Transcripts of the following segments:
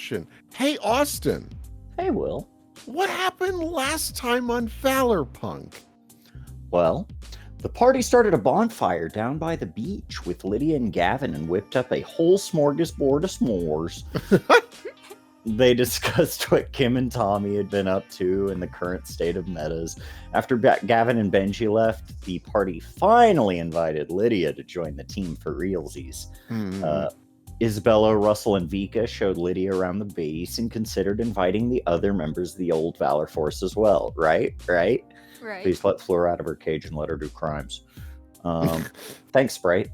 question. Hey, Austin. Hey, Will. What happened last time on ValorPUNK? Well, the party started a bonfire down by the beach with Lydia and Gavin and whipped up a whole smorgasbord of s'mores. They discussed what Kim and Tommy had been up to and the current state of metas. After Gavin and Benji left, the party finally invited Lydia to join the team for realsies. Isabella, Russell, and Vika showed Lydia around the base and considered inviting the other members of the old Valor Force as well. Right? Please let Fleur out of her cage and let her do crimes. Thanks, Sprite.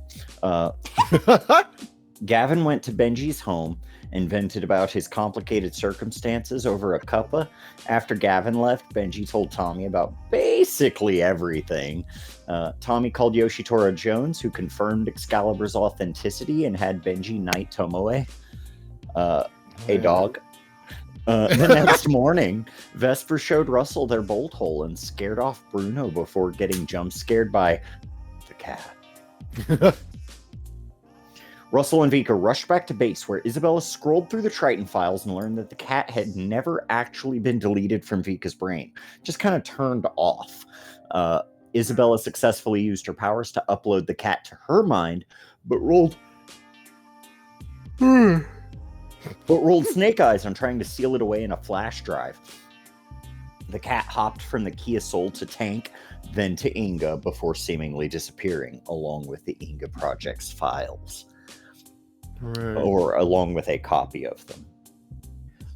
Gavin went to Benji's home and vented about his complicated circumstances over a cuppa. After Gavin left, Benji told Tommy about basically everything. Tommy called Yoshitora Jones, who confirmed Excalibur's authenticity and had Benji knight Tomoe, a dog. The next morning, Vesper showed Russell their bolt hole and scared off Bruno before getting jump scared by the cat. Russell and Vika rushed back to base, where Isabella scrolled through the Triton files and learned that the cat had never actually been deleted from Vika's brain, just kind of turned off. Isabella successfully used her powers to upload the cat to her mind, but rolled snake eyes on trying to seal it away in a flash drive. The cat hopped from the Kia Soul to Tank, then to Inga, before seemingly disappearing, along with the Inga Project's files. Right. Or along with a copy of them.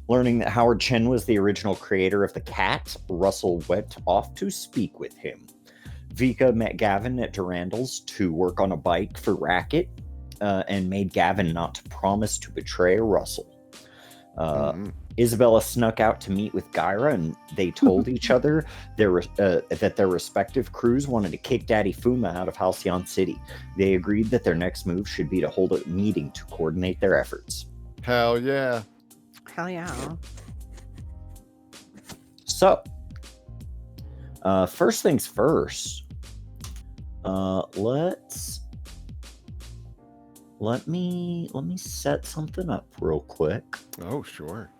Learning that Howard Chen was the original creator of the cat, Russell went off to speak with him. Vika met Gavin at Durandal's to work on a bike for Racket, and made Gavin not to promise to betray Russell. Isabella snuck out to meet with Gyra, and they told each other that their respective crews wanted to kick Daddy Fuma out of Halcyon City. They agreed that their next move should be to hold a meeting to coordinate their efforts. Hell yeah. Hell yeah. So, first things first, let me set something up real quick. Oh, sure.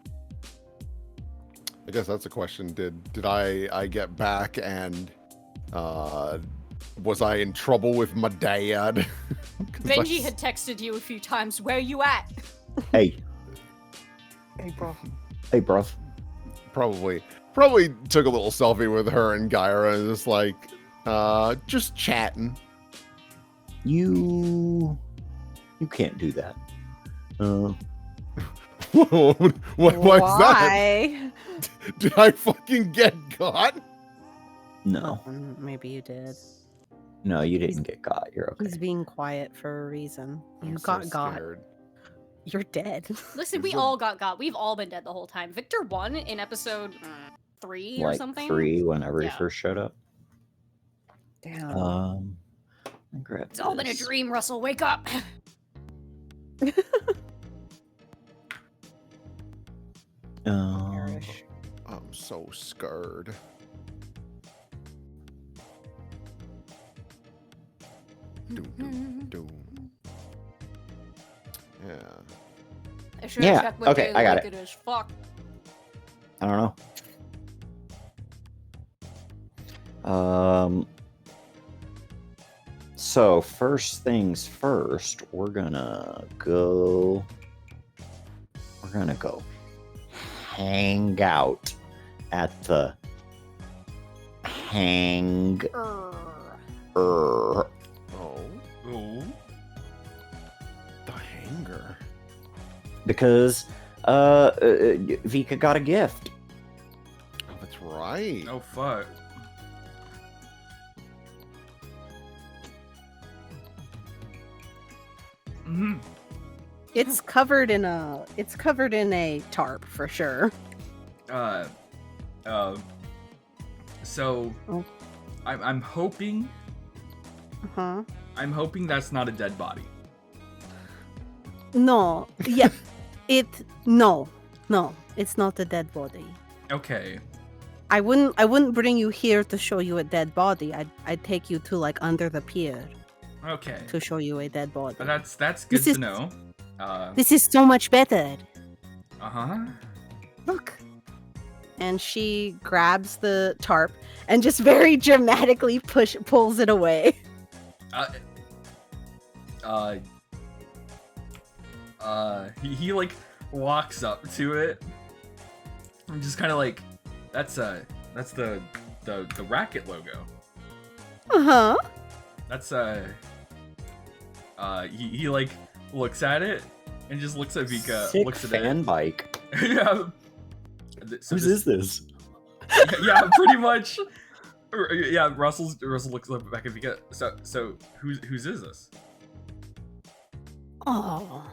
I guess that's a question. Did I get back and was I in trouble with my dad? Benji had texted you a few times. Where you at? Hey, bro. Hey, bruv. Probably took a little selfie with her and Gyra and just like just chatting. You can't do that. What's that? Did I fucking get got? No. Maybe you did. No, you didn't get got. You're okay. He's being quiet for a reason. You I'm got so got. scared. You're dead. Listen, we all got. We've all been dead the whole time. Victor won in episode 3 or Like something. 3 whenever he Yeah. first showed up. Damn. Grab It's all been a this. dream, Russell. Wake up. Perish. I'm so scared. Doom. Yeah. I should Yeah, have checked with okay, you I got like it. as fuck. I don't know. So first things first, we're gonna go hang out at the Oh. Ooh. The hanger. because Vika got a gift. Oh, that's right. Oh fuck. Mhm. It's covered in a tarp for sure. So Oh. I'm hoping Uh-huh. I'm hoping that's not a dead body. No. Yeah. No, it's not a dead body. Okay. I wouldn't bring you here to show you a dead body. I'd take you to like under the pier Okay. to show you a dead body. That's good This to is- know. This is so much better. Uh-huh. Look. And she grabs the tarp and just very dramatically pulls it away. He like walks up to it and just kind of like, that's the racket logo. Uh-huh. That's he like looks at it and just looks at Vika, Sick looks at fan it. bike. Yeah. Whose is this? Yeah, pretty much. Yeah, Russell looks back at Vika. So whose is this? Oh,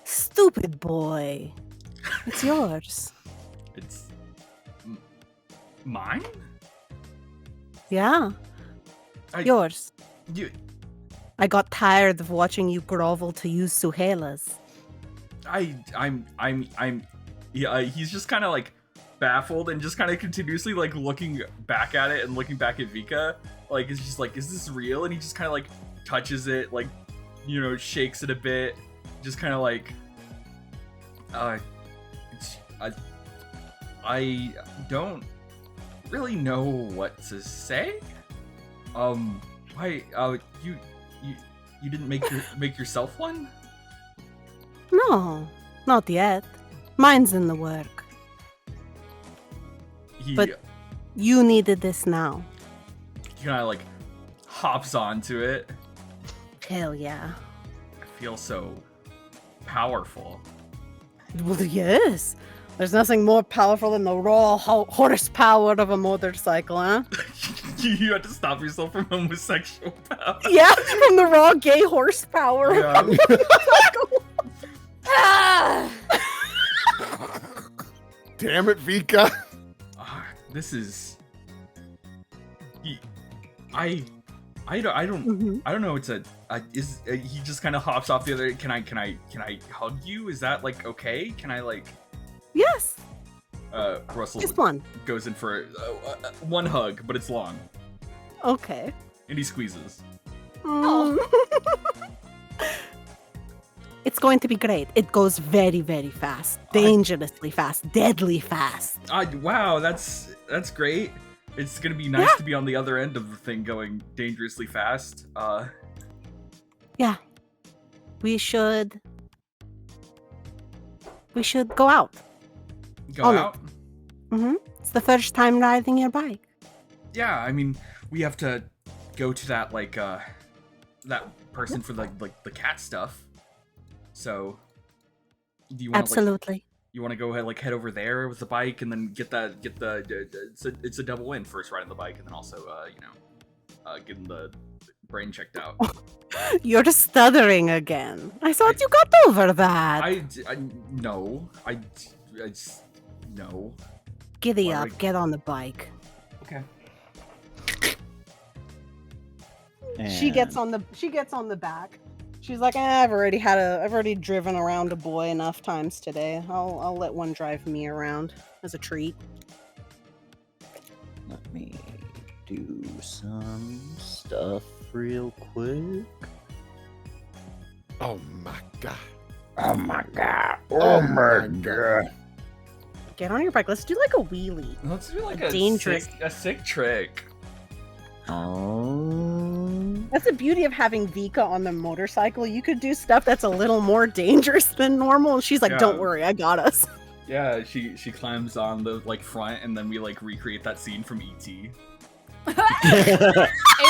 stupid boy. It's yours. It's mine? Yeah, yours. You I got tired of watching you grovel to use Suhela's. Yeah, he's just kind of like baffled and just kind of continuously like looking back at it and looking back at Vika. Like, it's just like, is this real? And he just kind of like touches it, like, you know, shakes it a bit, just kind of like, I don't really know what to say. Why, you didn't make yourself one? No, not yet. Mine's in the work. But you needed this now. He kind of like hops onto it. Hell yeah. I feel so powerful. Well, yes. There's nothing more powerful than the raw horsepower of a motorcycle, huh? You had to stop yourself from homosexual power. Yeah, from the raw gay horsepower. Yeah. Ah! Damn it, Vika. This is. I don't Mhm. I don't know. It's he just kind of hops off the other. Can I hug you? Is that like okay? Can I like? Yes, Russell just one. goes in for one hug, but it's long, Okay. and he squeezes. Mm. It's going to be great. It goes very, very fast. Dangerously fast. Deadly fast. Wow, that's great. It's gonna be nice to be on the other end of the thing going dangerously fast. Yeah. We should go out. Go On it. out. Mm-hmm. It's the first time riding your bike. Yeah, I mean, we have to go to that like that person for the cat stuff. So, do you want Absolutely. you want to go ahead head over there with the bike and then get the it's a double win, first riding the bike and then also getting the brain checked out. You're stuttering again. I thought you got over that. No. I just no. Giddy Why up. would I- Get on the bike. Okay. She gets on the back. She's like, I've already driven around a boy enough times today. I'll let one drive me around as a treat. Let me do some stuff real quick. Oh my god. Oh my god. Oh my god. Get on your bike. Let's do like a wheelie. Let's do like A dangerous- a sick trick. Oh. That's the beauty of having Vika on the motorcycle. You could do stuff that's a little more dangerous than normal. And she's like, Yeah. don't worry, I got us. Yeah, she climbs on the front and then we recreate that scene from E.T.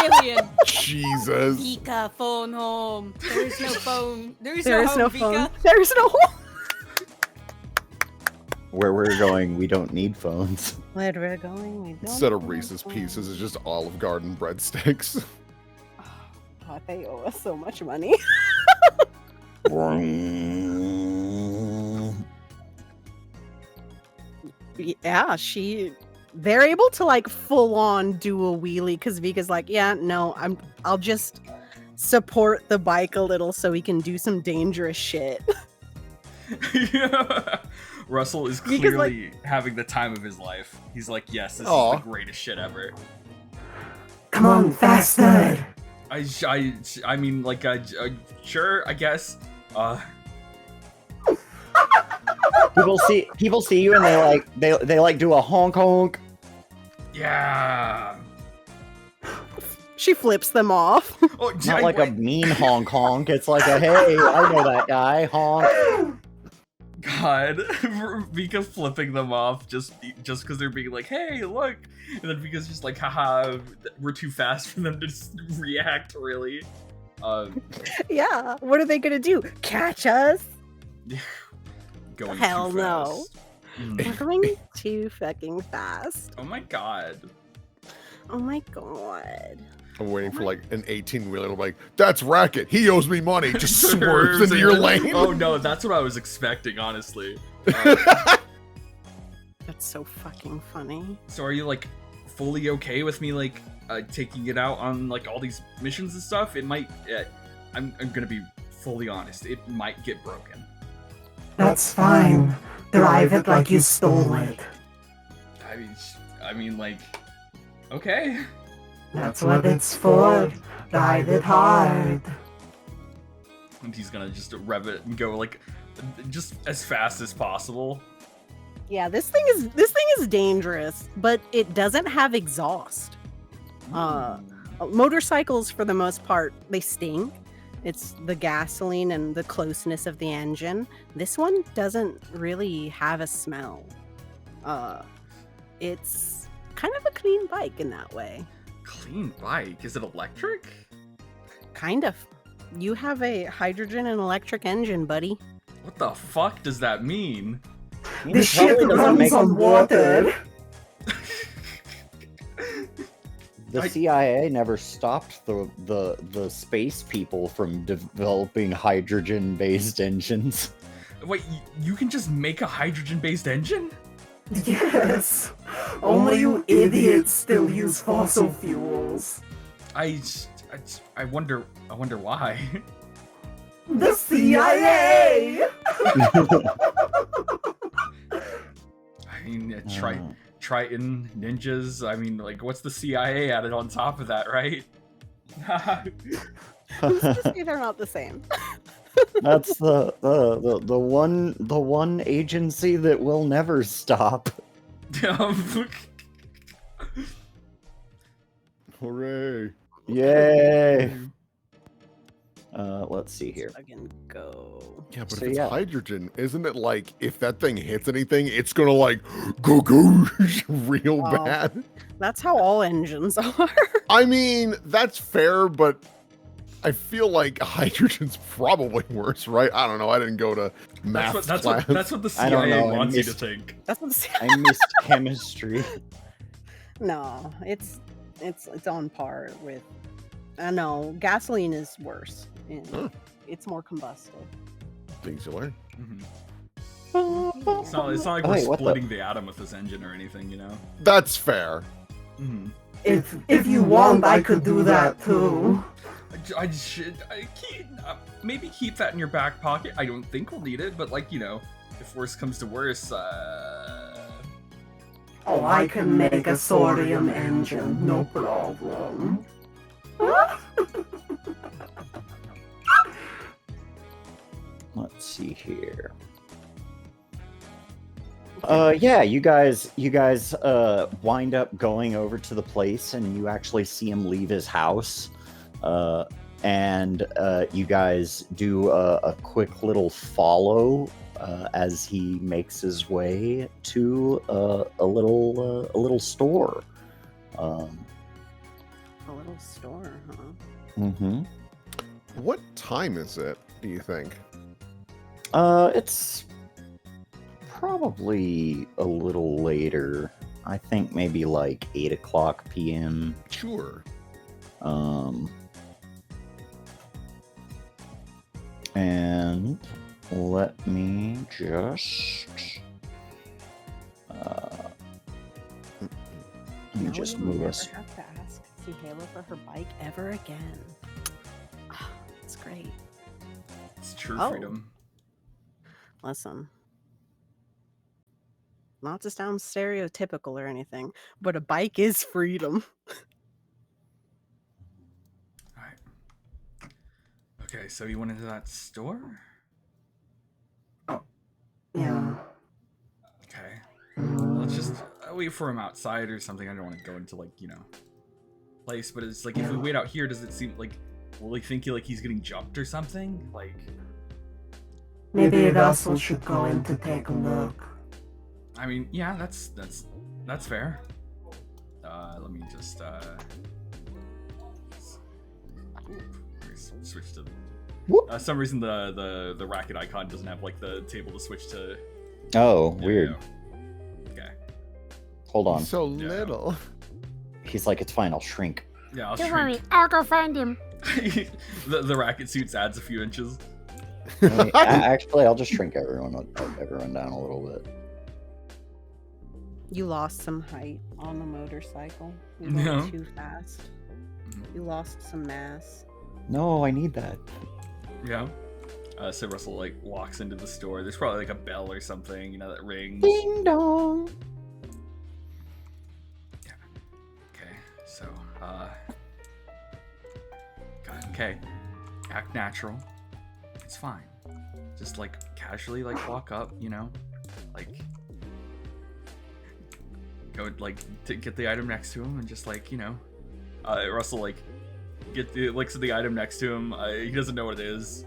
Alien. Jesus. Vika, phone home. There is no phone. There is There no is no home, phone. Vika. There is no home. Where we're going, we don't need phones. Where we're going, we don't. Instead of need Reese's phones. Pieces, it's just Olive Garden breadsticks. God, they owe us so much money. Yeah, they're able to full on do a wheelie because Vika's like, yeah, no, I'll just support the bike a little so we can do some dangerous shit. Russell is Because, clearly having the time of his life. He's like, yes, this Aw. is the greatest shit ever. Come on, faster. I mean, sure, I guess. People see you and they like do a honk honk. Yeah. She flips them off. Oh, Not like a mean honk honk. It's like a hey, I know that guy honk. God, Vika flipping them off just because they're being like, hey, look, and then Vika's just like, haha, we're too fast for them to react, really. Yeah, what are they gonna do? Catch us? Going Hell too no. fast. We're going too fucking fast. Oh my god. Oh my god. I'm waiting for like an 18-wheeler. I'm like, that's Racket. He owes me money. Just swerves into your lane. Oh no, that's what I was expecting, honestly. That's so fucking funny. So are you like fully okay with me like taking it out on like all these missions and stuff? It might. I'm gonna be fully honest. It might get broken. That's fine. Drive it like you stole it. I mean, like, okay. That's what it's for. Drive it hard. And he's gonna just rev it and go like just as fast as possible. Yeah, this thing is dangerous, but it doesn't have exhaust. Motorcycles, for the most part, they stink. It's the gasoline and the closeness of the engine. This one doesn't really have a smell. It's kind of a clean bike in that way. Clean bike? Is it electric? Kind of. You have a hydrogen and electric engine, buddy. What the fuck does that mean? This shit runs on water. The CIA never stopped the space people from developing hydrogen-based engines. Wait, you can just make a hydrogen-based engine? Yes. Only you idiots still use fossil fuels. I wonder why. The CIA. I mean, Triton ninjas. I mean, like, what's the CIA added on top of that, right? Who's to say they're not the same? That's the one agency that will never stop. Hooray. Yay! Let's see here. Fucking go. Yeah, but So, if it's yeah. hydrogen, isn't it like if that thing hits anything, it's gonna like go real Oh. bad? That's how all engines are. I mean, that's fair, but I feel like hydrogen's probably worse, right? I don't know. I didn't go to math that's class. what the I don't CIA know, I wants you to missed- think. That's what the I missed chemistry. No, it's on par with. I know gasoline is worse. And Huh. It's more combustible. Things you learn. Mhm. It's not like Oh, we're wait, what the- splitting the atom with this engine or anything, you know? That's fair. Mhm. If you want, I could do that too. I should maybe keep that in your back pocket. I don't think we'll need it, but like, you know, if worse comes to worse, Oh, I can make a sodium engine, no problem. Let's see here. Yeah, you guys wind up going over to the place and you actually see him leave his house. And you guys do a quick little follow as he makes his way to a little store. A little store, huh? Mm-hmm. What time is it, do you think? It's probably a little later. I think maybe like 8 o'clock p.m. Sure. And let me just let me Now just we will move never us. have to ask see Halo for her bike ever again. Ah, it's great. it's true Oh. freedom. Listen, not to sound stereotypical or anything, but a bike is freedom. Alright. Okay, so you went into that store? Yeah. just wait for him outside or something. I don't want to go into like, place, but it's like if we wait out here, does it seem like will he think he's getting jumped or something? Like Maybe Russell should go in to take a look. I mean, yeah, that's fair. Let me just switch to some reason the racket icon doesn't have like the table to switch to. Oh, weird. Okay. Hold on. So little. He's like, it's fine, I'll shrink. Yeah, I'll Don't shrink. worry, I'll go find him. the racket suits adds a few inches. Actually, I'll just shrink everyone down a little bit. You lost some height on the motorcycle. You No. went too fast. You lost some mass. No, I need that. Yeah. So Russell like walks into the store. There's probably like a bell or something, that rings. Ding dong. Yeah. Okay. So, okay. Act natural. It's fine. Just like casually like walk up, like go like to get the item next to him and just like, Russell like looks at the item next to him. He doesn't know what it is.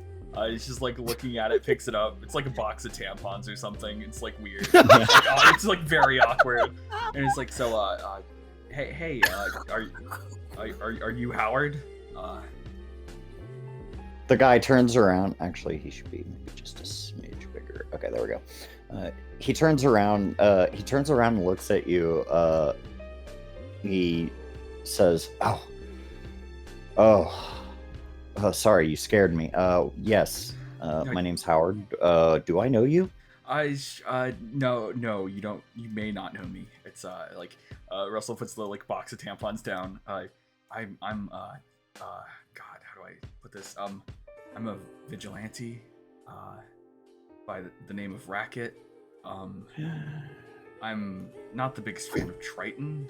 He's just like looking at it, picks it up. It's like a box of tampons or something. It's like weird. It's like very awkward. And it's like, so, hey, are you Howard? The guy turns around. Actually, he should be maybe just a smidge bigger. Okay, there we go. He turns around. And looks at you. He says, "Oh, sorry, you scared me. Yes, my name's Howard. Do I know you?" No, you don't. You may not know me. It's Russell puts the like box of tampons down. I'm God, how do I put this? I'm a vigilante, by the name of Racket. I'm not the biggest fan of Triton.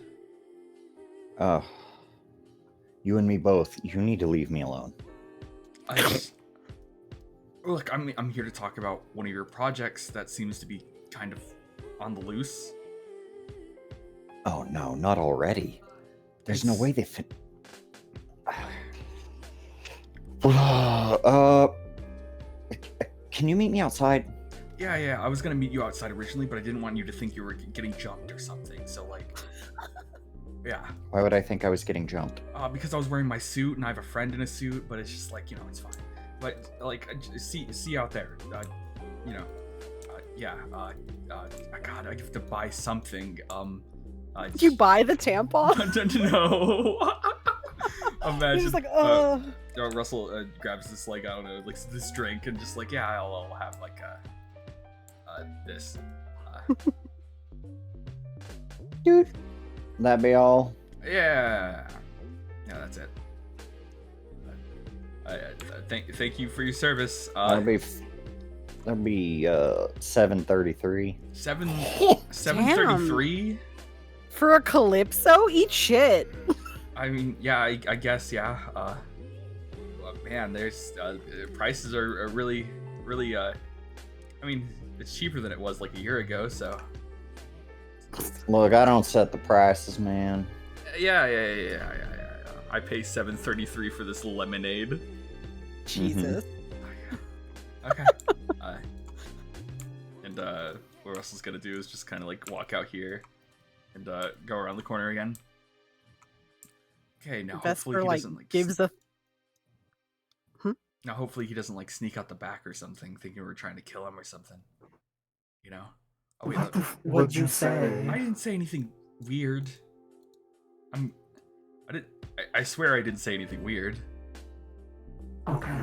You and me both. You need to leave me alone. Look, I'm here to talk about one of your projects that seems to be kind of on the loose. Oh no, not already. There's no way they fit. Can you meet me outside? Yeah, I was gonna meet you outside originally, but I didn't want you to think you were getting jumped or something. So like, yeah. Why would I think I was getting jumped? Because I was wearing my suit and I have a friend in a suit, but it's just like, it's fine. But like, see you out there. God, I have to buy something. Did you buy the tampon? No. Imagine. He's like, Russell grabs this like, I don't know, like this drink and just like, yeah, I'll have like this. Dude, that be all? Yeah, that's it. Thank you for your service. That'll be 7:33. 7:33. For a Calypso? Eat shit. I mean, yeah, I guess, yeah. Man, there's prices are really. I mean, it's cheaper than it was like a year ago, so. Look, I don't set the prices, man. Yeah. I pay $7.33 for this lemonade. Jesus. Okay. And what Russell's gonna do is just kind of like walk out here and go around the corner again. Okay, now hopefully he doesn't like gives a. Now hopefully he doesn't like sneak out the back or something, thinking we're trying to kill him or something. Oh wait, What'd you say? I didn't say anything weird. I swear I didn't say anything weird. Okay.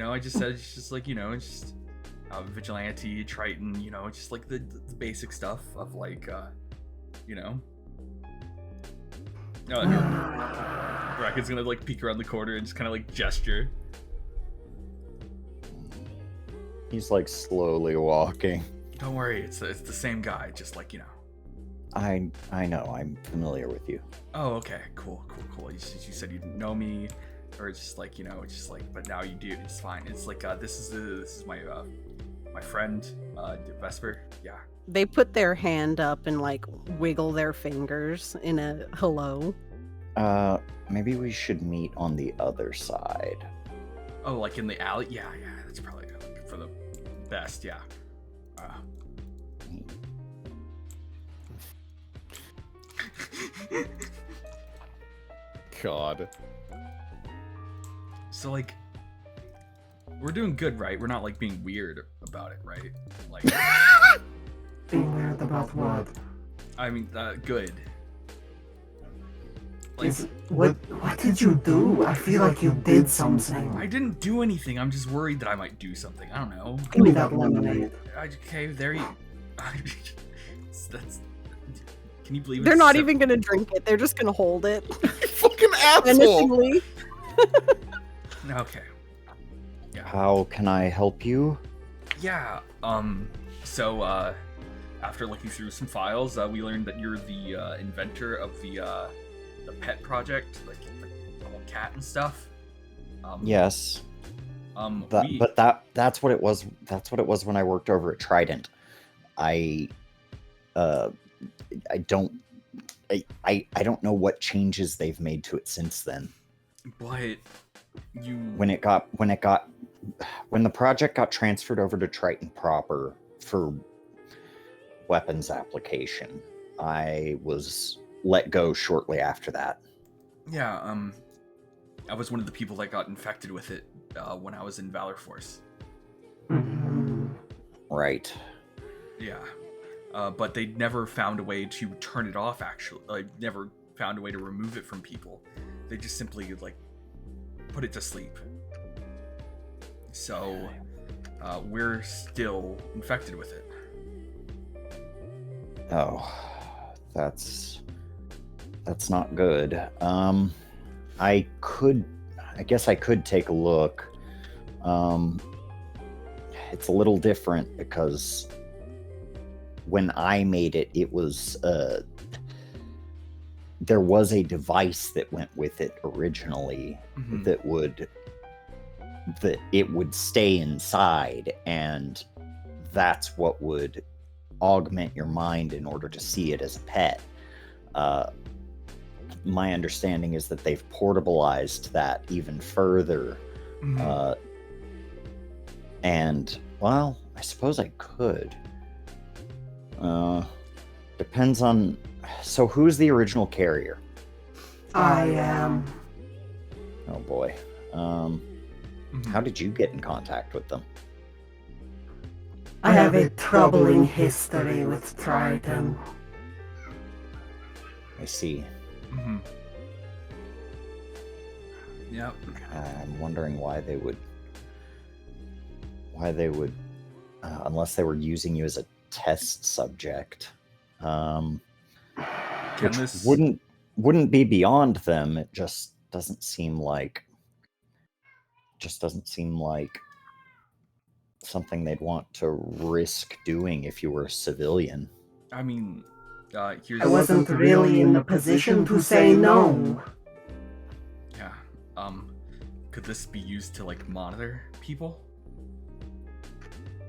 I just said it's just like, it's just vigilante, Triton, it's just like the basic stuff of like, Racket's gonna like peek around the corner and just kind of like gesture. He's like slowly walking. Don't worry, it's the same guy, just like, I know, I'm familiar with you. Oh, okay, cool. You said you didn't know me, or it's just like, it's just like, but now you do. It's fine. It's like this is my my friend, Vesper. Yeah. They put their hand up and like wiggle their fingers in a hello. Maybe we should meet on the other side. Oh, like in the alley? Yeah, that's probably for the best, yeah. God. So, like, we're doing good, right? We're not, like, being weird about it, right? Like, Being weird about what? I mean, good. Like, What did you do? I feel like you did something. I didn't do anything. I'm just worried that I might do something. I don't know. Give me that lemonade. Okay, there you... That's... Can you believe They're it's not so- even gonna drink it. They're just gonna hold it You fucking asshole! menacingly. Okay. Yeah. How can I help you? Yeah, so, after looking through some files, we learned that you're the, inventor of the pet project, like, the whole cat and stuff. Yes. We... But that's what it was. That's what it was when I worked over at Trident. I don't know what changes they've made to it since then. But you... When the project got transferred over to Triton proper for weapons application, I was let go shortly after that. Yeah, I was one of the people that got infected with it, when I was in Valor Force. Right. Yeah. But they never found a way to turn it off, actually. Like, never found a way to remove it from people. They just simply, like, put it to sleep. So, we're still infected with it. Oh, that's not good. I guess I could take a look. It's a little different because when I made it, it was there was a device that went with it originally that it would stay inside, and that's what would augment your mind in order to see it as a pet. My understanding is that they've portabilized that even further. And, well, I suppose I could. Depends on... So who's the original carrier? I am. Oh boy. How did you get in contact with them? I have a troubling history with Triton. I see. Yep. I'm wondering why they would, unless they were using you as a test subject, which wouldn't be beyond them. It just doesn't seem like something they'd want to risk doing if you were a civilian. I mean, here's... I wasn't really in the position to say no. Yeah. Could this be used to, like, monitor people?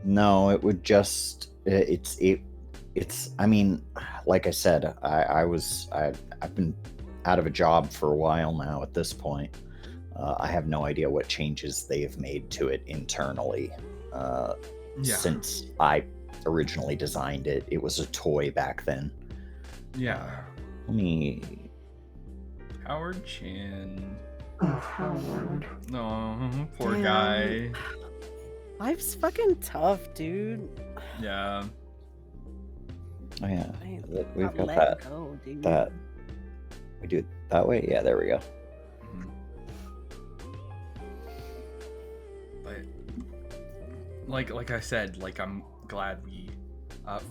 No, it would just... It's. I mean, like I said, I've been out of a job for a while now at this point. I have no idea what changes they have made to it internally. Since I originally designed it. It was a toy back then. Yeah. Let me... Howard Chan. Oh, Howard. No, poor Damn. guy. Life's fucking tough, dude. Yeah. Oh yeah, I we've not got letting that. go, dude. That we do it that way. Yeah, there we go. Mhm. But like I said, like I'm glad we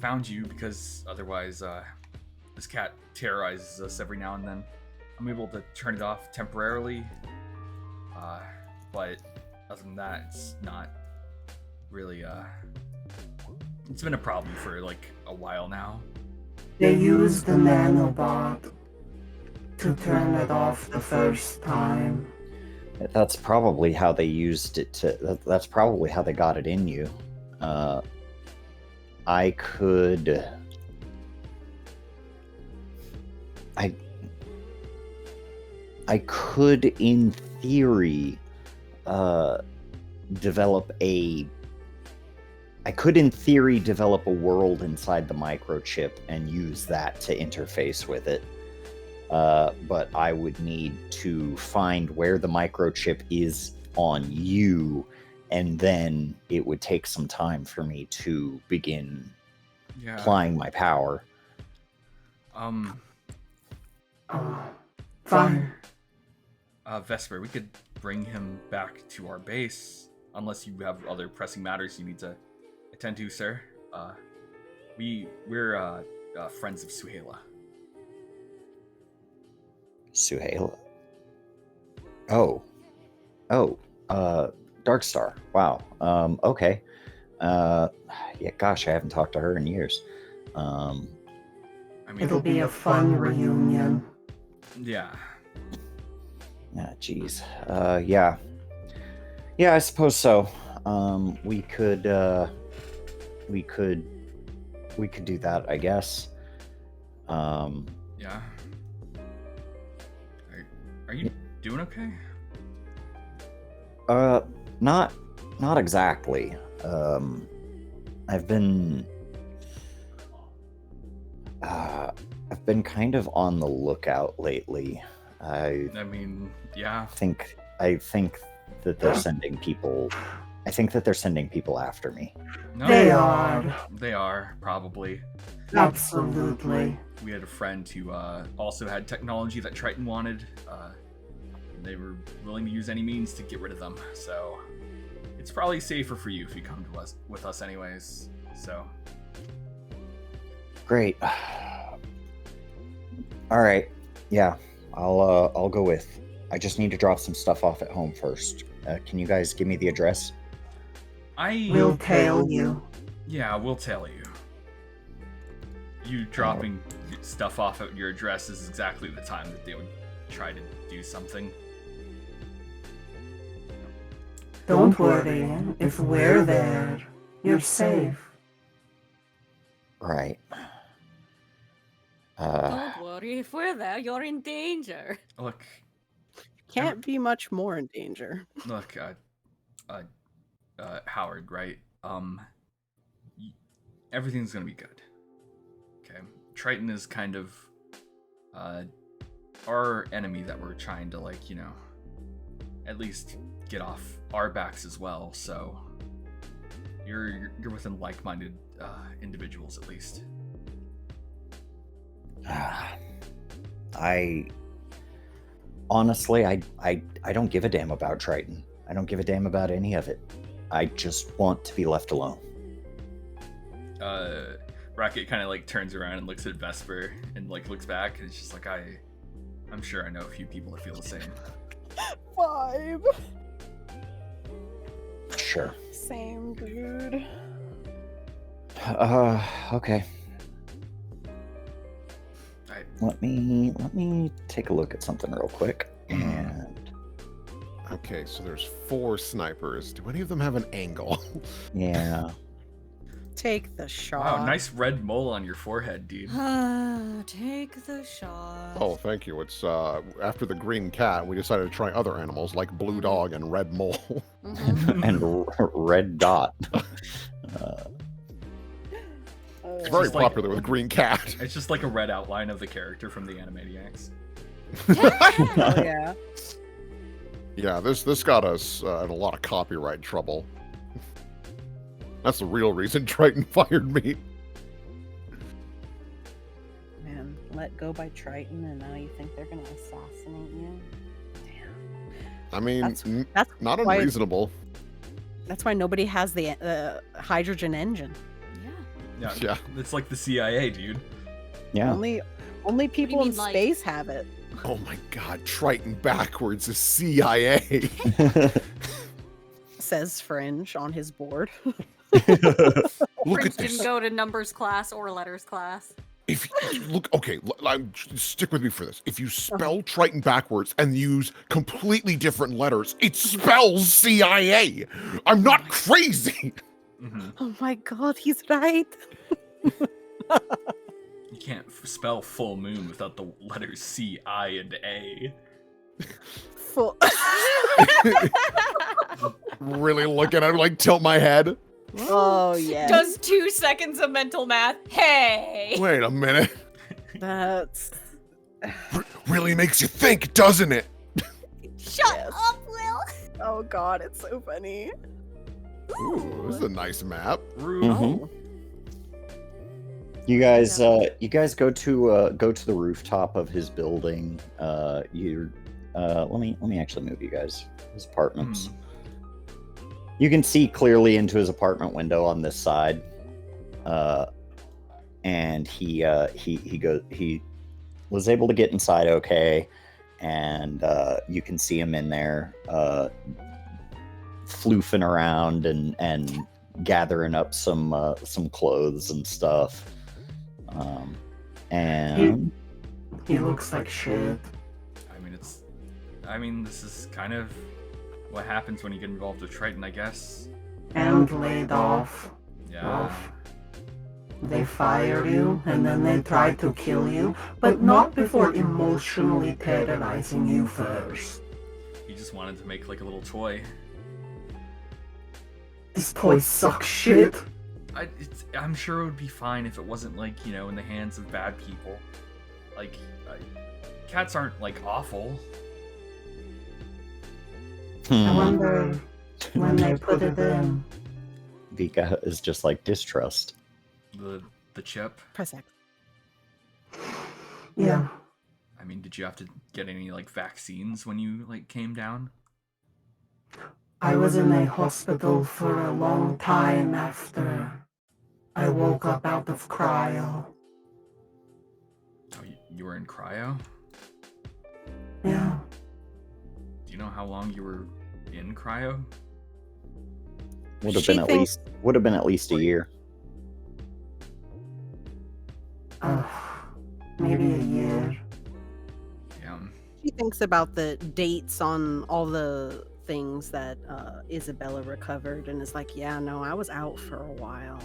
found you, because otherwise this cat terrorizes us every now and then. I'm able to turn it off temporarily, but other than that, it's not really it's been a problem for like a while now. They used the nanobot to turn it off the first time. That's probably how they used it to. That's probably how they got it in you. I could. I could, in theory, develop a. I could, in theory, develop a world inside the microchip and use that to interface with it. But I would need to find where the microchip is on you, and then it would take some time for me to begin applying my power. Fine. Vesper, we could bring him back to our base, unless you have other pressing matters you need to attend to, sir. We're friends of Suhaila. Suhaila. Darkstar. Wow. Okay. Yeah, gosh, I haven't talked to her in years. I mean, It'll be a fun reunion. Yeah. Geez. Yeah. Yeah, I suppose so. We could do that, I guess. Yeah. Are you doing okay? Not exactly. I've been kind of on the lookout lately. I mean, yeah. I think that they're sending people. I think that they're sending people after me. No, They are. They are, probably. Absolutely. We had a friend who also had technology that Triton wanted. And they were willing to use any means to get rid of them. So it's probably safer for you if you come to us with us anyways. So Great. All right. Yeah, I'll go with. I just need to drop some stuff off at home first. Can you guys give me the address? We'll tell you. Yeah, we'll tell you. You dropping stuff off at your address is exactly the time that they would try to do something. Don't worry. If we're there, you're safe. Right. Don't worry, if we're there, you're in danger. Look, Can't be much more in danger. look, Howard, right? Everything's gonna be good. Okay, Triton is kind of our enemy that we're trying to, like, you know, at least get off our backs as well. So you're within like-minded individuals, at least. I honestly, I don't give a damn about Triton. I don't give a damn about any of it. I just want to be left alone. Rocket kind of like turns around and looks at Vesper and like looks back, and it's just like, I'm sure I know a few people that feel the same. 5. Sure. Same, dude. Okay. Alright. Let me take a look at something real quick. And Okay, so there's 4 snipers. Do any of them have an angle? yeah. Take the shot. Wow, nice red mole on your forehead, dude. Take the shot. Oh, thank you. It's after the green cat, we decided to try other animals like blue dog and red mole. Mhm. And red dot. It's very just like- popular with green cat. It's just like a red outline of the character from the Animaniacs. Oh, yeah. Yeah, this got us in a lot of copyright trouble. That's the real reason Triton fired me. Man, let go by Triton, and now you think they're gonna assassinate you? Damn. I mean, That's not why- unreasonable. That's why nobody has the hydrogen engine. Yeah. Yeah, Yeah. it's like the CIA, dude. Yeah. Only people mean, in like- space have it. Oh my god, Triton backwards is CIA. Says Fringe on his board. Look Prince at this. didn't go to numbers class or letters class. If you look, okay, stick with me for this. If you spell Triton backwards and use completely different letters, it spells CIA. I'm not crazy. Oh my god, he's right. You can't spell full moon without the letters C, I, and A. Full. Really looking at him, like tilt my head. Oh yeah. Does 2 seconds of mental math. Hey. Wait a minute. That's Really makes you think, doesn't it? Shut Yes. up, Will. oh god, it's so funny. Ooh, this is a nice map. Rude. Mhm. You guys go to the rooftop of his building. Let me actually move you guys. His apartments. You can see clearly into his apartment window on this side. And he was able to get inside okay, and you can see him in there floofing around and gathering up some clothes and stuff. And He looks like shit. I mean, this is kind of what happens when you get involved with Triton, I guess. And laid off. Yeah. They fire you, and then they try to kill you, but not before emotionally terrorizing you first. He just wanted to make like a little toy. This toy sucks shit. I'm sure it would be fine if it wasn't like, in the hands of bad people. Like, cats aren't like awful. I wonder when they put it in. Vika is just like distrust. The chip. Press X. Yeah. I mean, did you have to get any like vaccines when you like came down? I was in a hospital for a long time after I woke up out of cryo. Oh, you were in cryo? Yeah. Do you know how long you were in cryo? Would have She been thinks- at least a year. Maybe a year. Yeah. She thinks about the dates on all the things that Isabella recovered and is like, yeah, no, I was out for a while.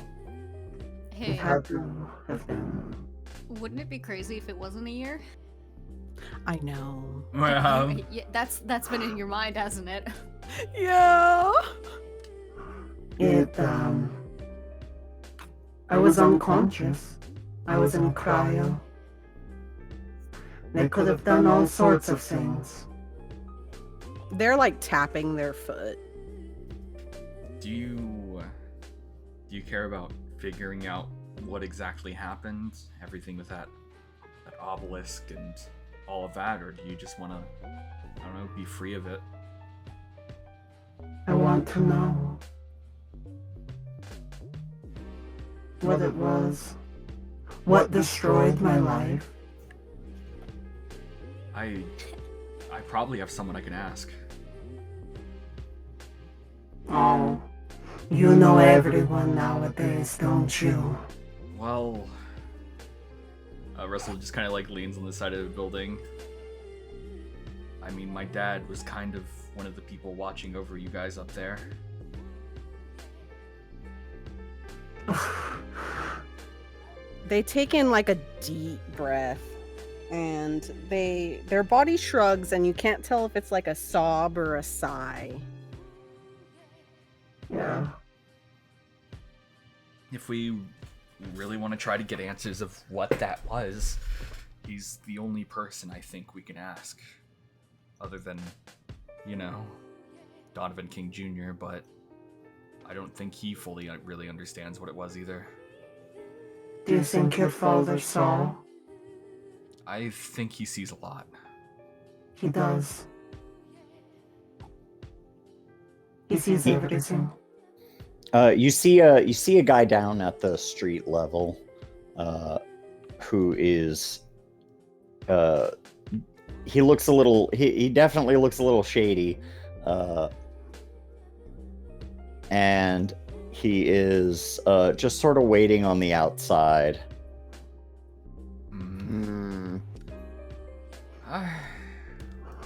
It Hey, had to have been. wouldn't it be crazy if it wasn't a year? I know. Well, Yeah, that's been in your mind, hasn't it? Yeah. I was unconscious. I was in cryo. They could have done all sorts of things. They're like tapping their foot. do you care about figuring out what exactly happened? Everything with that obelisk and all of that, or do you just want to, I don't know, be free of it? I want to know what it was. What destroyed my life. I probably have someone I can ask. Oh, you know everyone nowadays, don't you? Well, Russell just kind of like leans on the side of the building. I mean, my dad was kind of one of the people watching over you guys up there. They take in like a deep breath and their body shrugs and you can't tell if it's like a sob or a sigh. Yeah. If we really want to try to get answers of what that was, he's the only person I think we can ask. Other than, Donovan King Jr., but I don't think he fully really understands what it was either. Do you think your father saw? I think he sees a lot. He does. He sees everything. You see a guy down at the street level, who is, he looks a little, he definitely looks a little shady, and he is just sort of waiting on the outside.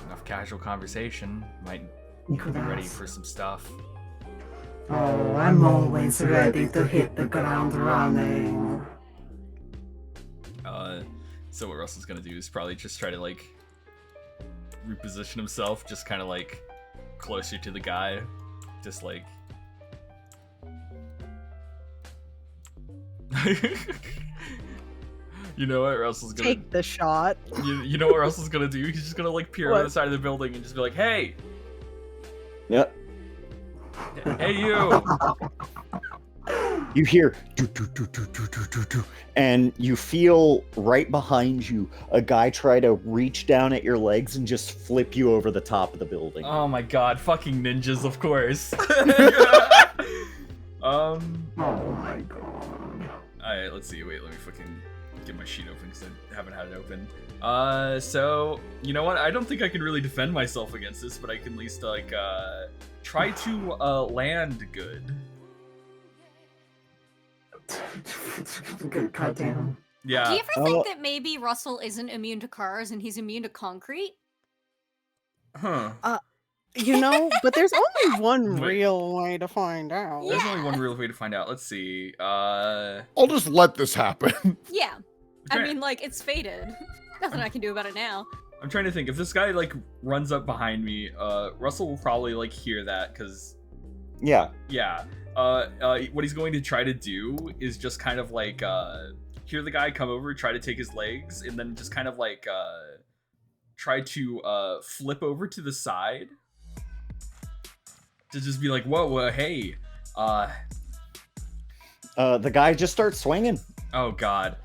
Enough casual conversation. Might You be could ready ask. for some stuff. Oh, I'm always ready to hit the ground running. So what Russell's gonna do is probably just try to like reposition himself, just kind of like closer to the guy, just like. You know what Russell's gonna Take the shot. You know what Russell's gonna do? He's just gonna like peer over the side of the building and just be like, "Hey, Yep. hey you!" You hear do, do, do, do, do, do, do, do, and you feel right behind you a guy try to reach down at your legs and just flip you over the top of the building. Oh my god, fucking ninjas, of course. Oh my god. Alright, let's see. Wait, let me fucking get my sheet open because I haven't had it open. So, you know what? I don't think I can really defend myself against this, but I can at least, like, try to, land good. Goddamn. Yeah. Do you ever think that maybe Russell isn't immune to cars and he's immune to concrete? Huh. You know, but there's only one Wait. real way to find out. There's Yeah. only one real way to find out. Let's see. I'll just let this happen. Yeah. I Try- mean, like, it's fated. Nothing I can do about it now. I'm trying to think. If this guy, like, runs up behind me, Russell will probably, like, hear that, because, Yeah. yeah. What he's going to try to do is just kind of, like, hear the guy come over, try to take his legs, and then just kind of, like, try to, flip over to the side. To just be like, whoa, hey. The guy just starts swinging. Oh, God.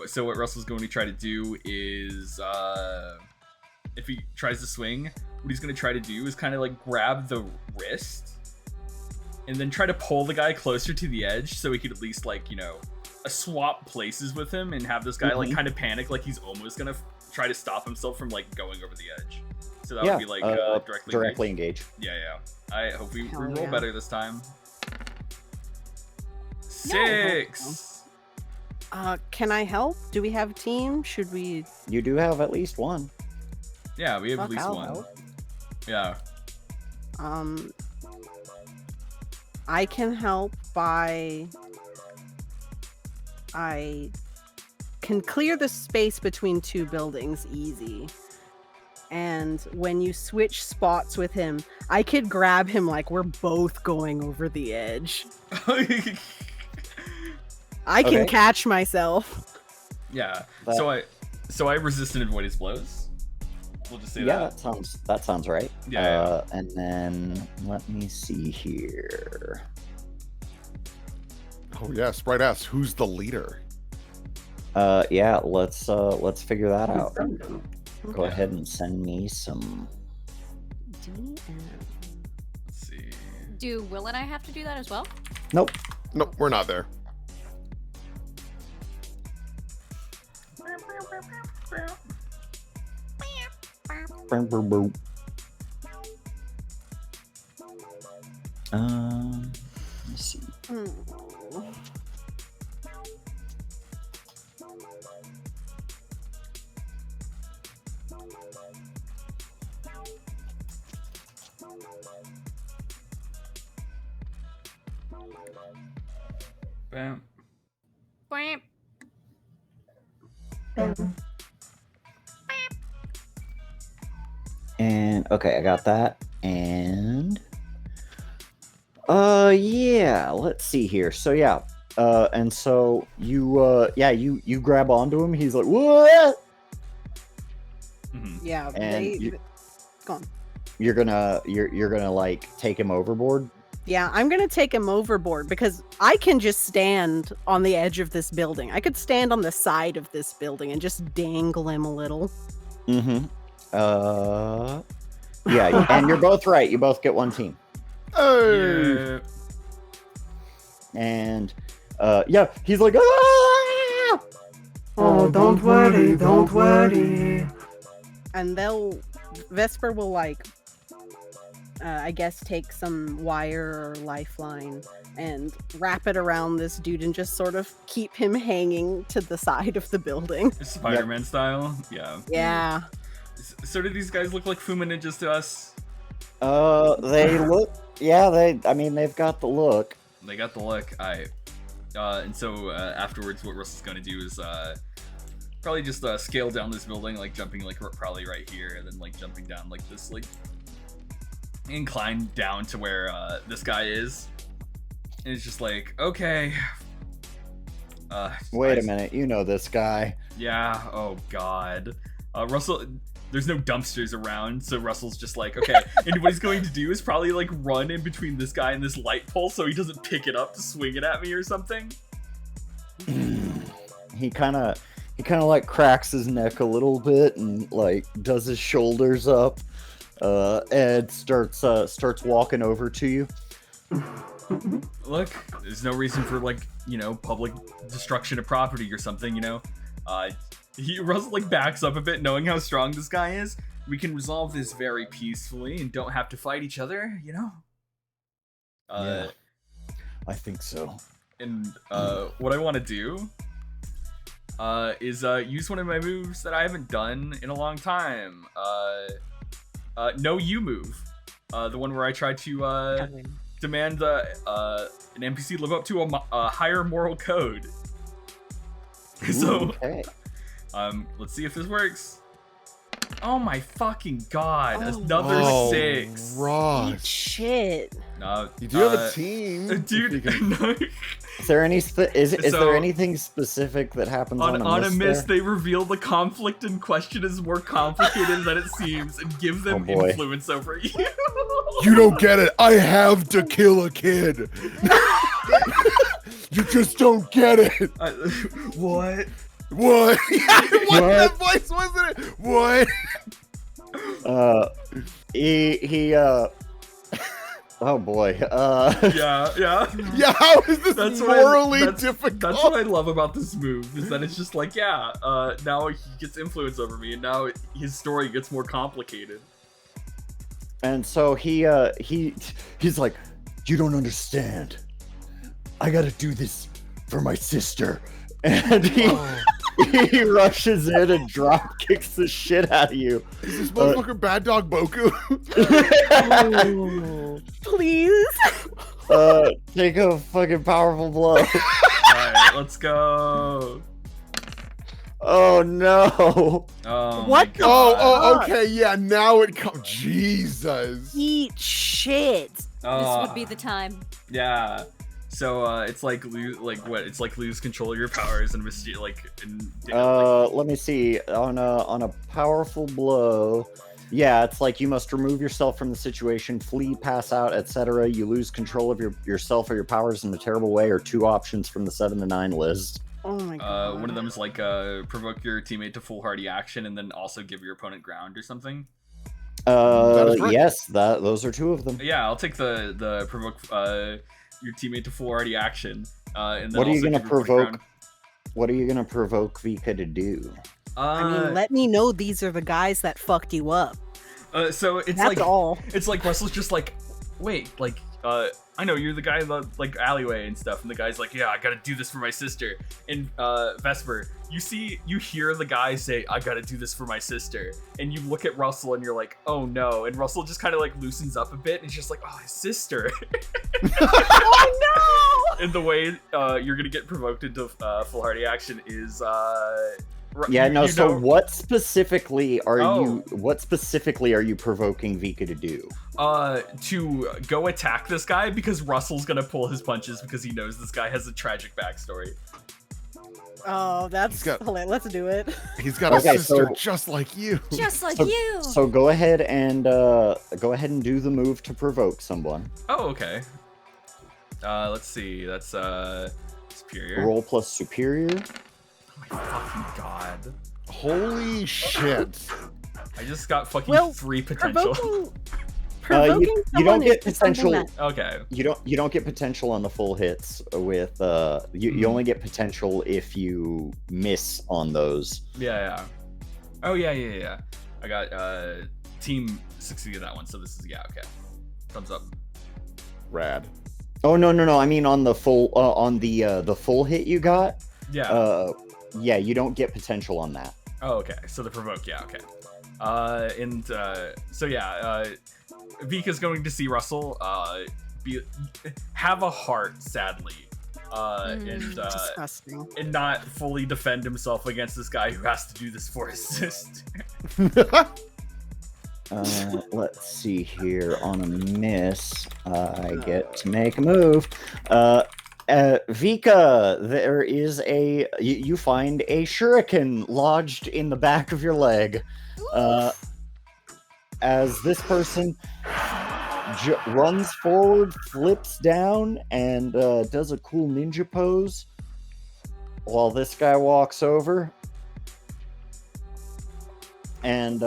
So what Russell's going to try to do is, if he tries to swing, what he's going to try to do is kind of like grab the wrist and then try to pull the guy closer to the edge so he could at least, like, you know, swap places with him and have this guy like kind of panic, like he's almost going to try to stop himself from like going over the edge. So that would be like directly engage. Yeah. I hope we Hell roll yeah. better this time. 6. Can I help? Do we have a team? Should we? You do have at least one. Yeah, we have at Fuck, least I'll one. help. Yeah. I can help by. I can clear the space between two buildings easy. And when you switch spots with him, I could grab him like we're both going over the edge. I can Okay. catch myself. Yeah. But- So I resist and avoid his blows. We'll just say Yeah, that. that sounds right. Yeah. And then let me see here. Oh yeah, Sprite asks, who's the leader? Yeah, let's figure that out. Go Yeah. ahead and send me some. Let's see. Do Will and I have to do that as well? Nope. Nope, we're not there. Boom, boom, boom. Let's see. Bam. Bam. And okay, I got that. And yeah, let's see here. So yeah, and so you you grab onto him. He's like, what? Mhm. Yeah, And they, you- go on. You're gonna like take him overboard. Yeah, I'm gonna take him overboard because I can just stand on the edge of this building. I could stand on the side of this building and just dangle him a little. Mm-hmm. Yeah, and you're both right. You both get one team. Hey! Yeah. And yeah, he's like, ah! Oh, don't worry, don't worry. And Vesper will like, I guess take some wire or lifeline and wrap it around this dude and just sort of keep him hanging to the side of the building. Spider-Man style. Yeah. Yeah. So do these guys look like Fuma ninjas to us? They look. Yeah, I mean, they've got the look. They got the look. And so afterwards, what Russell's gonna do is probably just scale down this building, like jumping like probably right here, and then like jumping down like this like incline down to where this guy is. And it's just like, okay. Wait a minute, you know this guy. Yeah. Oh God. Russell. There's no dumpsters around, so Russell's just like, okay. And what he's going to do is probably like run in between this guy and this light pole, so he doesn't pick it up to swing it at me or something. He kind of like cracks his neck a little bit and like does his shoulders up, and starts walking over to you. Look, there's no reason for like, you know, public destruction of property or something, you know. Russell like backs up a bit, knowing how strong this guy is. We can resolve this very peacefully and don't have to fight each other, you know. Yeah, I think so. And what I want to do is use one of my moves that I haven't done in a long time. No you move. The one where I try to demand an NPC live up to a higher moral code. So, okay. Let's see if this works. Oh my fucking God! Another 6. Ross. Shit. You do have a team, dude. Is there any is So, there anything specific that happens on a miss? there? They reveal the conflict in question is more complicated than it seems, and give them influence over you. You don't get it. I have to kill a kid. You just don't get it. What? What? What? That voice, wasn't it? What? He oh boy. Yeah. Yeah, how is this morally difficult? That's what I love about this move, is that it's just like, yeah, now he gets influence over me, and now his story gets more complicated. And so he's like, you don't understand. I gotta do this for my sister. And he rushes in and drop kicks the shit out of you. Is this motherfucker Bad Dog Boku? Please. Take a fucking powerful blow. Alright, let's go. Oh no. Oh, What the Oh, okay, yeah, now it comes. Jesus. Eat shit. This Uh, would be the time. Yeah. So it's like It's like lose control of your powers and Let me see. On a powerful blow, yeah, it's like you must remove yourself from the situation, flee, pass out, etc. You lose control of yourself or your powers in a terrible way, or 2 options from the 7 to 9 list. Oh my god. One of them is like provoke your teammate to foolhardy action and then also give your opponent ground or something. Yes, those are 2 of them. Yeah, I'll take the provoke your teammate to foolhardy action. And then What are you also gonna give your opponent ground. What are you gonna provoke Vika to do? I mean, let me know these are the guys that fucked you up. So it's That's like all. It's like Russell's just like, wait, like I know you're the guy in the like alleyway and stuff, and the guy's like, yeah, I gotta do this for my sister. And Vesper, you hear the guy say, I gotta do this for my sister, and you look at Russell and you're like, oh no, and Russell just kind of like loosens up a bit and he's just like, oh, his sister. Oh no! And the way you're gonna get provoked into foolhardy action is Yeah, no. you So know- what specifically are you provoking Vika to do? To go attack this guy because Russell's gonna pull his punches because he knows this guy has a tragic backstory. Oh, that's hilarious. Let's do it. He's got a sister just like you. Just like So- you. So go ahead and do the move to provoke someone. Oh, okay. Let's see. That's superior. Roll plus superior. Oh my fucking god. Holy shit. I just got fucking 3 potential. Provoking You someone don't get is something potential. that- Okay. You don't get potential on the full hits with you only get potential if you miss on those. Yeah. Oh yeah. I got team succeeded that one, so this is okay. Thumbs up. Rad. Oh no! I mean on the full the full hit you got. Yeah. Yeah, you don't get potential on that. Oh, okay. So the provoke, okay. So yeah, Vika's going to see Russell have a heart, sadly, Disgusting. and not fully defend himself against this guy who has to do this for his sister. Let's see here. On a miss, I get to make a move. Vika, there is you find a shuriken lodged in the back of your leg. As this person runs forward, flips down, and does a cool ninja pose, while this guy walks over. And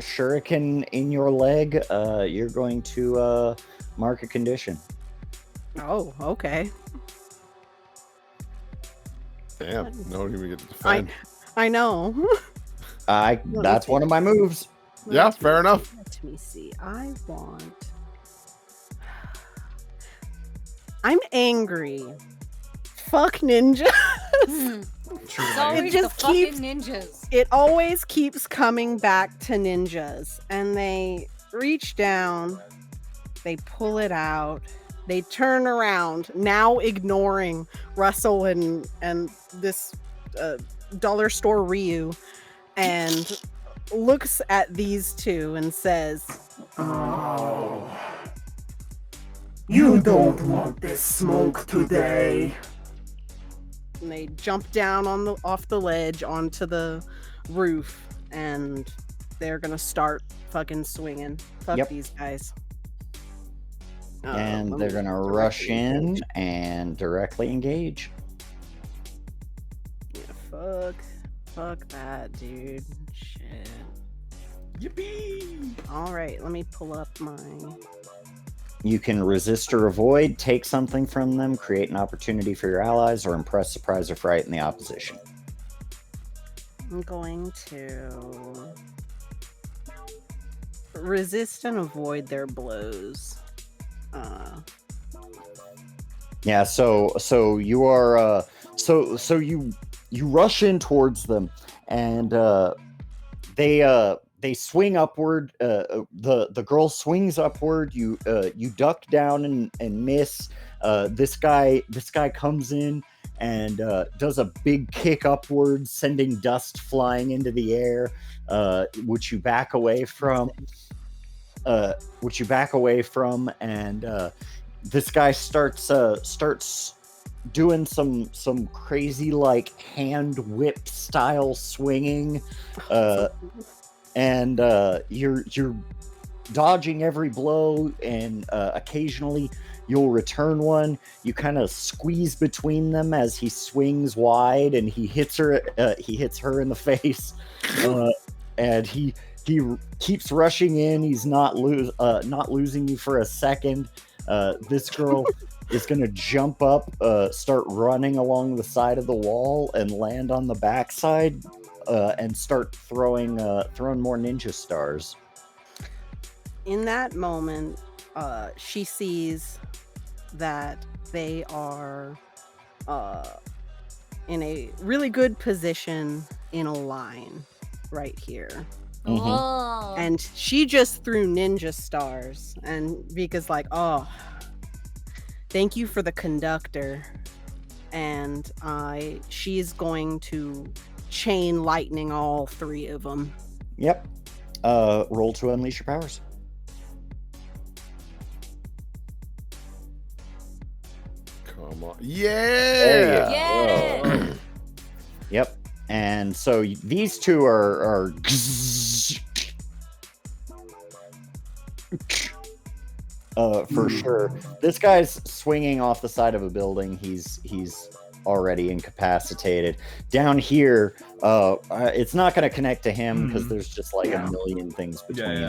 shuriken in your leg. You're going to mark a condition. Oh, okay. Damn, no one even get to defend. I know. That's one of my moves. Yeah, fair enough. Let me see. I'm angry. Fuck ninjas. It's always the fucking ninjas. It always keeps coming back to ninjas. And they reach down, they pull it out, they turn around, now ignoring Russell and this dollar store Ryu, and looks at these two and says, Oh. You don't want this smoke today. and they jump down off the ledge onto the roof, and they're gonna start fucking swinging. Fuck these guys. And they're gonna rush in and directly engage. Yeah, fuck that, dude. Shit. Yippee! All right, let me pull up my. You can resist or avoid, take something from them, create an opportunity for your allies, or impress, surprise, or frighten the opposition. I'm going to resist and avoid their blows. Yeah, so you are so you rush in towards them, and they swing upward. The girl swings upward. You duck down and miss. This guy comes in and does a big kick upwards, sending dust flying into the air, which you back away from. And this guy starts doing some crazy like hand whip style swinging, and you're dodging every blow, and occasionally you'll return one. You kind of squeeze between them as he swings wide, and he hits her in the face, and he keeps rushing in. He's not losing you for a second. This girl is going to jump up, start running along the side of the wall, and land on the backside, and start throwing more ninja stars. In that moment, she sees that they are in a really good position in a line right here. Mhm. Whoa. And she just threw ninja stars, and Vika's like, oh, thank you for the conductor. And she's going to chain lightning all three of them. Yep. Roll to unleash your powers. Come on. There Yeah! you go. Yeah. Yep. And so these two are for sure. This guy's swinging off the side of a building. He's already incapacitated. Down here, it's not going to connect to him because there's just like a million things between.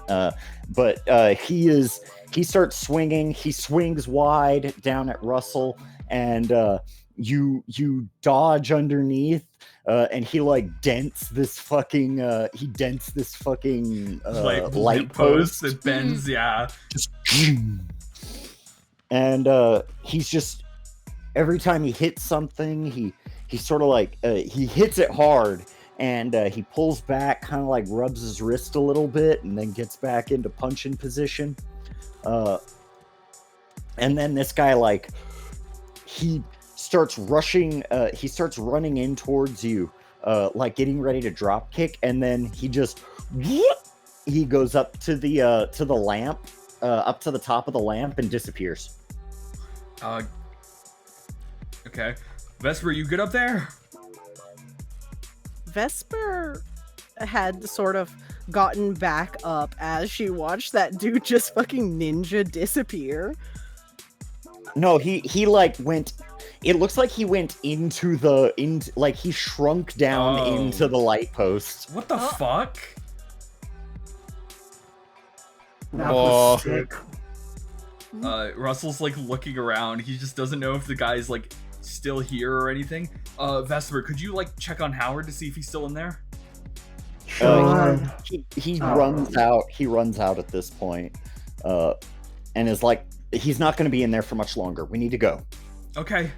Yeah. But he starts swinging. He swings wide down at Russell, and you dodge underneath, and he like dents this fucking Like light post post. that bends. Yeah. Just, and he's just, every time he hits something, he sort of like he hits it hard, and he pulls back, kind of like rubs his wrist a little bit, and then gets back into punching position. And then this guy, like, he starts rushing. He starts running in towards you, like getting ready to drop kick, and then he just he goes up to the lamp, up to the top of the lamp, and disappears. Okay, Vesper, you good up there? Vesper had sort of gotten back up as she watched that dude just fucking ninja disappear. No, he like went. It looks like he went into like he shrunk down into the light post. What the fuck? That was sick. Russell's like looking around. He just doesn't know if the guy's like still here or anything. Vesper, could you like check on Howard to see if he's still in there? Sure. He runs out. He runs out at this point, and is like, he's not going to be in there for much longer. We need to go. Okay.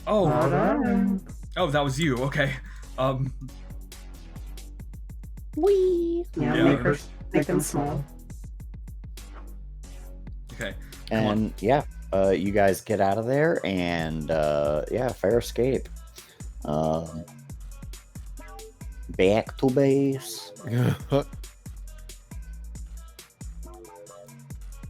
Oh. Alright. Oh, that was you. Okay. Wee. Yeah, make them small. Okay. And yeah, you guys get out of there, and yeah, fair escape. Back to base.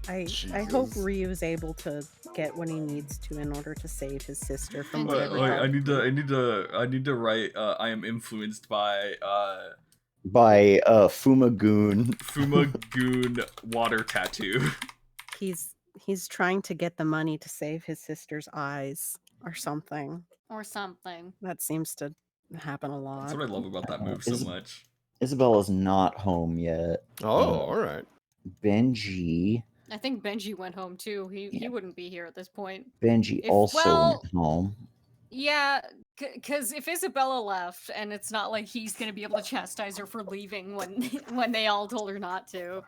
I hope Ryu's able to get what he needs to in order to save his sister from whatever. I need to write. I am influenced by Fumagoon. Fumagoon water tattoo. He's trying to get the money to save his sister's eyes or something. Or something. That seems to happen a lot. That's what I love about that move so much. Isabella's not home yet. Oh, all right. Benji. I think Benji went home too. He wouldn't be here at this point. Benji also went home. Yeah, because if Isabella left, and it's not like he's gonna be able to chastise her for leaving when they all told her not to.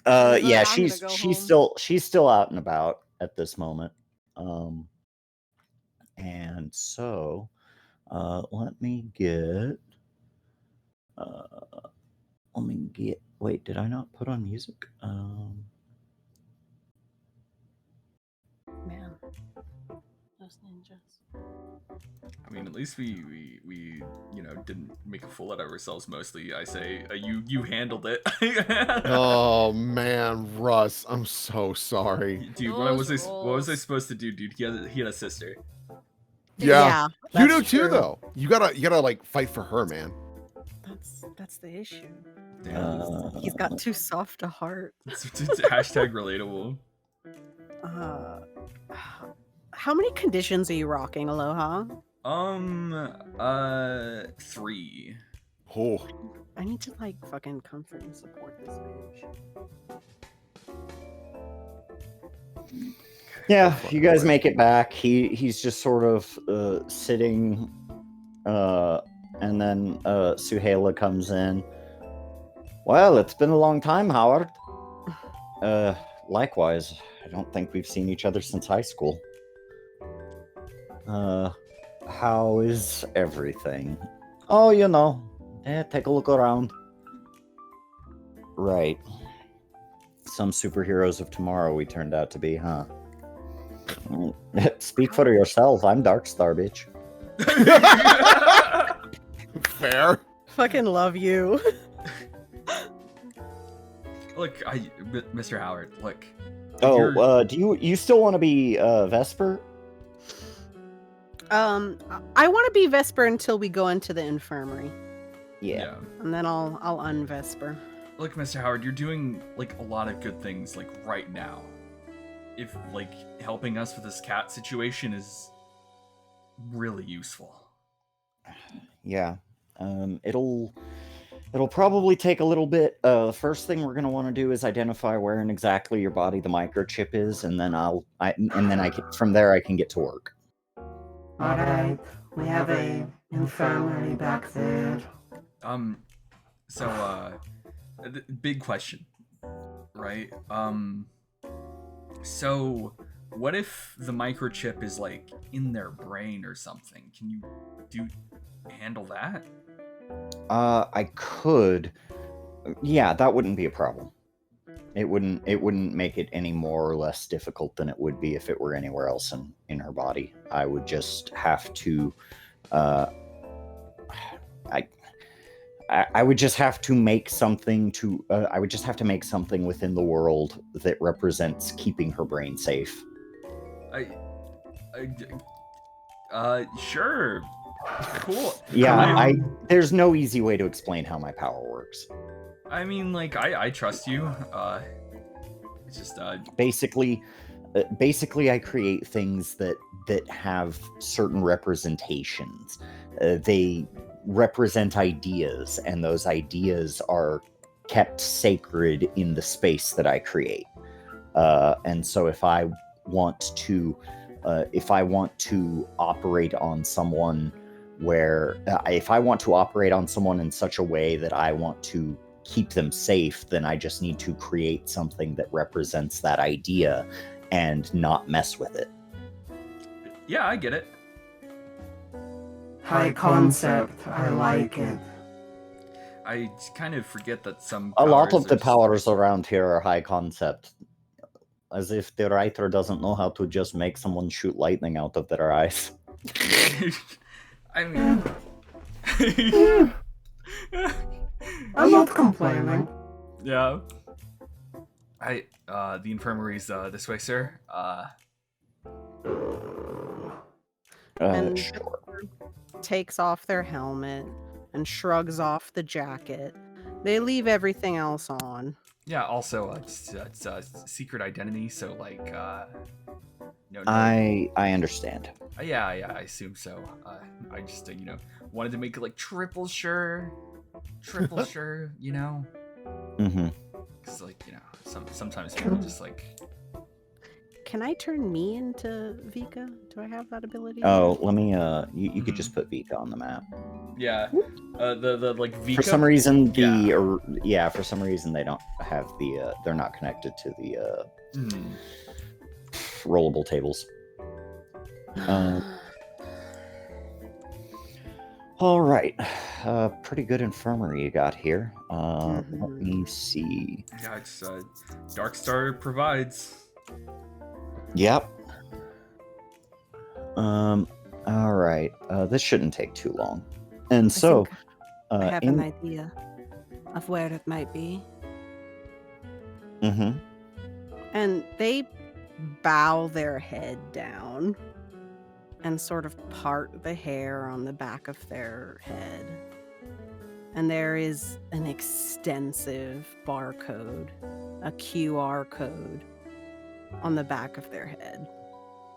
Yeah, I'm she's still out and about at this moment. And so let me get wait, did I not put on music? Man, those ninjas. I mean, at least we didn't make a fool out of ourselves. Mostly, I say you handled it. Oh man, Russ, I'm so sorry. Dude, what was I supposed to do, dude? He had a sister. Yeah, you do that's too, true. though. You gotta like fight for her, man. That's the issue. Damn. He's got too soft a heart. It's hashtag relatable. How many conditions are you rocking, Aloha? 3. Oh, I need to like fucking comfort and support this bitch. Yeah, you guys make it back. He's just sort of sitting, and then Suhaila comes in. Well, it's been a long time, Howard. Likewise. I don't think we've seen each other since high school. How is everything? Oh, take a look around. Right. Some superheroes of tomorrow we turned out to be, huh? Speak for yourself. I'm Darkstar, bitch. fair. Fucking love you. Look, Mr. Howard, look. Oh, do you still want to be Vesper? I want to be Vesper until we go into the infirmary, Yeah. and then I'll unvesper. Look, Mr. Howard, you're doing like a lot of good things like right now. If like helping us with this cat situation is really useful. Yeah. It'll probably take a little bit. The first thing we're gonna want to do is identify where in exactly your body the microchip is, and then from there I can get to work. Alright, we have a infirmary back there. Big question, right? So what if the microchip is like in their brain or something? Can you handle that? I could. Yeah, that wouldn't be a problem. It wouldn't make it any more or less difficult than it would be if it were anywhere else in her body. I would just have to I would just have to make something to I would just have to make something within the world that represents keeping her brain safe. Sure. Cool. Yeah, there's no easy way to explain how my power works. I mean, like, I trust you. It's just Basically, I create things that have certain representations. They represent ideas, and those ideas are kept sacred in the space that I create. And so, if I want to operate on someone if I want to operate on someone in such a way that I want to keep them safe, then I just need to create something that represents that idea and not mess with it. Yeah, I get it. High concept, I like it. I kind of forget that some A lot of the just- powers around here are high concept. As if the writer doesn't know how to just make someone shoot lightning out of their eyes. I mean, I'm not complaining. yeah. The infirmary's this way, sir. And Sure. takes off their helmet and shrugs off the jacket. They leave everything else on. Yeah. Also, it's secret identity, so like, no. I understand. Yeah, I assume so. I just, wanted to make it like triple sure, you know. Mm-hmm. Cause like, sometimes people just like. Can I turn me into Vika? Do I have that ability? Oh, let me. You could just put Vika on the map. Yeah. The like Vika. For some reason, Yeah. for some reason they don't have the. They're not connected to the rollable tables. All right. Pretty good infirmary you got here. Let me see. Yeah, it's Darkstar provides. Yep. All right. This shouldn't take too long. And so, I have an idea of where it might be. Mm-hmm. And they bow their head down and sort of part the hair on the back of their head. And there is an extensive barcode, a QR code on the back of their head.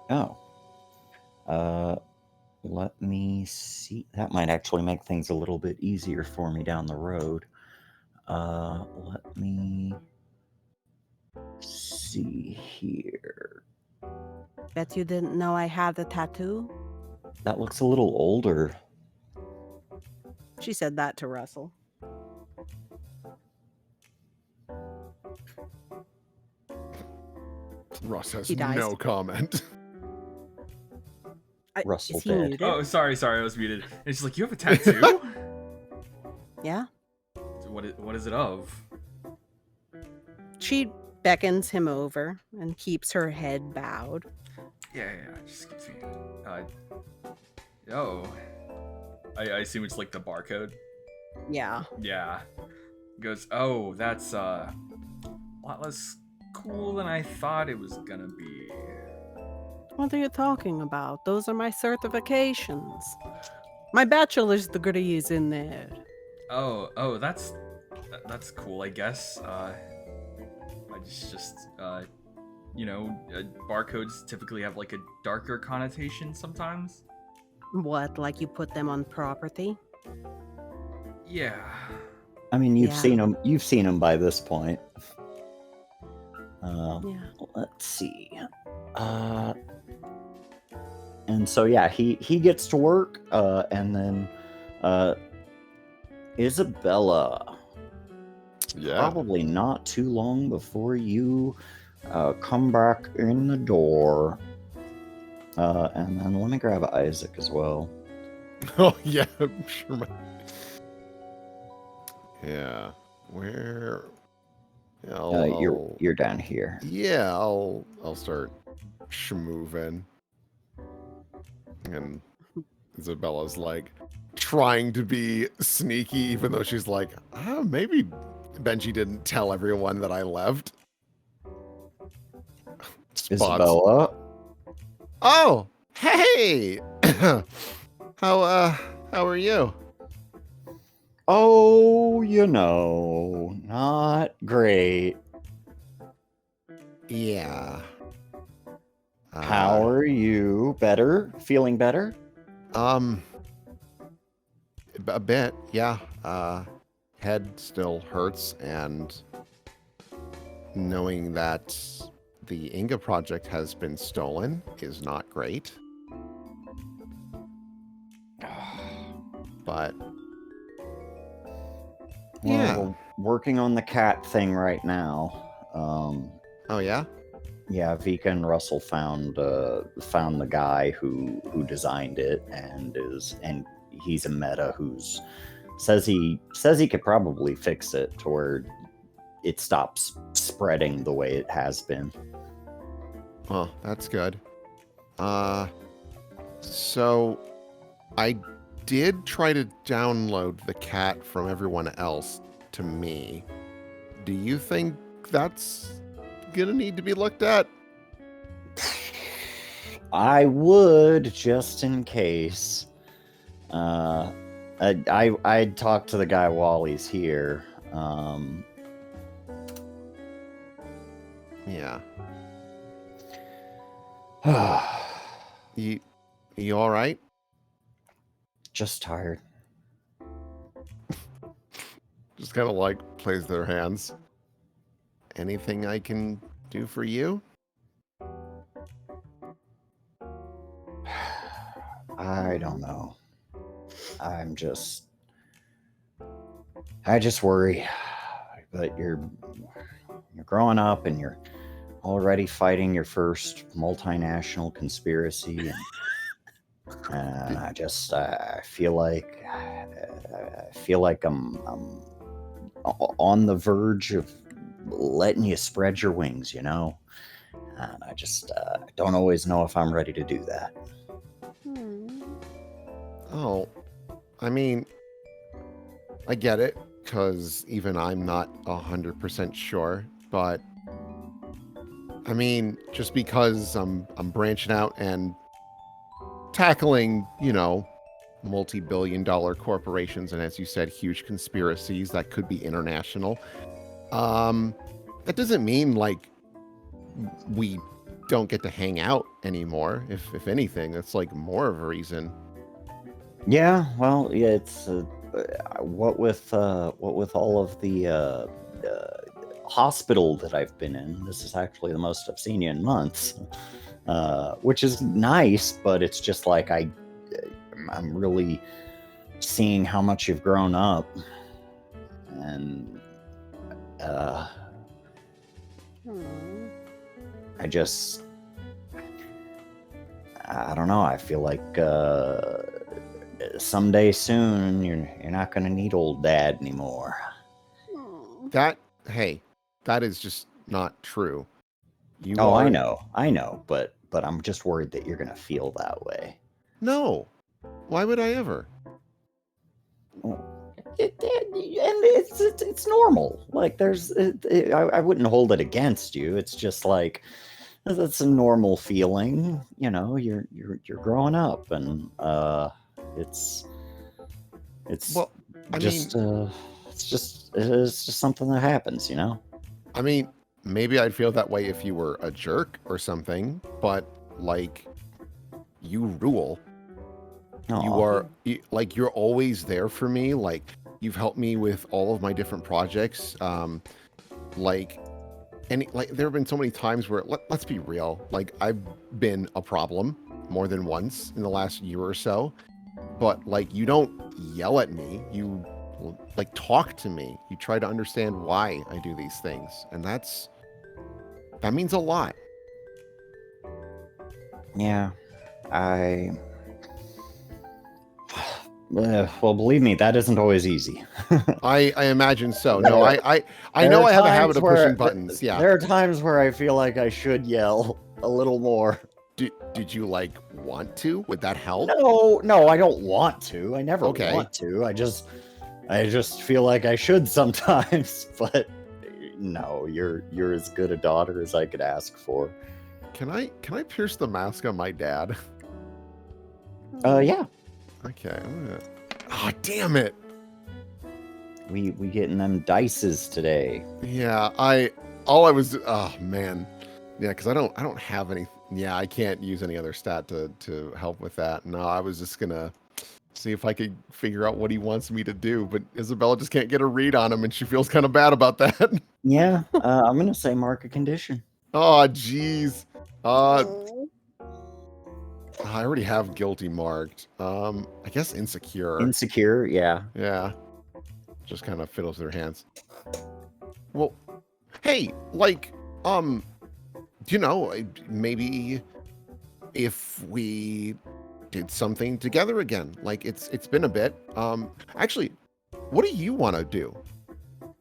Oh. Let me see. That might actually make things a little bit easier for me down the road. Let me see here. Bet you didn't know I had the tattoo? That looks a little older. She said that to Russell. Russ has He dies. no comment. Russell is he dead. muted? Oh, sorry, I was muted. And she's like, "You have a tattoo? Yeah. What is it of?" She beckons him over and keeps her head bowed. Yeah. Just excuse me. Oh. I assume it's like the barcode. Yeah. Yeah. Goes, oh, that's a lot less cool than I thought it was gonna be. What are you talking about? Those are my certifications. My bachelor's degree is in there. Oh, that's cool, I guess. Barcodes typically have like a darker connotation sometimes. What, like you put them on property? Yeah. I mean, you've Yeah. seen him. You've seen him by this point. Yeah. Let's see. And so yeah, he gets to work, and then Isabella. Yeah. Probably not too long before you come back in the door. And then let me grab Isaac as well. Oh yeah, I'm sure. Yeah. Where? Yeah, You're down here. Yeah, I'll start schmoovin'. And Isabella's like trying to be sneaky, even though she's like, maybe Benji didn't tell everyone that I left. Spots. Isabella. Oh, hey! How are you? Oh, not great. Yeah. How are you? Better? Feeling better? A bit, yeah. Head still hurts, and knowing that the Inga project has been stolen is not great. But yeah, we're working on the cat thing right now. Oh yeah? Yeah, Vika and Russell found the guy who designed it, and he's a meta who's says he could probably fix it to where it stops spreading the way it has been. Well, that's good. So I did try to download the cat from everyone else to me. Do you think that's gonna need to be looked at? I would, just in case. I'd talk to the guy while he's here. Yeah. You all right? Just tired. Just kind of like plays their hands. Anything I can do for you? I don't know. I just worry. But you're growing up and you're already fighting your first multinational conspiracy, and I feel like I'm on the verge of letting you spread your wings, and I just don't always know if I'm ready to do that. Oh, I mean, I get it, because even I'm not 100% sure, but I mean, just because I'm branching out and tackling, multi-billion-dollar corporations and, as you said, huge conspiracies that could be international, that doesn't mean like we don't get to hang out anymore. If anything, that's like more of a reason. Yeah, well, yeah, it's what with all of the hospital that I've been in. This is actually the most I've seen you in months, which is nice. But it's just like I'm really seeing how much you've grown up, and I don't know. I feel like someday soon you're not going to need old dad anymore. That is just not true. I know, but I'm just worried that you're going to feel that way. No. Why would I ever? It's normal. Like I wouldn't hold it against you. It's just like that's a normal feeling. You're growing up, and it's just something that happens. I mean, maybe I'd feel that way if you were a jerk or something, but like, you rule. You're always there for me. Like, you've helped me with all of my different projects. There have been so many times where, let's be real, like, I've been a problem more than once in the last year or so, but like, you don't yell at me. You like talk to me. You try to understand why I do these things, and that means a lot. Yeah, Well, believe me, that isn't always easy. I imagine so. No, I know There are I have a habit times of where- pushing buttons. Yeah. There are times where I feel like I should yell a little more. Did you like want to? Would that help? No, I don't want to. I never Okay. want to. I just feel like I should sometimes. But no, you're as good a daughter as I could ask for. Can I pierce the mask on my dad? Yeah. Okay. Oh, damn it. We getting them dices today. Yeah, oh man. Yeah, because I don't have any. Yeah, I can't use any other stat to help with that. No, I was just gonna see if I could figure out what he wants me to do, but Isabella just can't get a read on him, and she feels kind of bad about that. Yeah, I'm gonna say mark a condition. Oh, jeez. I already have guilty marked. I guess insecure. Insecure, yeah. Yeah. Just kind of fiddles with their hands. Well, hey, like, you know, maybe if we did something together again. Like it's been a bit. Actually, what do you want to do?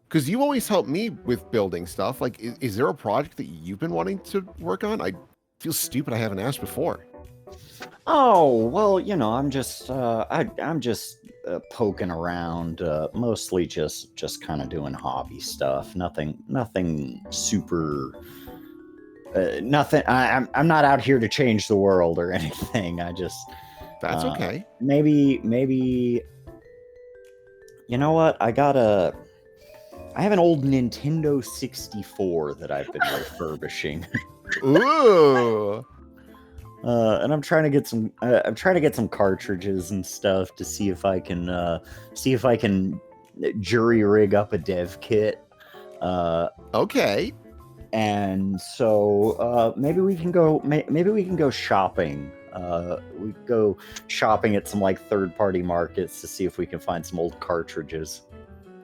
Because you always help me with building stuff. Like, is there a project that you've been wanting to work on? I feel stupid I haven't asked before. Oh, well, you know, I'm just I'm just poking around, mostly just kind of doing hobby stuff. Nothing super nothing. I'm not out here to change the world or anything. I just That's okay. Maybe you know what? I have an old Nintendo 64 that I've been refurbishing. Ooh. And I'm trying to get some cartridges and stuff to see if I can jury rig up a dev kit. Okay. And so maybe we can go shopping. We go shopping at some like third-party markets to see if we can find some old cartridges.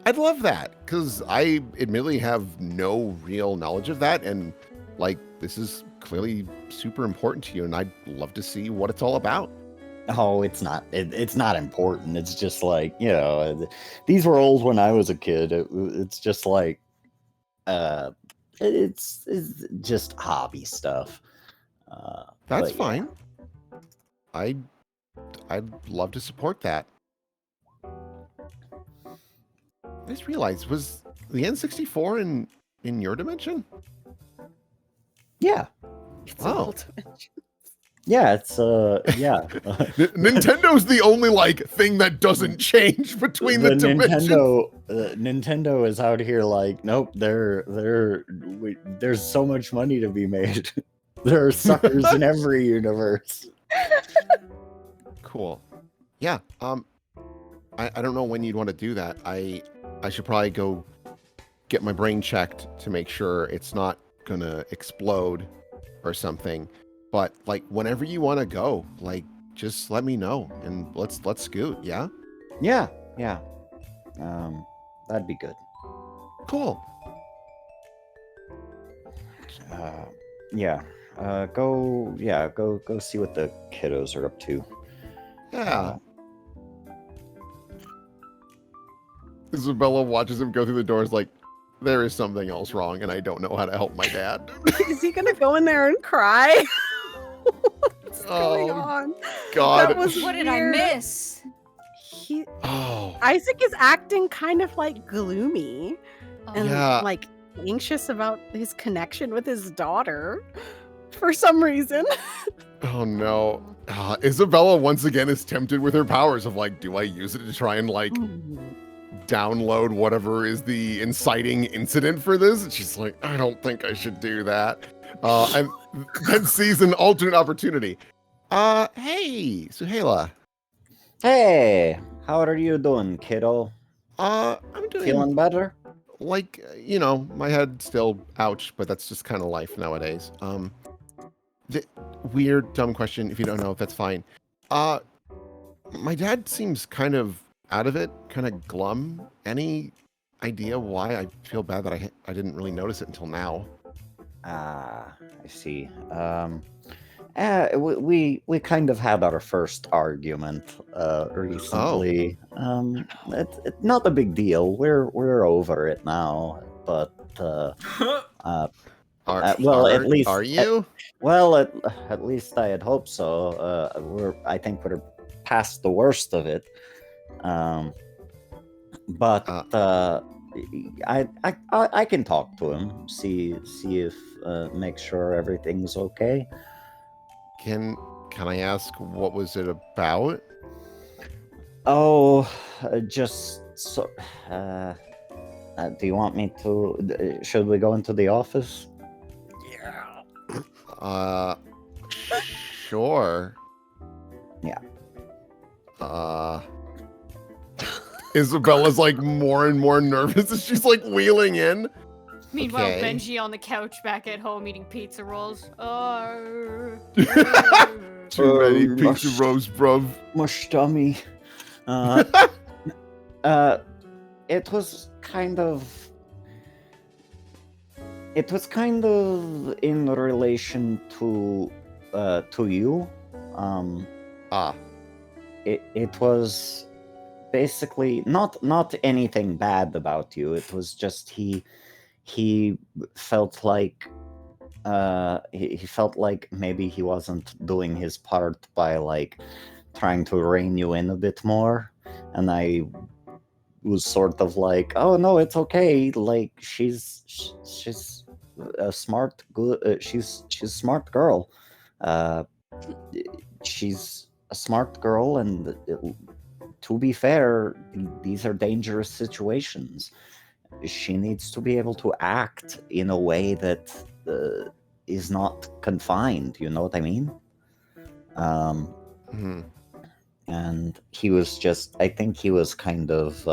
I'd love that, because I admittedly have no real knowledge of that, and like this is clearly super important to you, and I'd love to see what it's all about. Oh, it's not important. It's just like, you know, these were old when I was a kid. It's just like it's just hobby stuff. That's but, fine. Yeah. I'd love to support that. I just realized, was the N64 in your dimension? Yeah. It's Oh. all dimensions. Yeah, it's yeah. Nintendo's the only like thing that doesn't change between the dimensions. Nintendo is out here like, nope, there's so much money to be made. There are suckers in every universe. Cool. Yeah. I don't know when you'd want to do that. I should probably go get my brain checked to make sure it's not gonna explode or something. But like whenever you want to go, like just let me know and let's scoot. Yeah. Yeah. That'd be good. Cool. Yeah. Go see what the kiddos are up to. Yeah. Isabella watches him go through the doors like, there is something else wrong and I don't know how to help my dad. Is he gonna go in there and cry? What's going on? God. That was What did I weird. miss? Isaac is acting kind of like gloomy and Yeah. like anxious about his connection with his daughter for some reason. Oh no. Isabella once again is tempted with her powers of like, do I use it to try and like download whatever is the inciting incident for this? And she's like, I don't think I should do that. And then sees an alternate opportunity. Hey, Suhaila. Hey, how are you doing, kiddo? I'm doing Feeling better? like, you know, my head still ouch, but that's just kind of life nowadays. The weird, dumb question. If you don't know, that's fine. My dad seems kind of out of it, kind of glum. Any idea why? I feel bad that I didn't really notice it until now. I see. We kind of had our first argument recently. Not a big deal. We're over it now. But well, at least are you? at least I had hoped so. I think we're past the worst of it. But I can talk to him, see if make sure everything's okay. Can I ask what was it about? Oh, just so. Do you want me to? Should we go into the office? Sure. Yeah. Isabella's like more and more nervous as she's like wheeling in. Meanwhile, Okay. Benji on the couch back at home eating pizza rolls. Too many pizza rolls, bruv. My stomach. It was kind of. It was kind of in relation to you. It was basically not anything bad about you. It was just he felt like he felt like maybe he wasn't doing his part by like trying to rein you in a bit more, and I was sort of like, oh no, it's okay, like she's a smart good she's a smart girl, she's a smart girl, and to be fair, these are dangerous situations. She needs to be able to act in a way that is not confined, you know what I mean? And he was just, I think he was kind of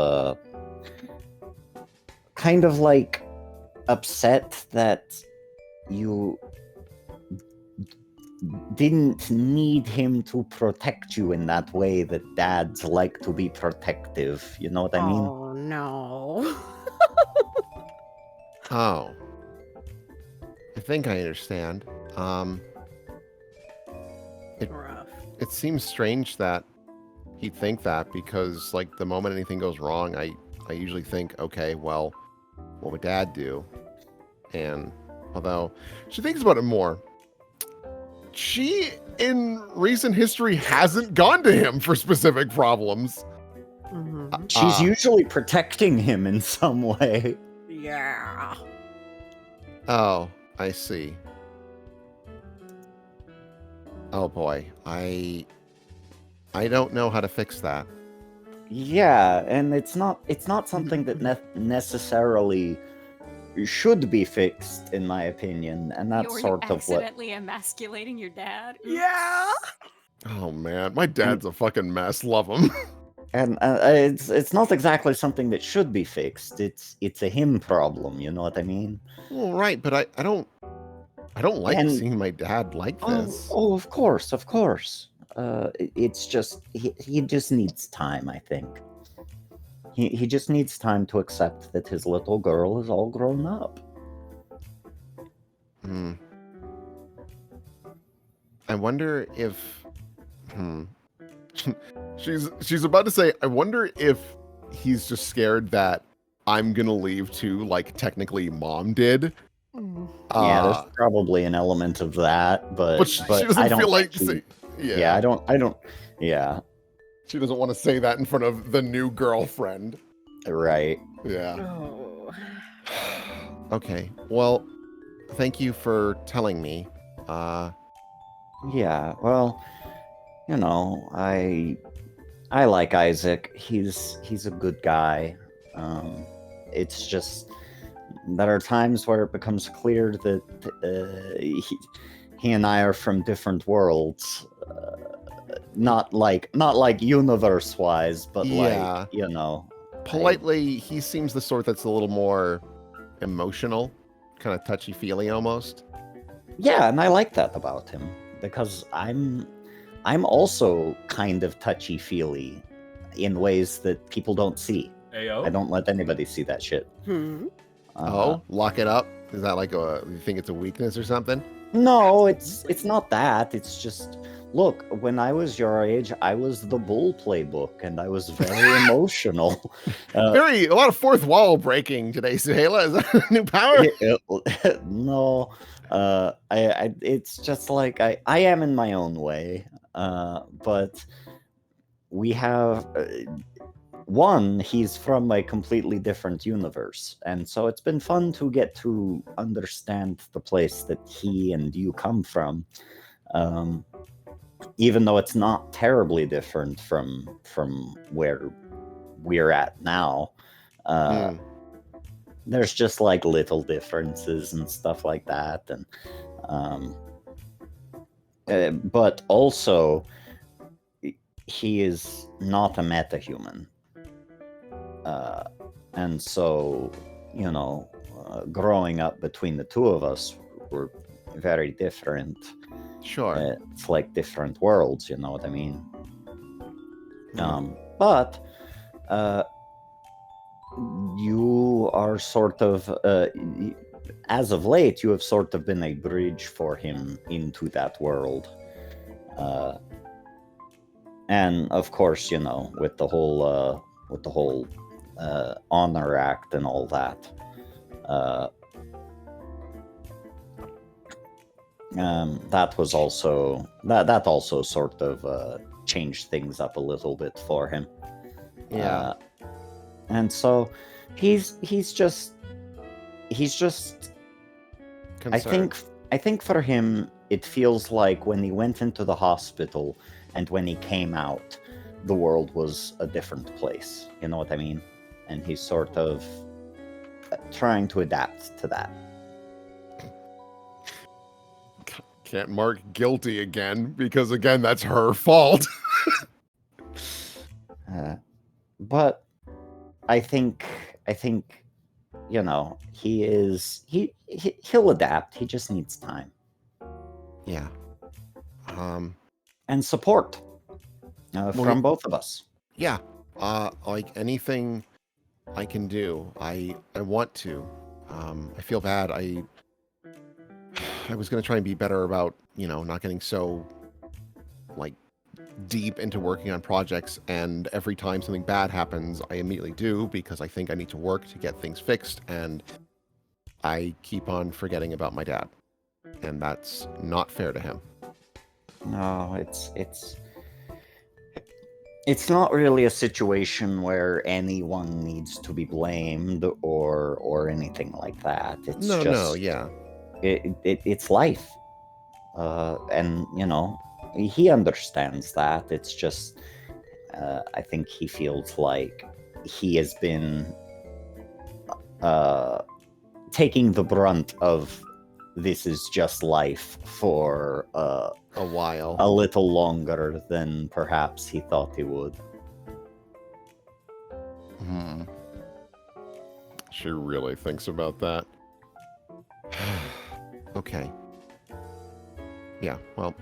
like upset that you didn't need him to protect you in that way that dads like to be protective, you know what I mean? Oh no. Oh. I think I understand. Rough. It seems strange that he'd think that, because like the moment anything goes wrong, I usually think, okay, well, what would Dad do? And although she thinks about it more, she in recent history hasn't gone to him for specific problems. Mhm. She's usually protecting him in some way. Yeah. Oh, I see. Oh boy, I don't know how to fix that. Yeah, and it's not something that necessarily should be fixed, in my opinion, and that's You're sort of what. accidentally emasculating your dad. Oops. Yeah. Oh man, my dad's a fucking mess. Love him. And it's not exactly something that should be fixed. It's a him problem. You know what I mean? Well, right, but I don't like And- seeing my dad like this. Oh, of course. It's just he just needs time. I think he just needs time to accept that his little girl is all grown up. I wonder if she's about to say, I wonder if he's just scared that I'm gonna leave too, like technically Mom did. Yeah, there's probably an element of that, but she I doesn't don't feel like think yeah. I don't. Yeah, She doesn't want to say that in front of the new girlfriend. right. Yeah. Oh. Okay. Well, thank you for telling me. Yeah, well, you know, I like Isaac. He's a good guy. It's just there are times where it becomes clear that he and I are from different worlds. Not like universe wise, but Yeah. like, you know. Politely, he seems the sort that's a little more emotional, kind of touchy-feely almost. Yeah, and I like that about him because I'm also kind of touchy-feely in ways that people don't see. Ayo. I don't let anybody see that shit. Hmm. Lock it up? Is that like you think it's a weakness or something? No, it's not that. It's just look, when I was your age, I was the bull playbook, and I was very emotional. A lot of fourth wall breaking today, Suhaila. Is that a new power? No, it's just like I am in my own way, but we have one. He's from a completely different universe, and so it's been fun to get to understand the place that he and you come from, even though it's not terribly different from where we're at now. There's just like little differences and stuff like that, and but also he is not a metahuman, and so growing up between the two of us were very different. Sure. It's like different worlds, you know what I mean? But you are sort of, as of late, you have sort of been a bridge for him into that world. And of course, with the whole honor act and all that, that was also that also sort of changed things up a little bit for him. Yeah. And so he's just Concerned. I think for him it feels like when he went into the hospital and when he came out, the world was a different place. You know what I mean? And he's sort of trying to adapt to that. Can't mark guilty again, because again, that's her fault. But I think he'll adapt. He just needs time. Yeah. And support from both of us. Yeah. Like anything I can do, I want to. I feel bad. I was going to try and be better about, not getting so like deep into working on projects, and every time something bad happens, I immediately do, because I think I need to work to get things fixed, and I keep on forgetting about my dad. And that's not fair to him. No, it's not really a situation where anyone needs to be blamed or anything like that. It's yeah. It's life, and he understands that. It's just I think he feels like he has been taking the brunt of this is just life for a while, a little longer than perhaps he thought he would. She really thinks about that. Okay. Yeah, well,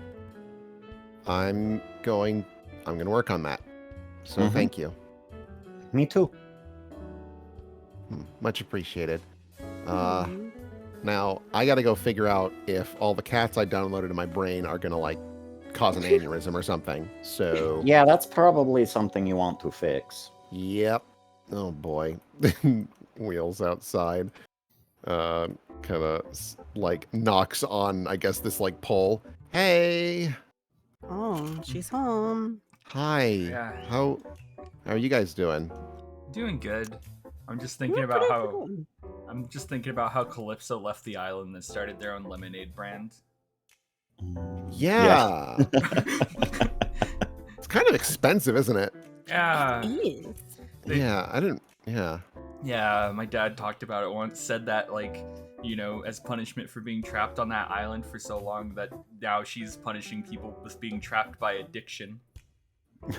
I'm going to work on that. So thank you. Me too. Much appreciated. Now, I got to go figure out if all the cats I downloaded in my brain are going to, like, cause an aneurysm or something. So... Yeah, that's probably something you want to fix. Yep. Oh, boy. Wheels outside. Kind of, like, knocks on, I guess, this, like, pole. Hey! Oh, she's home. Hi. Yeah. How are you guys doing? Doing good. I'm just thinking about how Calypso left the island and started their own lemonade brand. Yeah. It's kind of expensive, isn't it? Yeah. It is. Yeah, I didn't. Yeah. Yeah, my dad talked about it once, said that, like, as punishment for being trapped on that island for so long, that now she's punishing people with being trapped by addiction.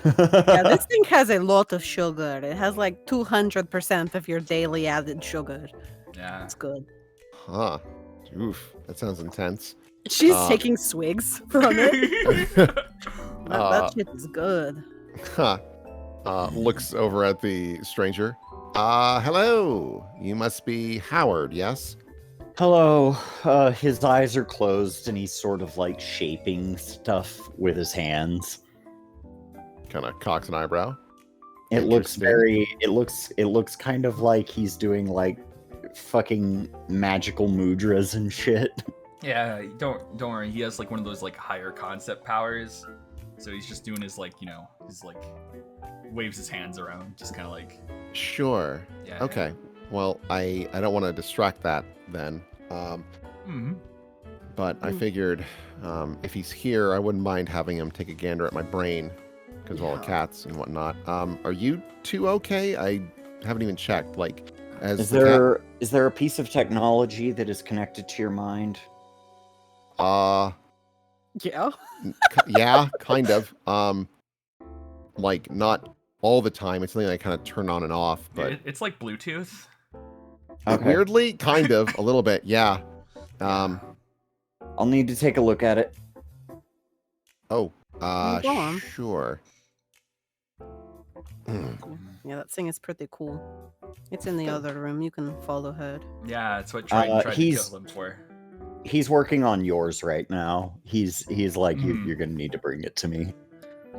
Yeah, this thing has a lot of sugar. It has like 200% of your daily added sugar. Yeah. It's good. Huh. Oof. That sounds intense. She's taking swigs from it. That shit is good. Huh. Looks over at the stranger. Hello. You must be Howard, yes? Hello. His eyes are closed and he's sort of like shaping stuff with his hands. Kind of cocks an eyebrow. It looks Interesting. it looks kind of like he's doing like fucking magical mudras and shit. Yeah, don't worry. He has like one of those like higher concept powers, so he's just doing his like his like waves his hands around, just kind of like Sure. yeah. Okay. Well, I don't want to distract that then. Mm-hmm. But I figured if he's here, I wouldn't mind having him take a gander at my brain because of all the cats and whatnot. Are you two okay? I haven't even checked. Like, as Is the there a piece of technology that is connected to your mind? cat, Yeah. yeah, kind of. Like not all the time. It's something I kind of turn on and off, but It's like Bluetooth. Okay. weirdly, kind of a little bit. Yeah. I'll need to take a look at it. Oh. Well, go on. Sure. Yeah, that thing is pretty cool. It's in the other room. You can follow ahead. Yeah, it's what Triton tried to he's- kill him for. He's working on yours right now. He's like, Mhm. you're gonna need to bring it to me.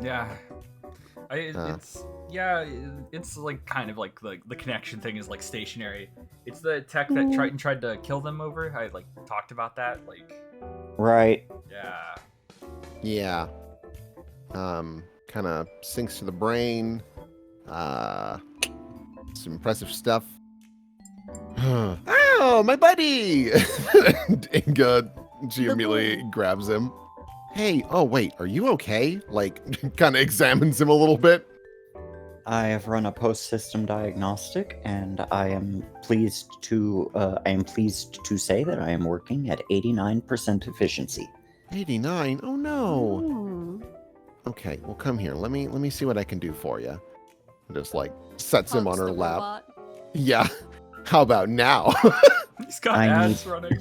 Yeah. It's like kind of like the connection thing is like stationary. It's the tech that Triton tried to kill them over. I like talked about that. Like, Right. yeah. Yeah. Kind of sinks to the brain. Some impressive stuff. Oh, my buddy! Inga, she immediately grabs him. Hey, oh wait, are you okay? Like, kind of examines him a little bit. I have run a post-system diagnostic, and I am pleased to say that I am working at 89% efficiency. 89? Oh no. Ooh. Okay, well come here. Let me see what I can do for you. Just like sets him on Punks her the lap. robot. Yeah. How about now? He's got I ads need- running.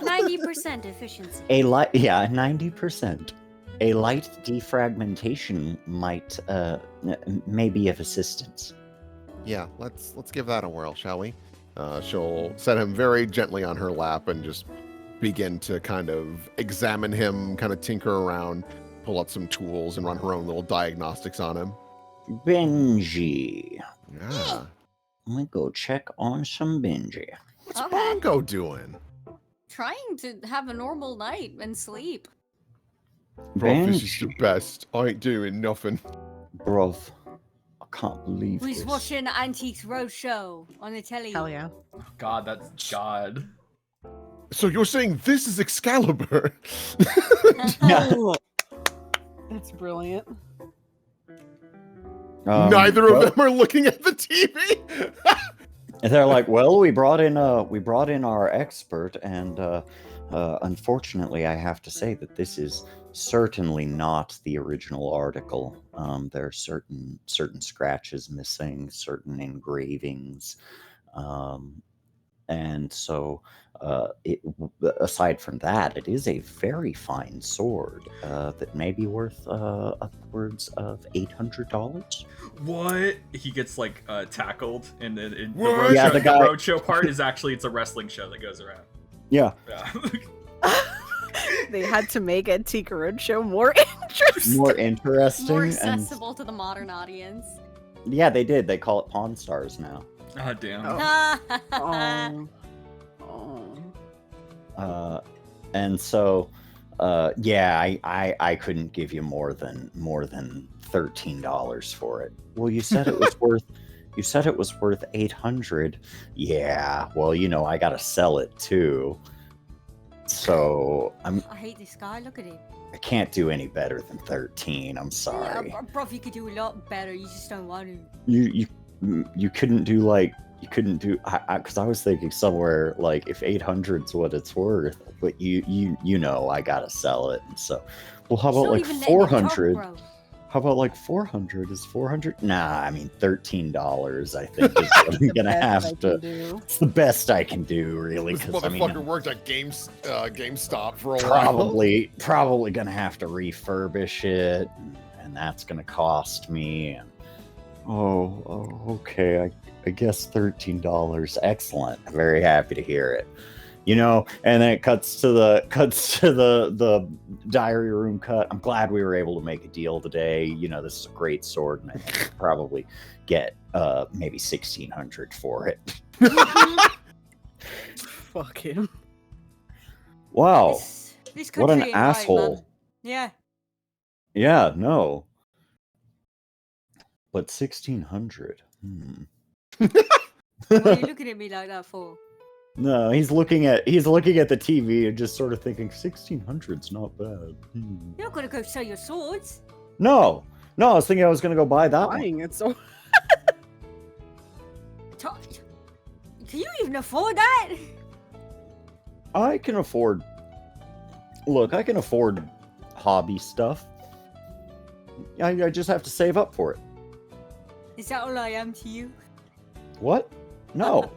90% efficiency. 90%. A light defragmentation might may be of assistance. Yeah, let's give that a whirl, shall we? She'll set him very gently on her lap and just begin to kind of examine him, kind of tinker around, pull out some tools, and run her own little diagnostics on him. Benji. Yeah. Let me go check on some Benji. What's Okay. Bongo doing? Trying to have a normal night and sleep. Bro, this is the best. I ain't doing nothing. Bruv, I can't believe He's this. watching Antiques Roadshow on the telly. Hell yeah. God, that's God. So you're saying this is Excalibur? Yeah. That's brilliant. Neither well, of them are looking at the TV. And they're like, well, we brought in our expert, and unfortunately, I have to say that this is certainly not the original article. There are certain scratches missing, certain engravings, and so aside from that, it is a very fine sword that may be worth upwards of $800. What? He gets like tackled, and then the What? roadshow, Yeah, the guy- roadshow part is actually it's a wrestling show that goes around. Yeah, Yeah. They had to make Antique Roadshow more interesting. more interesting. More and accessible to the modern audience. yeah, they did. They call it Pawn Stars now. Ah, damn. Oh. Oh. And so, yeah, I couldn't give you more than $13 for it. Well, you said it was worth. You said it was worth 800. Yeah. Well, I gotta sell it too. So I hate this guy. Look at him. I can't do any better than 13. I'm sorry. Yeah, bro, you could do a lot better. You just don't want to. You couldn't do like. You couldn't do because I was thinking somewhere like if 800's what it's worth, but I gotta sell it. And so, well, how about like 400? How about like 400? Is 400? Nah, I mean $13. I think is what I'm gonna have to. It's the best I can do, really. This Because motherfucker worked at GameStop for a while. probably gonna have to refurbish it, and that's gonna cost me. And okay. I guess $13. Excellent. I'm very happy to hear it. you know, and then it cuts to the diary room cut. I'm glad we were able to make a deal today. You know, this is a great sword, and I think we'll probably get maybe 1,600 for it. Fuck him. Wow, This what an country ain't right, asshole. man. Yeah. Yeah, no. But 1,600. What are you looking at me like that for? No, he's looking at the TV and just sort of thinking 1,600's not bad. You're not gonna go sell your swords. No, I was thinking I was gonna go buy that one. Buying it so. Can you even afford that? I can afford. Look, I can afford hobby stuff. I just have to save up for it. Is that all I am to you? What? No.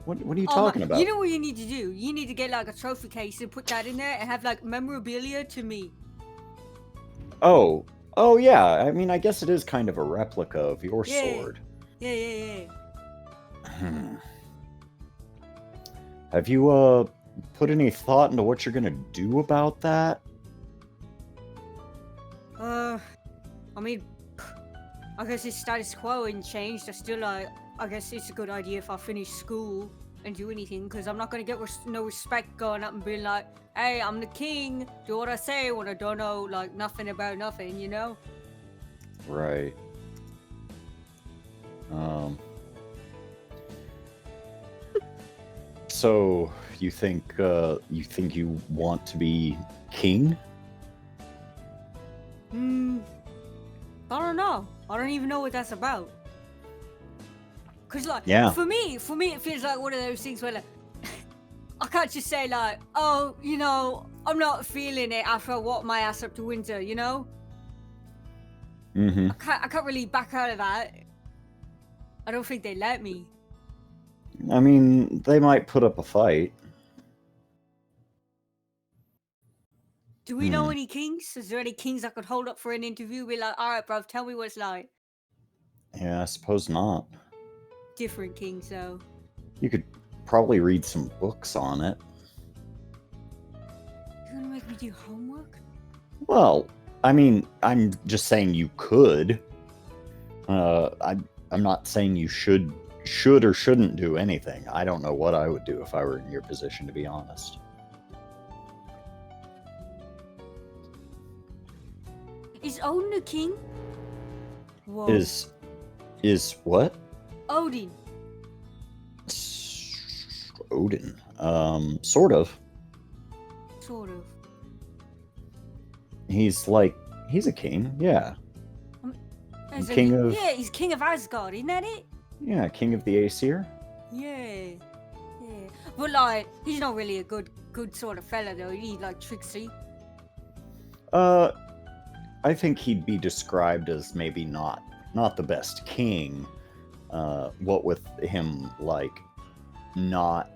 What are you talking about? You know what you need to do? You need to get like a trophy case and put that in there and have like memorabilia to me. Oh yeah. I mean, I guess it is kind of a replica of your sword. Yeah. Have you put any thought into what you're gonna do about that? I mean, I guess it's status quo and changed. I still like. I guess it's a good idea if I finish school and do anything, because I'm not gonna get no respect going up and being like, "Hey, I'm the king. Do what I say," when I don't know like nothing about nothing, you know? Right. So you think you want to be king? I don't know. I don't even know what that's about. Cause like, Yeah. for me, it feels like one of those things where like, I can't just say like, oh, you know, I'm not feeling it after I walk my ass up to Windsor, you know? Mm-hmm. I can't really back out of that. I don't think they let me. I mean, they might put up a fight. Do we know any kings? Is there any kings I could hold up for an interview? Be like, all right, bruv, tell me what it's like. Yeah, I suppose not. Different kings, though. You could probably read some books on it. You're gonna make me do homework? Well, I mean, I'm just saying you could. I'm not saying you should or shouldn't do anything. I don't know what I would do if I were in your position, to be honest. Is Odin a king? Whoa. Is what? Odin. Odin. Sort of. Sort of. He's a king, yeah. Yeah, he's king of Asgard, isn't that it? Yeah, king of the Aesir. Yeah. But like, he's not really a good sort of fella though. He's like tricksy. I think he'd be described as maybe not the best king. What with him like not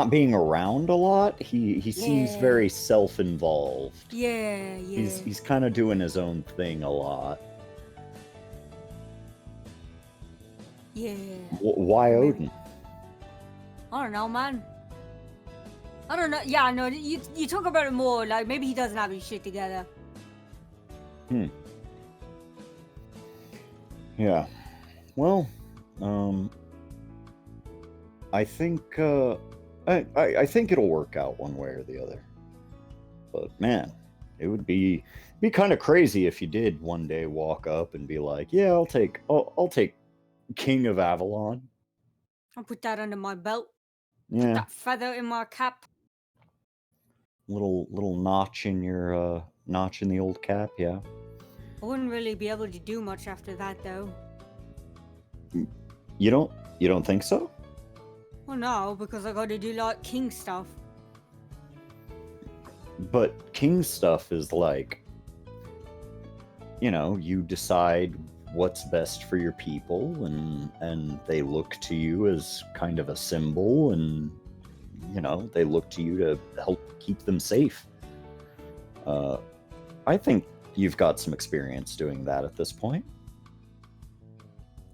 being around a lot, he seems very self-involved. Yeah. He's kind of doing his own thing a lot. Yeah. Why Odin? I don't know, man. I don't know. Yeah, no. You talk about it more. Like maybe he doesn't have his shit together. Yeah. Well, I think I think it'll work out one way or the other. But man, it would be kind of crazy if you did one day walk up and be like, "Yeah, I'll take King of Avalon." I'll put that under my belt. Yeah. Put that feather in my cap. Little notch in your notch in the old cap, yeah. I wouldn't really be able to do much after that though. You don't think so? Well, no, because I got to do like king stuff. But king stuff is like, you know, you decide what's best for your people, and they look to you as kind of a symbol, and you know, they look to you to help keep them safe. I think you've got some experience doing that at this point.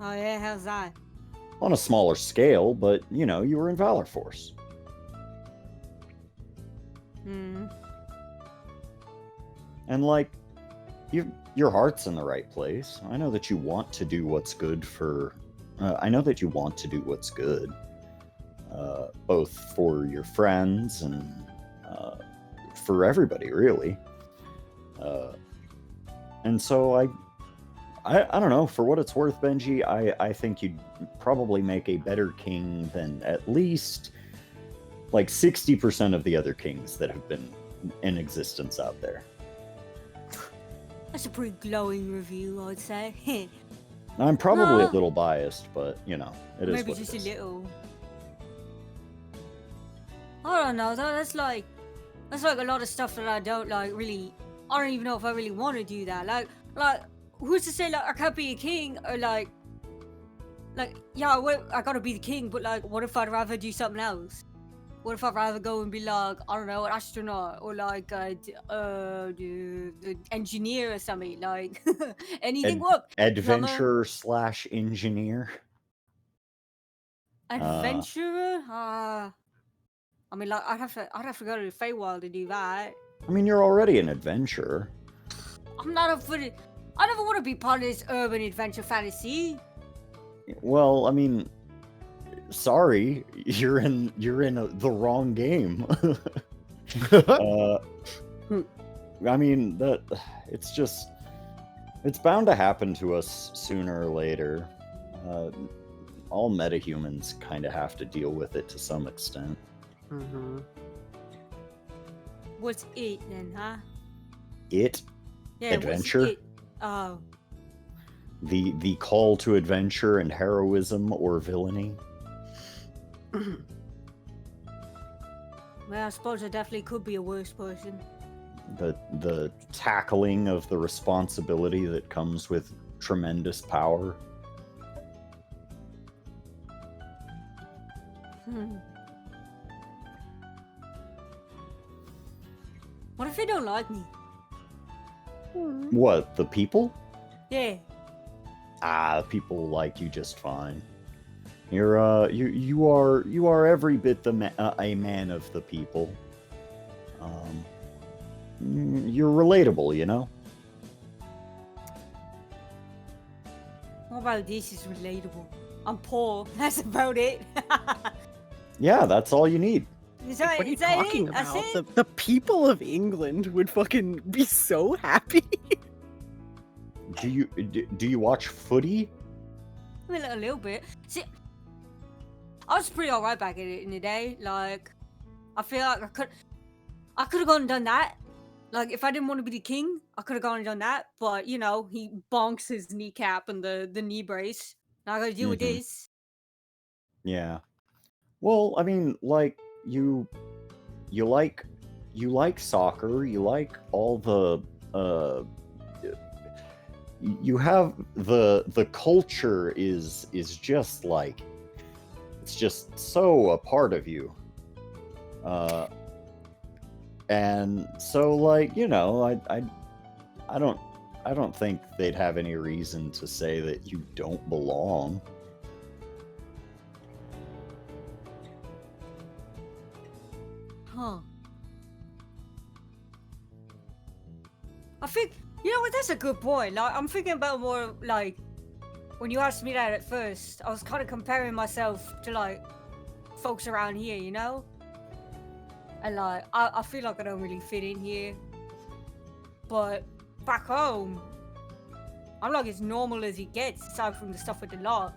Oh yeah, how's that? on a smaller scale, but you know, you were in Valor Force. Hmm. And like, your heart's in the right place. I know that you want to do what's good for. I know that you want to do what's good, both for your friends and for everybody, really. And so I don't know. For what it's worth, Benji, I think you'd probably make a better king than at least like 60% of the other kings that have been in existence out there. That's a pretty glowing review, I'd say. I'm probably a No. little biased, but you know, it is Maybe what just it is. a little. I don't know. That's like a lot of stuff that I don't like. Really, I don't even know if I really want to do that. Like who's to say like I can't be a king or like yeah, I gotta be the king, but like, what if I'd rather do something else? What if I'd rather go and be like, I don't know, an astronaut or like the engineer or something? Like anything. What Adventurer / engineer. adventurer? I mean, like I'd have to go to the Feywild to do that. I mean, you're already an adventurer. I'm not up for it. I never want to be part of this urban adventure fantasy. Well, I mean, sorry, you're in the wrong game. I mean, it's bound to happen to us sooner or later. All metahumans kind of have to deal with it to some extent. Mm-hmm. What's it then, huh? It? Yeah, Adventure? What's it? Oh, The call to adventure and heroism or villainy? well, I suppose I definitely could be a worse person. The tackling of the responsibility that comes with tremendous power. Hmm. What if they don't like me? What, the people? Yeah. People like you just fine. You're you are every bit a man of the people. You're relatable, you know. What about this is relatable? I'm poor. That's about it. Yeah, that's all you need. Is that, What are you is that talking it? That's about? it? The people of England would fucking be so happy. Do you watch footy? I mean, a little bit. See, I was pretty alright back in the day. Like, I feel like I could have gone and done that. Like, if I didn't want to be the king, I could have gone and done that. But you know, he bonks his kneecap and the knee brace. Now I gotta deal with Mhm. this. Yeah. Well, I mean, like you like soccer. You like all the you have the culture is just like it's just so a part of you. And so like, you know, I don't think they'd have any reason to say that you don't belong. Huh. I think, you know what, that's a good point. Like, I'm thinking about more, like, when you asked me that at first, I was kind of comparing myself to, like, folks around here, you know? And, like, I feel like I don't really fit in here. But back home, I'm, like, as normal as it gets, aside from the stuff with the law.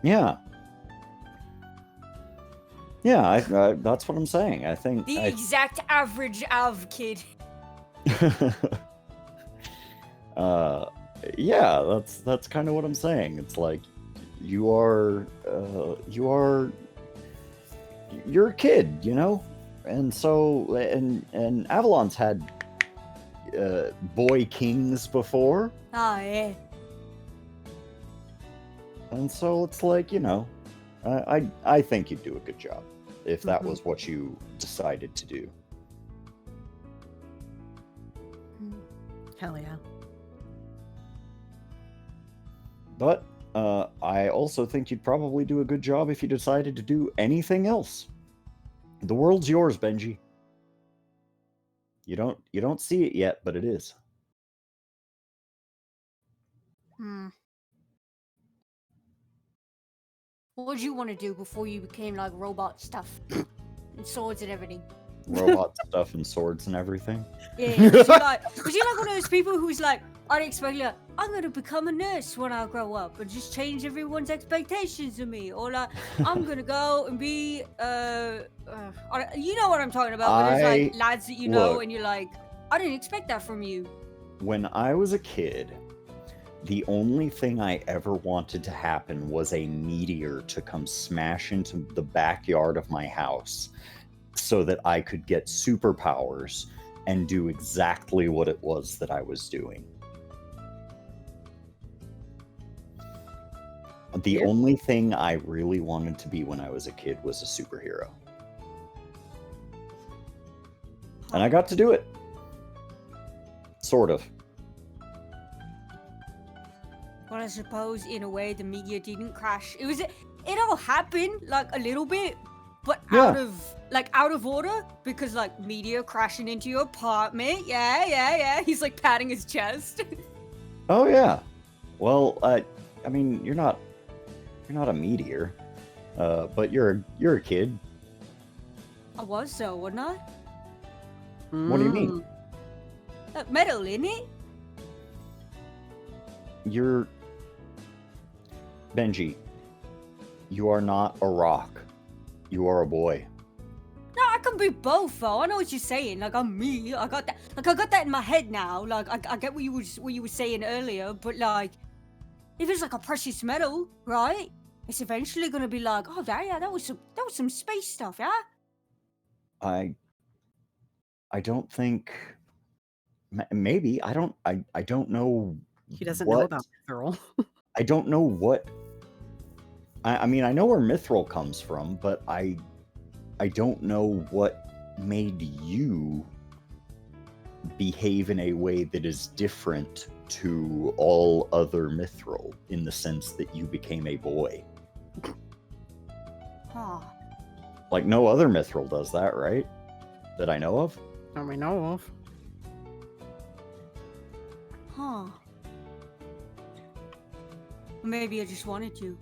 Yeah. Yeah, I that's what I'm saying. I think The exact average av kid. Yeah, that's kind of what I'm saying. It's like you're a kid, you know, and so and Avalon's had boy kings before, Oh, yeah. and so it's like, you know, I think you'd do a good job if that was what you decided to do. Hell yeah. But I also think you'd probably do a good job if you decided to do anything else. The world's yours, Benji. You don't see it yet, but it is. What would you want to do before you became like robot stuff and swords and everything? Robot stuff and swords and everything. Yeah, because you're like one of those people who's like unexpectedly like, I'm gonna become a nurse when I grow up and just change everyone's expectations of me, or like I'm gonna go and be you know what I'm talking about. When there's like lads that you know and you're like, I didn't expect that from you. When I was a kid, the only thing I ever wanted to happen was a meteor to come smash into the backyard of my house so that I could get superpowers and do exactly what it was that I was doing. The only thing I really wanted to be when I was a kid was a superhero. And I got to do it. Sort of. Well, I suppose in a way the meteor didn't crash. It all happened like a little bit, but out of order, because like meteor crashing into your apartment. Yeah. He's like patting his chest. Oh yeah. Well, I mean, you're not a meteor, but you're a kid. I was so, wasn't I? What do you mean? Metal, isn't it? You're Benji. You are not a rock. You are a boy. No, I can be both, though. I know what you're saying. Like, I'm me. I got that. Like, I got that in my head now. Like, I get what you were saying earlier. But like, if it's like a precious metal, right? It's eventually gonna be like, oh, yeah, that was some space stuff, yeah. I don't think. Maybe I don't know. He doesn't know about Mithril. I don't know what. I mean, I know where Mithril comes from, but I don't know what made you behave in a way that is different to all other Mithril, in the sense that you became a boy. Huh. Like, no other Mithril does that, right? That I know of? That we know of. Huh. Maybe I just wanted to.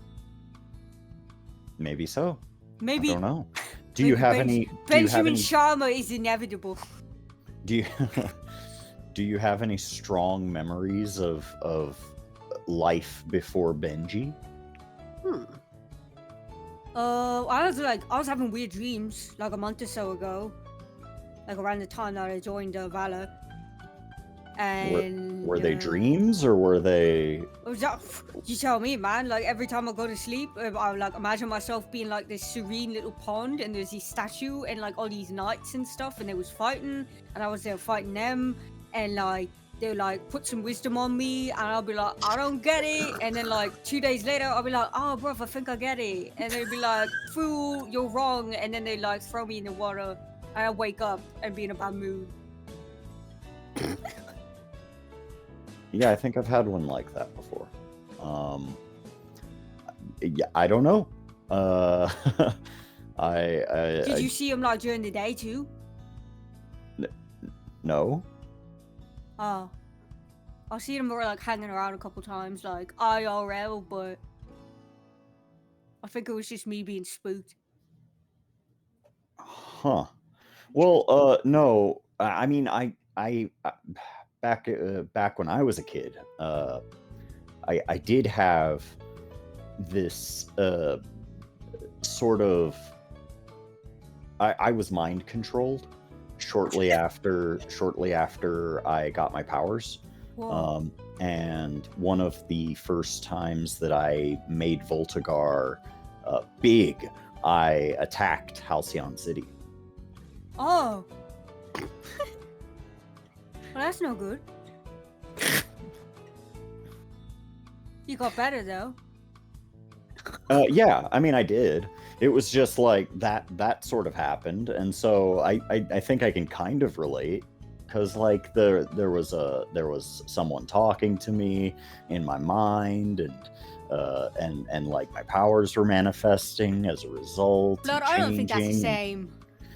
Maybe so. Maybe. I don't know. Do you have any? Benjamin Sharma is inevitable. Do you have any strong memories of life before Benji? I was having weird dreams like a month or so ago, like around the time that I joined Valor. And were they dreams, or were they? You tell me, man. Like every time I go to sleep, I like imagine myself being like this serene little pond, and there's this statue and like all these knights and stuff, and they was fighting, and I was there fighting them, and like they'll like put some wisdom on me, and I'll be like, I don't get it, and then like 2 days later, I'll be like, oh, bro, I think I get it, and they'll be like, fool, you're wrong, and then they like throw me in the water, and I wake up and be in a bad mood. Yeah, I think I've had one like that before. Yeah, I don't know. Did you see him like during the day too? No. Oh, I've seen him like hanging around a couple times, like IRL, but I think it was just me being spooked. Huh. Well, no. I mean, I back when I was a kid, I did have this sort of. I was mind controlled shortly after I got my powers. And one of the first times that I made Voltagar big, I attacked Halcyon City. Oh. Well, that's no good. You got better though. Yeah, I mean, I did. It was just like that sort of happened, and so I think I can kind of relate. because like there was someone talking to me in my mind, and like my powers were manifesting as a result. Blood, and I don't think that's the changing. same.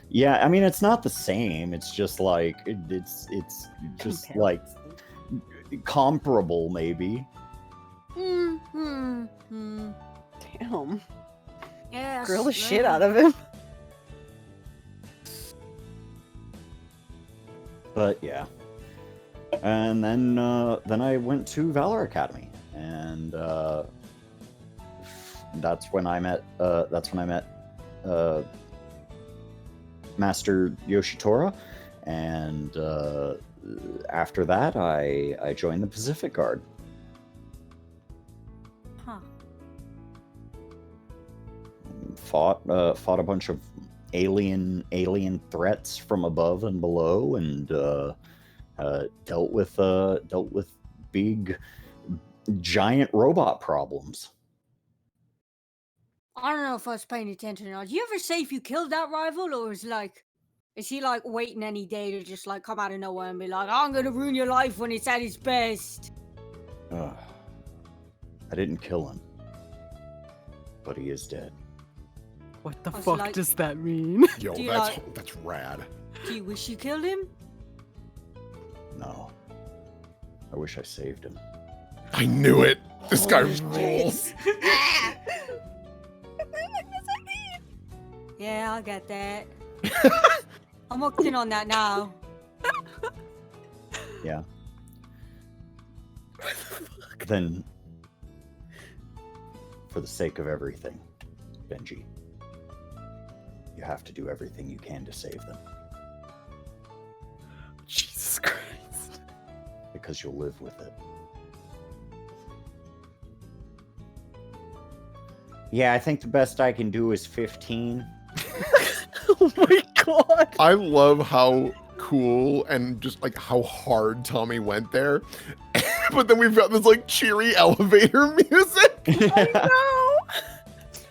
Yeah, I mean it's not the same. It's just like it's just like comparable, maybe. Damn. Yeah. Grill the shit out of him. But yeah, and then I went to Valor Academy, and that's when I met Master Yoshitora, and after that I joined the Pacific Guard. Huh. Fought a bunch of alien threats from above and below, and dealt with big giant robot problems. I don't know if I was paying attention or not. Did you ever say if you killed that rival, or is he like waiting any day to just like come out of nowhere and be like, I'm gonna ruin your life when it's at its best? I didn't kill him, but he is dead. What the I was fuck like- does that mean? Yo, Do you that's rad. Do you wish you killed him? No, I wish I saved him. I knew it. This guy Holy rules. Yeah, I get that. I'm working on that now. Yeah. Then, for the sake of everything, Benji, you have to do everything you can to save them, Jesus Christ. because you'll live with it. Yeah, I think the best I can do is 15. Oh my god. I love how cool and just like how hard Tommy went there. But then we've got this like cheery elevator music. No.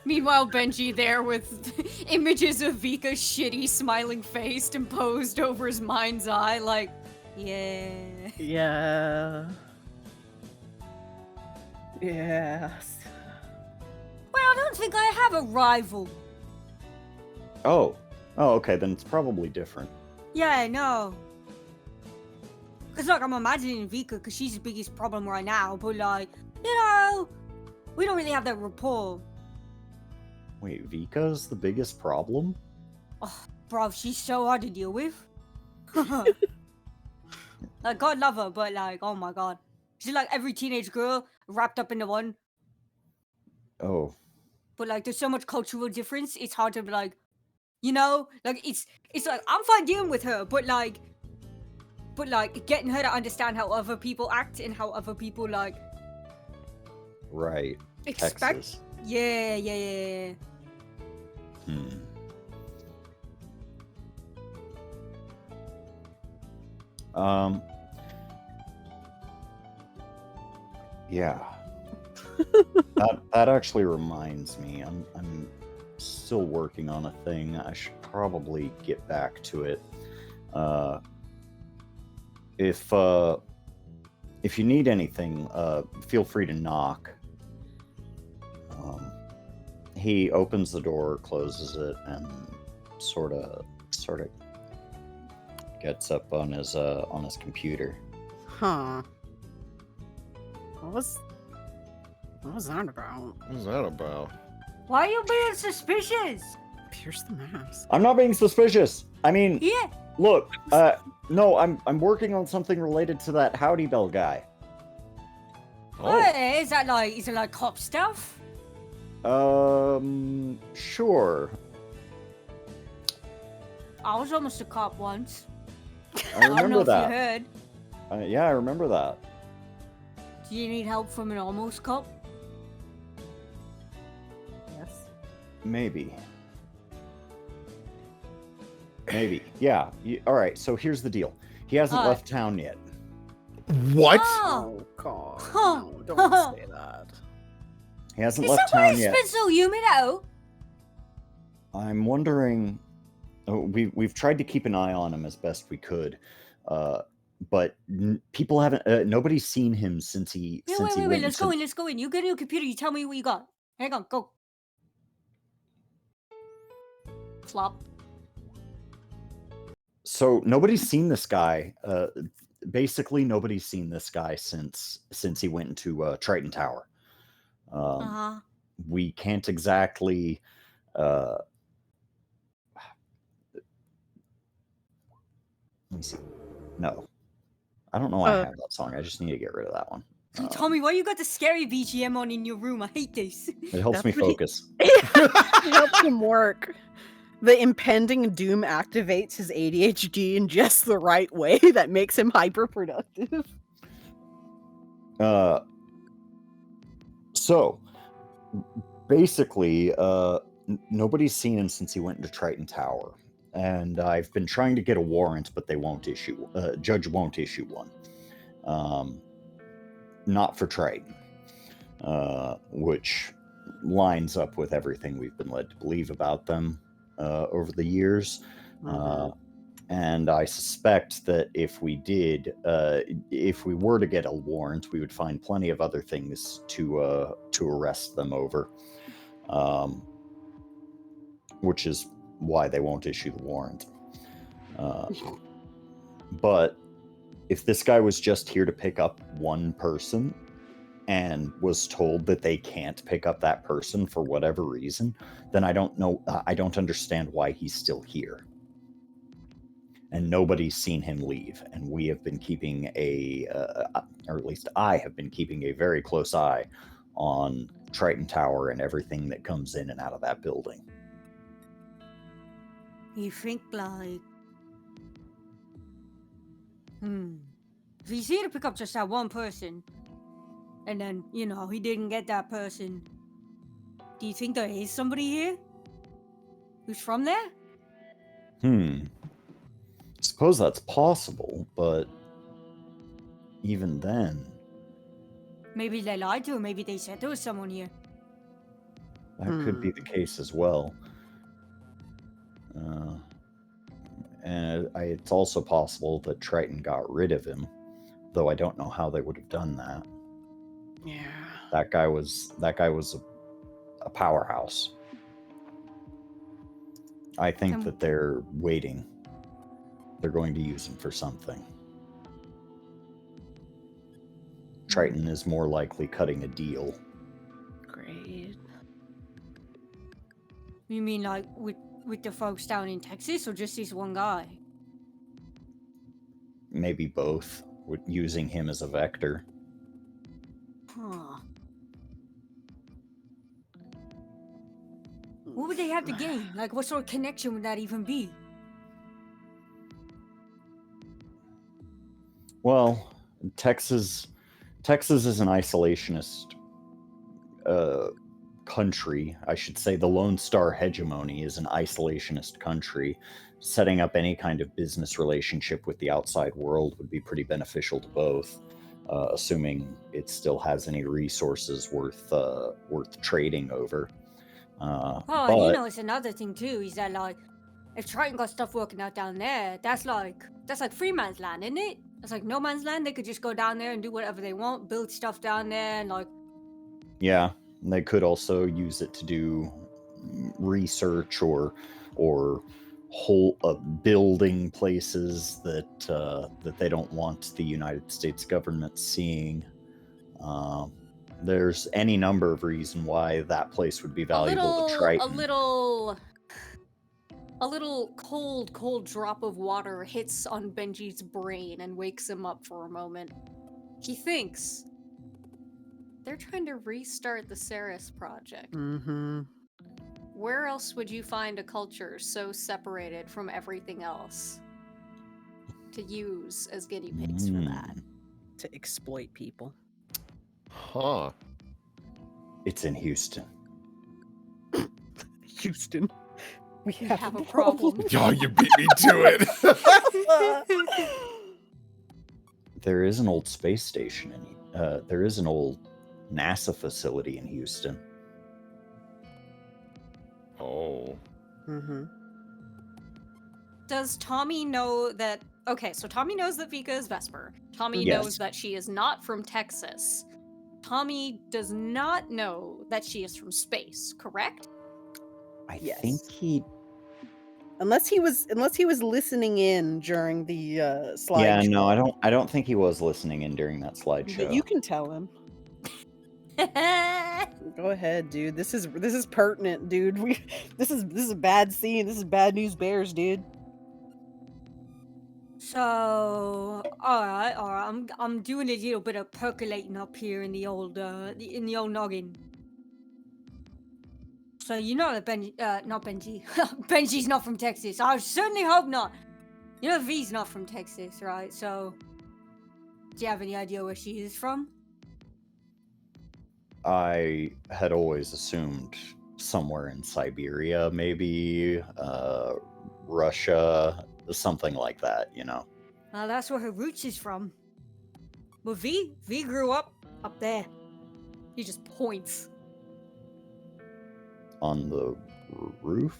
Meanwhile, Benji there with images of Vika's shitty smiling face imposed over his mind's eye, like, Yeah. Yeah. Yes. Well, I don't think I have a rival. Oh, okay, then it's probably different. Yeah, no. Cause look, I'm imagining Vika, cause she's the biggest problem right now. But like, you know, we don't really have that rapport. Wait, Vika's the biggest problem? Bro, she's so hard to deal with. Like, God love her, but like, oh my god, she's like every teenage girl wrapped up into one. Oh, But like, there's so much cultural difference. It's hard to be like, you know, like it's like I'm fine dealing with her, but like getting her to understand how other people act and how other people like right. expect. Texas. Yeah. Yeah. that actually reminds me. I'm still working on a thing. I should probably get back to it. If you need anything, feel free to knock. He opens the door, closes it, and sort of gets up on his computer. Huh. What was that about? What is that about? Why are you being suspicious? Pierce the mask. I'm not being suspicious. I mean, Yeah. look, no, I'm working on something related to that Howdy Bell guy. What is that like? Is it like cop stuff? Sure. I was almost a cop once. I I don't know remember if you that. heard. Yeah, I remember that. Do you need help from an almost cop? Yes. Maybe. Yeah. All right. So here's the deal. He hasn't left town yet. What? Oh, Oh god. Huh. No, don't say that. He hasn't is left that why town it's yet. been so humid out? I'm wondering. We've tried to keep an eye on him as best we could, But people haven't. Nobody's seen him since he. Yeah, since he wait. went Let's into- go in. Let's go in. You get in your computer. You tell me what you got. Hang on. Go. Flop. So nobody's seen this guy. Basically, nobody's seen this guy since he went into Triton Tower. We can't exactly. Let me see. No, I don't know why I have that song. I just need to get rid of that one. Tommy, why you got the scary BGM on in your room? I hate this. It helps me That's what he- focus. It helps him work. The impending doom activates his ADHD in just the right way that makes him hyper productive. So basically, nobody's seen him since he went into Triton Tower, and I've been trying to get a warrant, but they won't issue. Judge won't issue one. Not for Triton, which lines up with everything we've been led to believe about them over the years. And I suspect that if we were to get a warrant, we would find plenty of other things to arrest them over, which is why they won't issue the warrant. But if this guy was just here to pick up one person and was told that they can't pick up that person for whatever reason, then I don't know. I don't understand why he's still here. And nobody's seen him leave. And we have been keeping or at least I have been keeping a very close eye on Triton Tower and everything that comes in and out of that building. You think like, if he's here to pick up just that one person, and then, he didn't get that person, do you think there is somebody here who's from there? Suppose that's possible, but even then, Maybe they lied to him. Maybe they said there was someone here. that could be the case as well. And it's also possible that Triton got rid of him, though I don't know how they would have done that. Yeah. That guy was a powerhouse. I think that they're waiting. They're going to use him for something. Triton is more likely cutting a deal. Great. You mean like with the folks down in Texas, or just this one guy? Maybe both, with using him as a vector. Huh. What would they have to gain? Like, what sort of connection would that even be? Well, Texas is an isolationist country. I should say the Lone Star hegemony is an isolationist country. Setting up any kind of business relationship with the outside world would be pretty beneficial to both, assuming it still has any resources worth trading over. But it's another thing too. Is that like, if Triton got stuff working out down there, that's like free man's land, isn't it? It's like no man's land. They could just go down there and do whatever they want, build stuff down there, and like. Yeah, and they could also use it to do research or building places that they don't want the United States government seeing. There's any number of reasons why that place would be valuable to Triton. A little cold drop of water hits on Benji's brain and wakes him up for a moment. He thinks, they're trying to restart the Ceres project. Where else would you find a culture so separated from everything else to use as guinea pigs for that? To exploit people. Huh. It's in Houston. Houston. We have a problem. Oh, you beat me to it. There is an old space station there is an old NASA facility in Houston. Oh. Mm-hmm. Does Tommy know that Okay, so Tommy knows that Vika is Vesper. Tommy Yes. knows that she is not from Texas. Tommy does not know that she is from space, correct? I Yes. think he. Unless he was listening in during the slide. Yeah, no, I don't think he was listening in during that But slideshow. you can tell him. Go ahead, dude. This is pertinent, dude. This is a bad scene. This is bad news bears, dude. So, all right. I'm doing a little bit of percolating up here in the old noggin. So you know that not Benji. Benji's not from Texas. I certainly hope not. You know V's not from Texas, right? So, do you have any idea where she is from? I had always assumed somewhere in Siberia, maybe Russia, something like that, you know. Well, that's where her roots is from. But V grew up there. He just points. On the roof?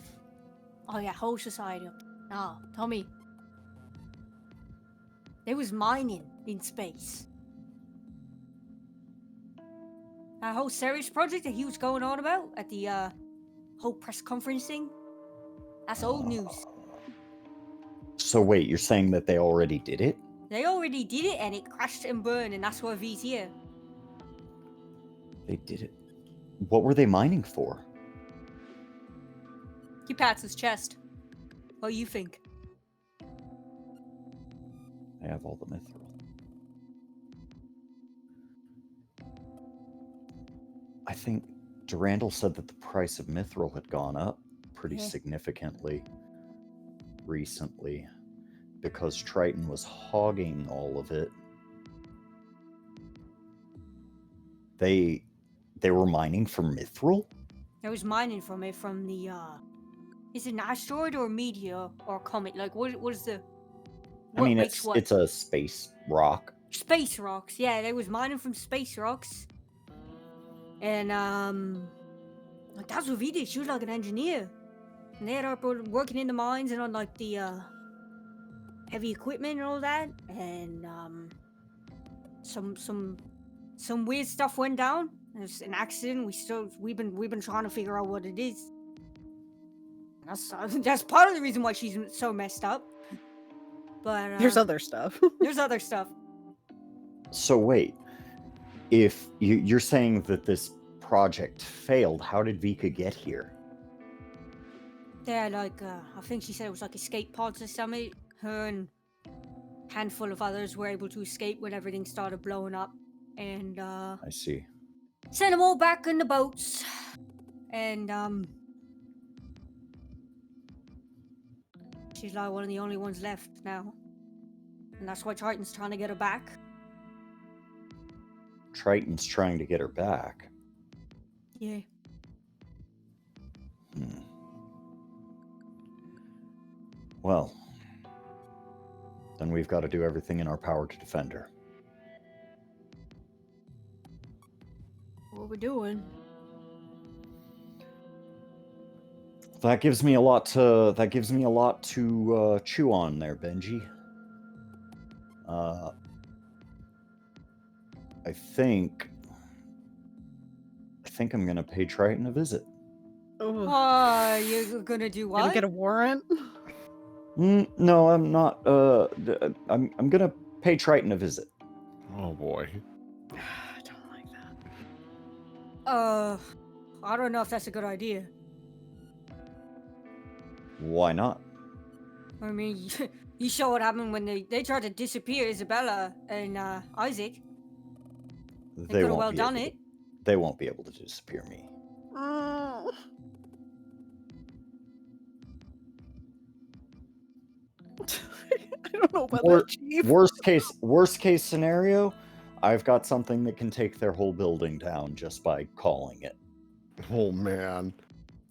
Oh yeah, whole society up. Ah, Tommy. There was mining in space. That whole Ceres project that he was going on about at the whole press conference thing. That's old news. So wait, you're saying that they already did it? They already did it and it crashed and burned, and that's why V's here. They did it. What were they mining for? He pats his chest. What do you think? I have all the mithril. I think Durandal said that the price of mithril had gone up pretty Yeah. significantly recently because Triton was hogging all of it. They were mining for mithril? There was mining from it from the is it an asteroid or a meteor or a comet? Like what is the I mean, makes what? it's a space rock. Space rocks. Yeah, they was mining from space rocks. And that's what V did. She was like an engineer. And they had her working in the mines and on like the heavy equipment and all that. And some weird stuff went down. There's an accident. We've been trying to figure out what it is. That's part of the reason why she's so messed up. But There's other stuff. there's other stuff. So wait, if you're saying that this project failed, how did Vika get here? They're like I think she said it was like escape pods or something. Her and a handful of others were able to escape when everything started blowing up, and I see. sent them all back in the boats. And she's like one of the only ones left now, and that's why Triton's trying to get her back. Triton's trying to get her back. Yeah. Well, then we've got to do everything in our power to defend her. What we're doing? That gives me a lot to chew on there, Benji. I think I'm gonna pay Triton a visit. Oh, You're gonna do gonna what? get a warrant? No, I'm not. I'm gonna pay Triton a visit. Oh boy. I don't like that. I don't know if that's a good idea. Why not? I mean, you saw what happened when they tried to disappear Isabella and Isaac. They could have well done it. They won't be able to disappear me. Oh. I don't know about that, Chief. Worst case scenario, I've got something that can take their whole building down just by calling it. Oh man.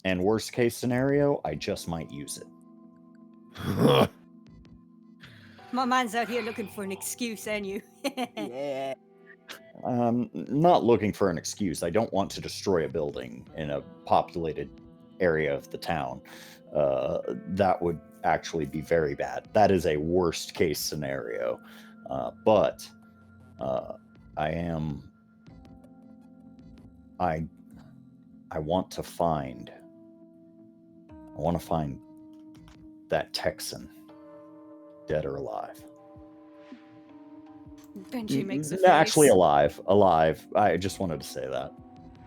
And worst case scenario, I just might use it. My man's out here looking for an excuse, ain't you? Yeah. Not looking for an excuse. I don't want to destroy a building in a populated area of the town. That would actually be very bad. That is a worst case scenario. But I want to find that Texan, dead or alive. Benji makes a face. Actually alive. I just wanted to say that.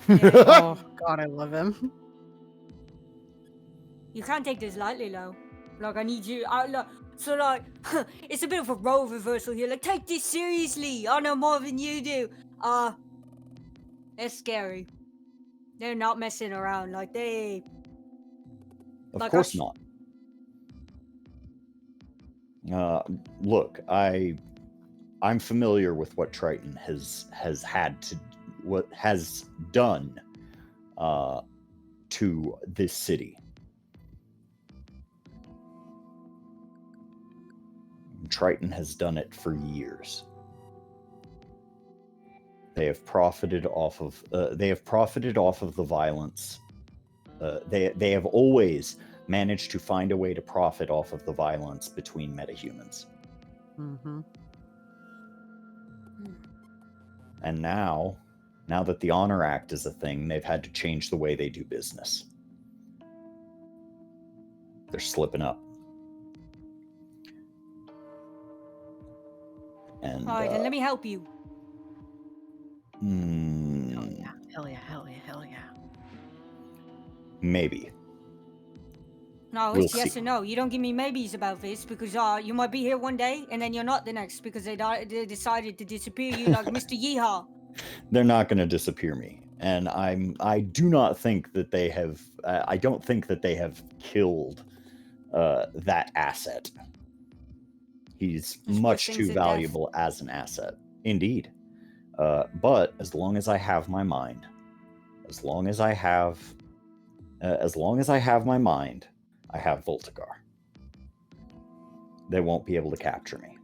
Oh God, I love him. You can't take this lightly, though. Like, I need you. So, like, it's a bit of a role reversal here. Like, take this seriously. I know more than you do. It's scary. They're not messing around. Like, they. Of Like, course not. Look, I'm familiar with what Triton has done to this city. Triton has done it for years. They have profited off of the violence. They have always managed to find a way to profit off of the violence between metahumans. Mm-hmm. And now that the Honor Act is a thing, they've had to change the way they do business. They're slipping up. And Alright, then let me help you. Hell yeah. Maybe. No, We'll it's yes see. or no. You don't give me maybes about this because you might be here one day and then you're not the next because they decided to disappear you like Mr. Yeehaw. They're not going to disappear me, and I do not think that they have. I don't think that they have killed that asset. He's Just much push too things to death. valuable as an asset, indeed. But as long as I have my mind, as long as I have my mind, I have Voltagar. They won't be able to capture me.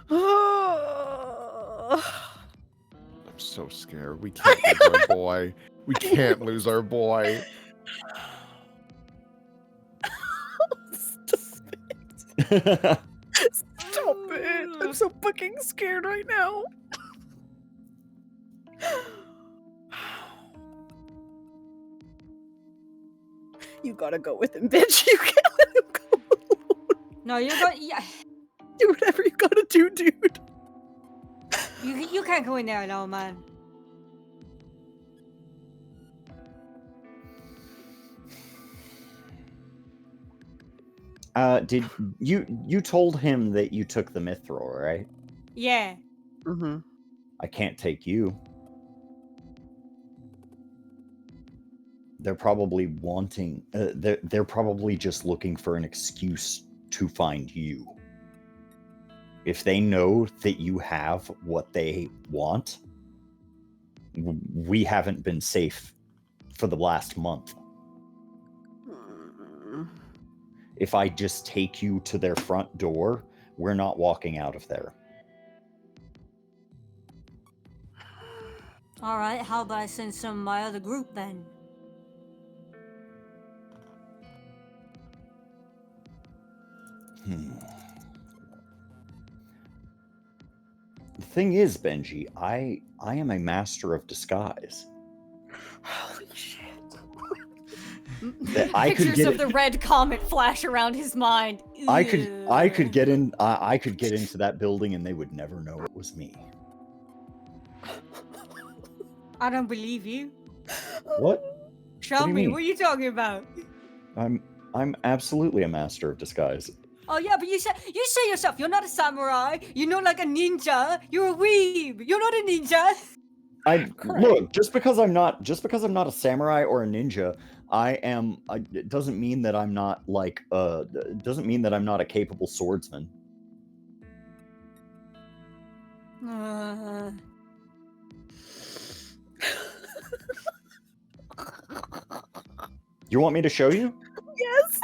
I'm so scared. We can't lose our boy. We can't lose our boy. Stop it. I'm so fucking scared right now. You gotta go with him, bitch. You can't let him go. No, you're going. Yeah, Do whatever you gotta do, dude. you can't go in there alone, man. Did you told him that you took the Mithril, right? Yeah. Mm-hmm. I can't take you. They're probably wanting. They're probably just looking for an excuse to find you. If they know that you have what they want, we haven't been safe for the last month. If I just take you to their front door, we're not walking out of there. All right. How about I send some of my other group then? The thing is, Benji, I am a master of disguise. Holy shit. That I could Pictures get of the red comet flash around his mind. I could get in. I could get into that building, and they would never know it was me. I don't believe you. What? Show What do you me. mean? What are you talking about? I'm absolutely a master of disguise. Oh yeah, but you say yourself you're not a samurai. You're not like a ninja. You're a weeb. You're not a ninja. Look, just because I'm not a samurai or a ninja, it doesn't mean that I'm not like doesn't mean that I'm not a capable swordsman. You want me to show you? Yes.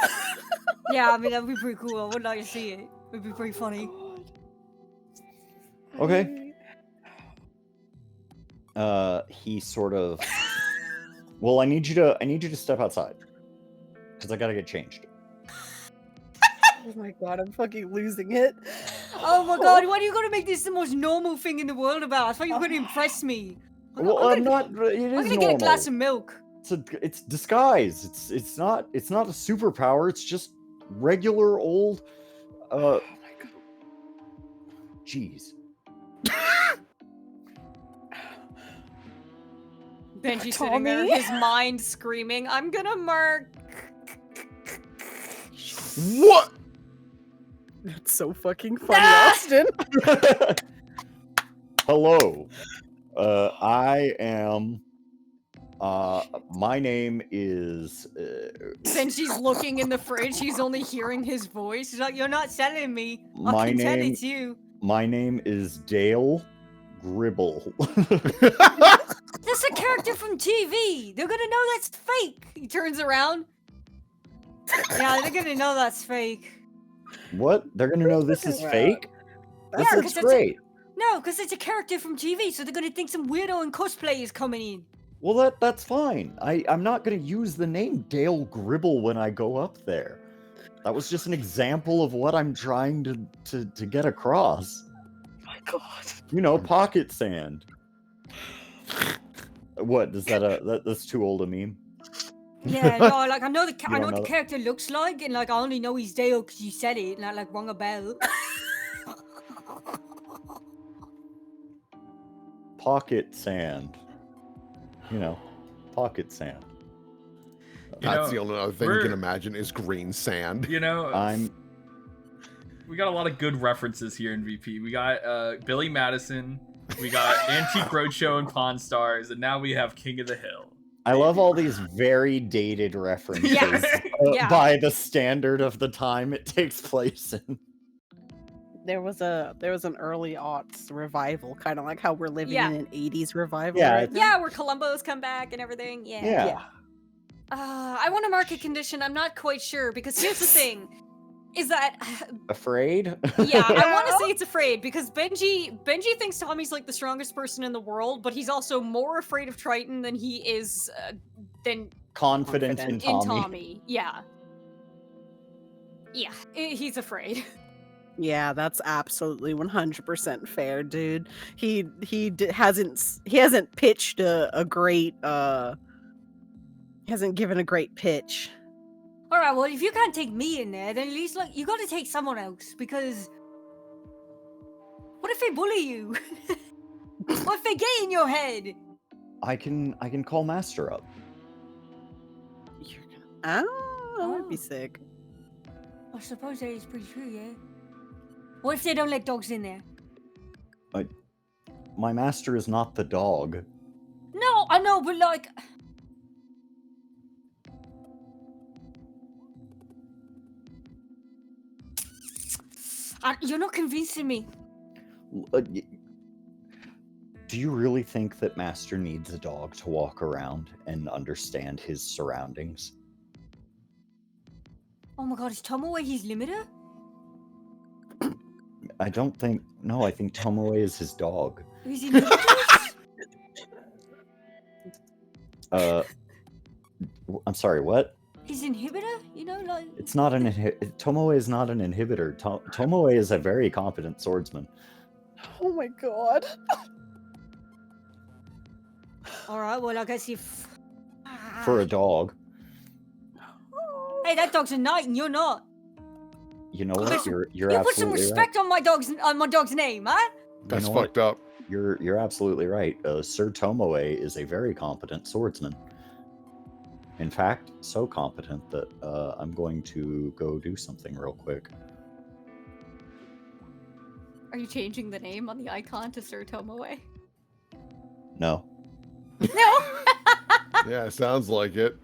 Yeah, I mean that'd be pretty cool. I would like to see it. It'd be pretty funny. Okay. He sort of Well, I need you to step outside because I gotta get changed. Oh my god, I'm fucking losing it. Oh my god, why are you gonna make this the most normal thing in the world about? I thought you were gonna impress me. Well, I'm not. It is I'm gonna normal. get a glass of milk. It's disguise. It's not a superpower. It's just regular old. Oh my god. Jeez. Benji's sitting there, Tommy? his mind screaming, "I'm gonna mark." What? That's so fucking funny, Austin. Hello. I am. My name is. Benji's looking in the fridge. He's only hearing his voice. He's like, "You're not selling me. I My can tell name- it's you." My name is Dale Gribble. That's a character from TV. They're gonna know that's fake. He turns around. Yeah, they're gonna know that's fake. What? They're gonna know this is Wow. fake? That's Yeah, 'cause That's it's great. No, because it's a character from TV, so they're gonna think some weirdo in cosplay is coming in. Well, that's fine. I'm not gonna use the name Dale Gribble when I go up there. That was just an example of what I'm trying to get across. my god. You know, pocket sand. What is that? That's too old a meme. Yeah, no, like I know You I know don't what know the that? character looks like, and like I only know he's Dale because you said it, and I like rung a bell. Pocket sand. You know, pocket sand. You That's know, the only other thing you can we're- imagine is green sand. You know, we got a lot of good references here in VP. We got Billy Madison, we got Antique Roadshow and Pawn Stars, and now we have King of the Hill. I love all these very dated references Yeah. Yeah. by the standard of the time it takes place in. There was an early aughts revival, kind of like how we're living Yeah. in an 80s revival. Yeah, right now. Yeah, where Columbo's come back and everything. Yeah. Yeah. I want a market condition. I'm not quite sure because here's the thing, is that Afraid? yeah, I want to say it's afraid because Benji thinks Tommy's like the strongest person in the world, but he's also more afraid of Triton than he is than Confident in Confident Tommy. in Tommy. Yeah. Yeah, he's afraid. Yeah, that's absolutely 100% fair, dude. He hasn't pitched a great he hasn't given a great pitch. All right, well, if you can't take me in there, then at least like you got to take someone else because what if they bully you? What if they get in your head? I can call Master up. Oh, that would be Oh. sick. I suppose that is pretty true, yeah. What if they don't let dogs in there? My master is not the dog. No, I know, but like. You're not convincing me. Do you really think that Master needs a dog to walk around and understand his surroundings? Oh my god, is Tomoe his limiter? I don't think. No, I think Tomoe is his dog. Is he inhibitors? I'm sorry, what? His inhibitor? You know, like. It's not an Tomoe is not an inhibitor. Tomoe is a very competent swordsman. Oh my god. Alright, well, I guess if. For a dog. Hey, that dog's a knight and you're not. You know what? You're You put some absolutely respect on my dog's name, huh? right. That's You know what? fucked up. You're absolutely right. Sir Tomoe is a very competent swordsman. In fact, so competent that I'm going to go do something real quick. Are you changing the name on the icon to Sir Tomoe? No. No. Yeah, sounds like it.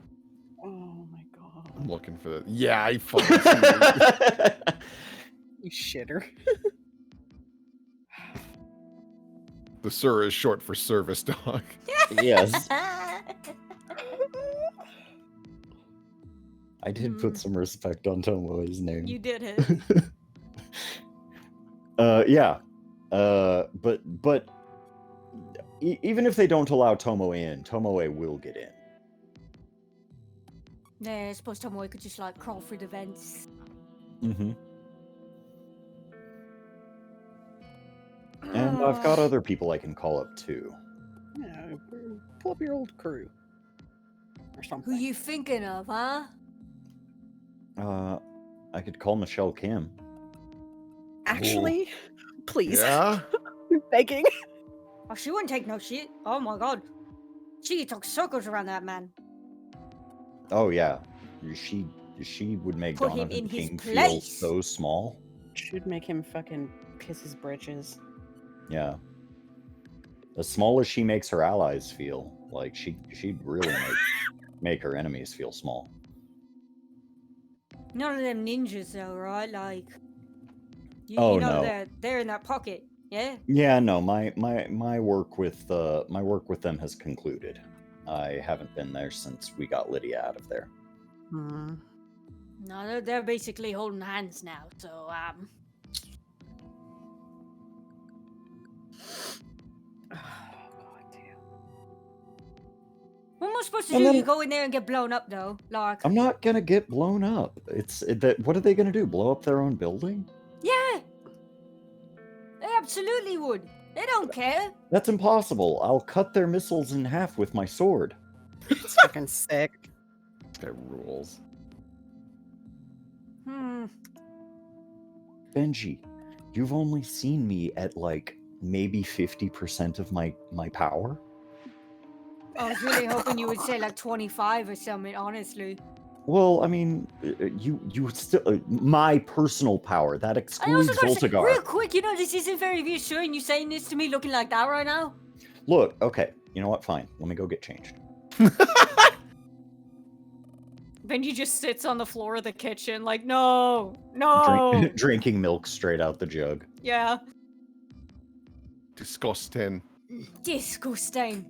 Oh my god. I'm looking for that. Yeah, I fucking see it. You shitter. The Sir is short for service dog. Yes, I did put Hmm. some respect on Tomoe's name. You did it. Yeah. But even if they don't allow Tomoe in, Tomoe will get in. Yeah, I suppose Tomoe could just like crawl through the vents. Mm-hmm. And I've got other people I can call up too. Yeah, pull up your old crew. Or Who something. you thinking of, huh? I could call Michelle Kim. Actually, please. Yeah. I'm begging. Oh, she wouldn't take no shit. Oh my god. She talks circles around that man. Oh yeah, she would make Put him Donovan in his King feel place. so small. Should make him fucking piss his britches. Yeah. As small as she makes her allies feel, like she'd really make her enemies feel small. None of them ninjas though, right? Like Oh, you know no. they're in that pocket, yeah? Yeah, no, my work with them has concluded. I haven't been there since we got Lydia out of there. Hmm. No, they're basically holding hands now, so Oh, God damn. what am I supposed to And do? then- You go in there and get blown up though? Like I'm not gonna get blown up. What are they gonna do? Blow up their own building? yeah. They absolutely would. They don't care. That's impossible. I'll cut their missiles in half with my sword. It's fucking sick. That rules. Benji, you've only seen me at like maybe 50% of my power. I was really hoping you would say like 25 or something, honestly. Well, I mean, you still my personal power that I excludes also gotta say, Voltagar. real quick, you know, this isn't very reassuring. You saying this to me looking like that right now? Look, okay, you know what? Fine, let me go get changed. Benji just sits on the floor of the kitchen, like, no, no. Drinking milk straight out the jug. Yeah. Disgusting. Disgusting.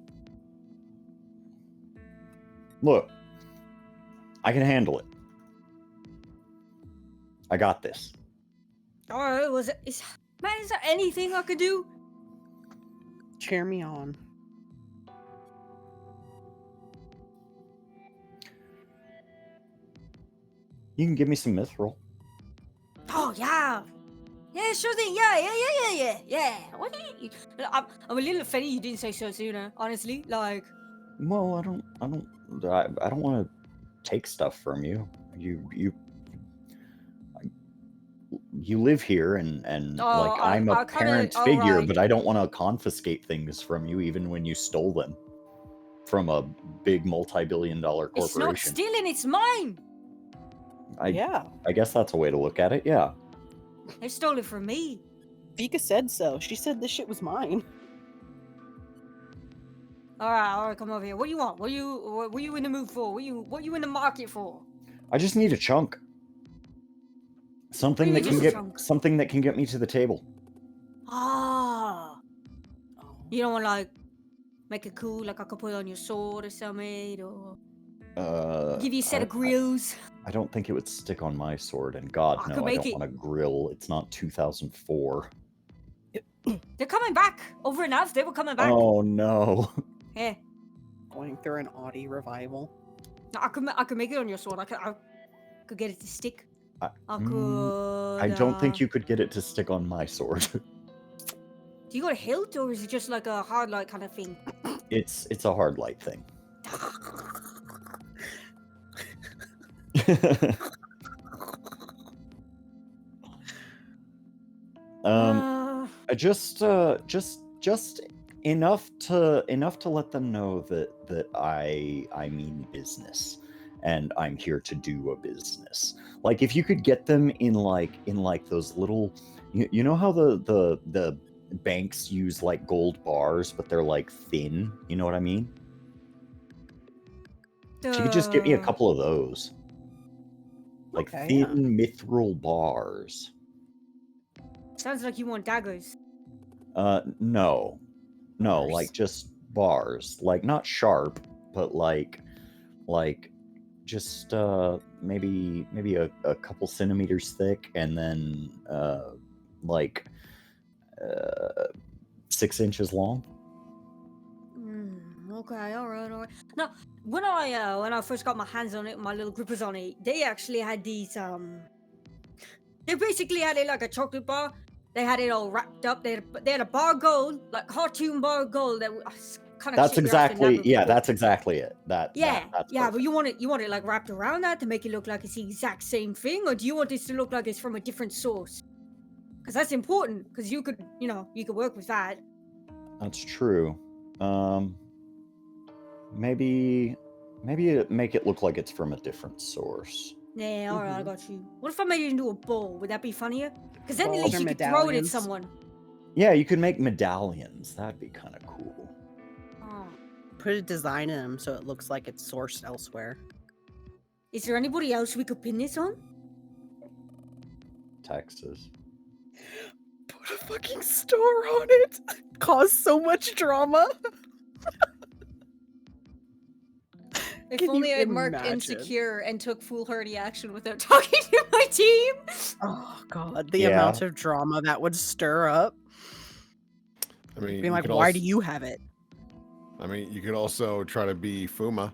Look, I can handle it. I got this. Alright, is there anything I could do? Cheer me on. You can give me some mithril. Oh yeah. Yeah, sure thing. Yeah. What do you? I'm a little offended you didn't say so sooner. Honestly, like. Well, I don't want to take stuff from you. You live here, and like I'm a parent figure, but I don't want to confiscate things from you, even when you stole them from a big multi-billion-dollar corporation. It's not stealing; it's mine. Yeah. I guess that's a way to look at it. Yeah. They stole it from me. Vika said so. She said this shit was mine. All right, come over here. What do you want? What you in the mood for? What you in the market for? I just need a chunk. Something Really that can just a get chunk? something that can get me to the table. Ah. You don't want like make it cool, like I could put it on your sword or something, or give you a set of grills. I don't think it would stick on my sword, and God, I no, could I make don't it- want a grill. It's not 2004. They're coming back. Over enough. They were coming back. Oh no. Yeah. Going through an Audi revival. No, I could make it on your sword. I could get it to stick. I could. I don't think you could get it to stick on my sword. Do you got a hilt, or is it just like a hard light kind of thing? It's a hard light thing. Just enough to let them know that I mean business, and I'm here to do a business. Like if you could get them in like those little, you know how the banks use like gold bars, but they're like thin. You know what I mean? If you could just get me a couple of those, like Okay, thin mithril bars. Sounds like you want daggers. No, Bars. like just bars, like not sharp, but like just maybe a couple centimeters thick, and then 6 inches long. Okay, all right. Now, when I first got my hands on it, my little grippers on it, they actually had these They basically had it like a chocolate bar. They had it all wrapped up. They had a bar of gold, like cartoon bar of gold. That kind of That's exactly that's exactly it. That's yeah. But perfect. you want it like wrapped around that to make it look like it's the exact same thing, or do you want this to look like it's from a different source? Because that's important. Because you could work with that. That's true. Maybe make it look like it's from a different source. Yeah, all right, I got you. What if I made it into a bowl? Would that be funnier? Because then at Balls least or you could throw it at medallions? someone. Yeah, you could make medallions. That'd be kind of cool. Oh. Put a design in them so it looks like it's sourced elsewhere. Is there anybody else we could pin this on? Texas. Put a fucking star on it. Cause so much drama. If Can only you I'd marked imagine? insecure and took foolhardy action without talking to my team. Oh god, the Yeah. amount of drama that would stir up. I mean, Being you like, could why also, do you have it? I mean, you could also try to be Fuma.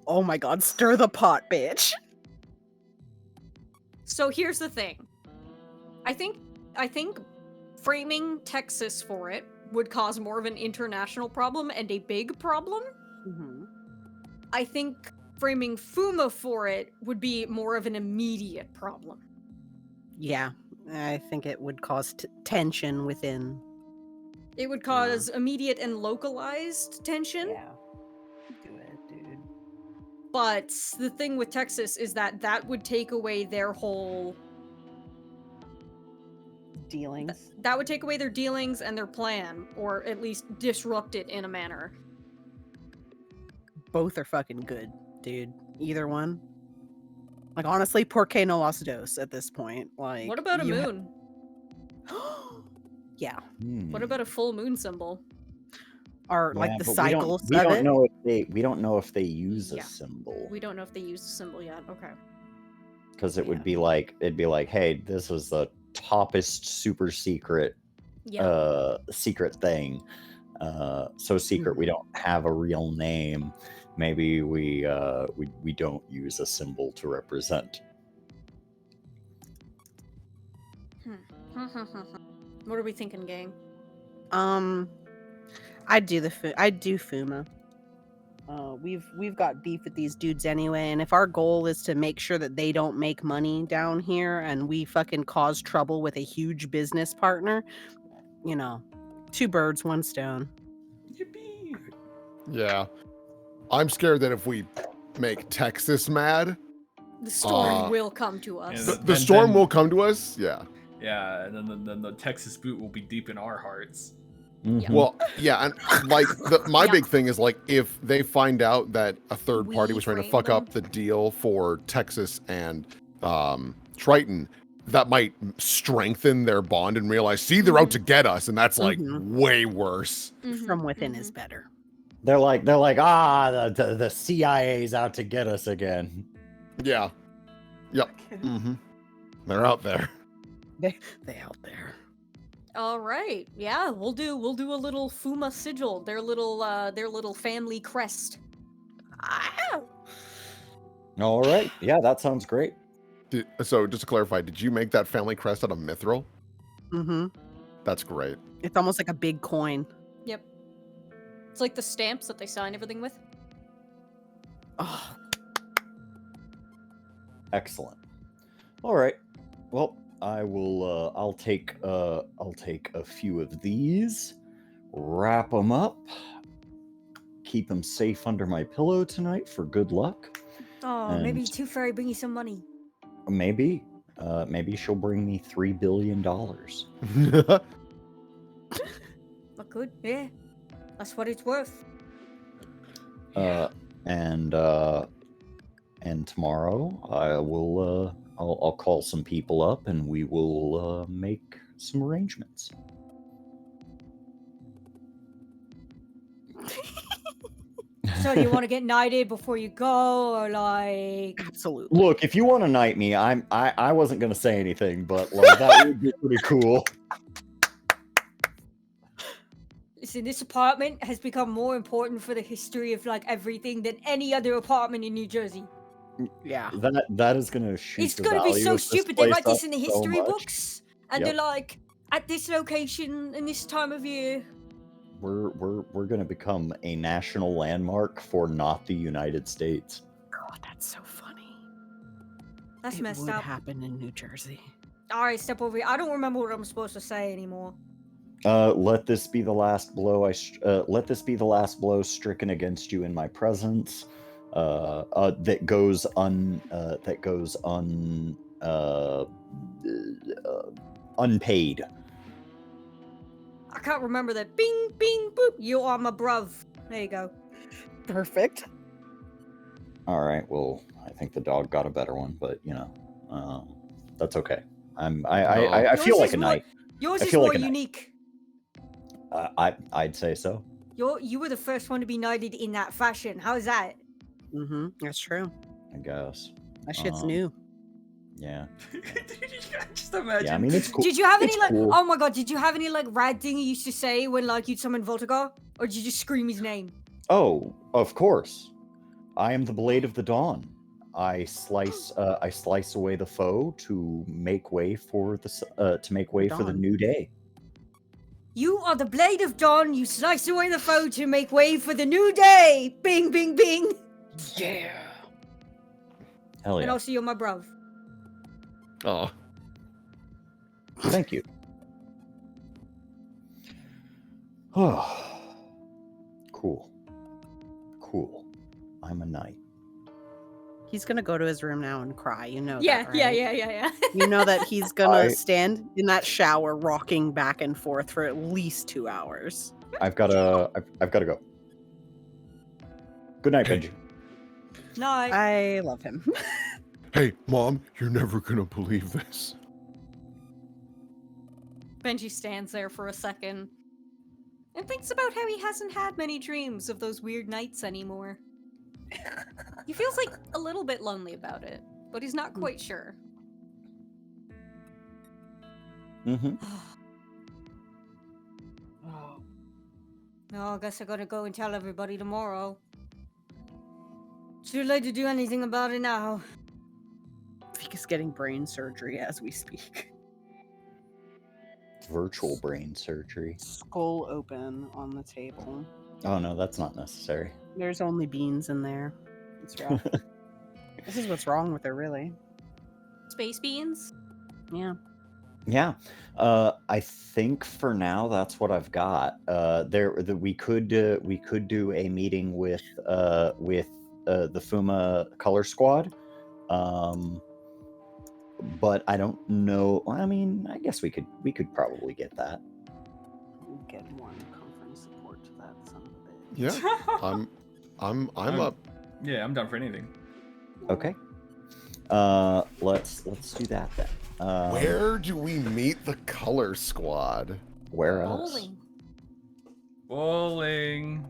Oh my god, stir the pot, bitch. So here's the thing. I think framing Texas for it would cause more of an international problem and a big problem. Mm-hmm. I think framing Fuma for it would be more of an immediate problem. Yeah, I think it would cause tension within. It would cause immediate and localized tension. Yeah. Do it, dude. But the thing with Texas is that would take away their whole Dealings. that would take away their dealings and their plan, or at least disrupt it in a manner. Both are fucking good, dude. Either one. Like, honestly, por qué no las dos at this point? Like, What about a moon? Yeah. What about a full moon symbol? Or like the but cycles we of don't it. know if they use a Yeah. symbol. We don't know if they used a symbol yet. Okay. Because it'd be like, hey, this was the toppest super secret secret thing. So secret we don't have a real name. Maybe we don't use a symbol to represent. What are we thinking, gang? I do Fuma. We've got beef with these dudes anyway, and if our goal is to make sure that they don't make money down here and we fucking cause trouble with a huge business partner, you know, 2 birds, 1 stone. Yippee! Yeah. I'm scared that if we make Texas mad, The storm will come to us. And the storm will come to us. Yeah. Yeah, and then the Texas boot will be deep in our hearts. Mhm. Well, yeah, and like my Yeah. big thing is like if they find out that a third party We was trying to frame fuck them. up the deal for Texas and Triton, that might strengthen their bond and realize, see, they're out to get us, and that's like way worse. From within is better. They're like the CIA's out to get us again. Yeah. Yep. Mm-hmm. They're out there. They out there. All right. Yeah, we'll do a little Fuma sigil, their little family crest. All right. Yeah, that sounds great. So just to clarify, did you make that family crest out of mithril? Mm-hmm. That's great. It's almost like a big coin. Yep. It's like the stamps that they sign everything with. Oh, Excellent. All right. Well, I will. I'll take a few of these, wrap them up, keep them safe under my pillow tonight for good luck. Oh, maybe And- Tooth Fairy bring you some money. Maybe she'll bring me $3 billion. I could, yeah. That's what it's worth. And tomorrow I will. I'll call some people up and we will make some arrangements. So do you want to get knighted before you go, or like? absolutely. Look, if you want to knight me, I wasn't gonna say anything, but like that would be pretty cool. Listen, this apartment has become more important for the history of like everything than any other apartment in New Jersey. Yeah. That is gonna shoot It's the gonna be value so of this stupid. They place write this up in the so history much. books, and Yep. they're like, at this location in this time of year. We're gonna become a national landmark for not the United States. God, that's so funny. That's It messed would up. happen in New Jersey. All right, step over here. I don't remember what I'm supposed to say anymore. Let this be the last blow. Let this be the last blow stricken against you in my presence. That goes unpaid. I can't remember that. Bing, bing, boop. You are my bruv. There you go. Perfect. All right. Well, I think the dog got a better one, but that's okay. I Yours feel like is a more- knight. Yours I is feel more like a knight. unique. I'd say so. You were the first one to be knighted in that fashion. How's that? Mm-hmm. That's true. I guess. That shit's Um, new. Yeah. Just imagine. Yeah. I mean, it's cool. Did you have any It's like? cool. Oh my god! Did you have any like rad thing you used to say when like you'd summon Voltagar, or did you just scream his name? Oh, of course. I am the blade of the dawn. I slice away the foe to make way for the Dawn. new day. You are the blade of dawn. You slice away the foe to make way for the new day. Bing, bing, bing. Yeah. Hell And yeah. also, you're my bruv. Oh, Thank you. Cool. Cool. I'm a knight. He's gonna go to his room now and cry. You know Yeah, that, right? yeah. You know that he's gonna I- stand in that shower rocking back and forth for at least 2 hours. I've gotta go. Good night, Benji. No, I love him. hey, Mom, you're never gonna believe this. Benji stands there for a second and thinks about how he hasn't had many dreams of those weird nights anymore. He feels like a little bit lonely about it, but he's not quite sure. Mm-hmm. no, I guess I gotta go and tell everybody tomorrow. Too late to do anything about it now. Vika's getting brain surgery as we speak. Virtual brain surgery. Skull open on the table. Oh no, that's not necessary. There's only beans in there. It's rough. This is what's wrong with her, really. Space beans? Yeah. Yeah. I think for now that's what I've got. We could do a meeting with the Fuma Color Squad. But I don't know. I mean, I guess we could probably get that. Get one conference support to that son of a bitch. Yeah, I'm up. Yeah, I'm down for anything. Okay. Let's do that then. Where do we meet the color squad? Where else? Bowling. Bowling.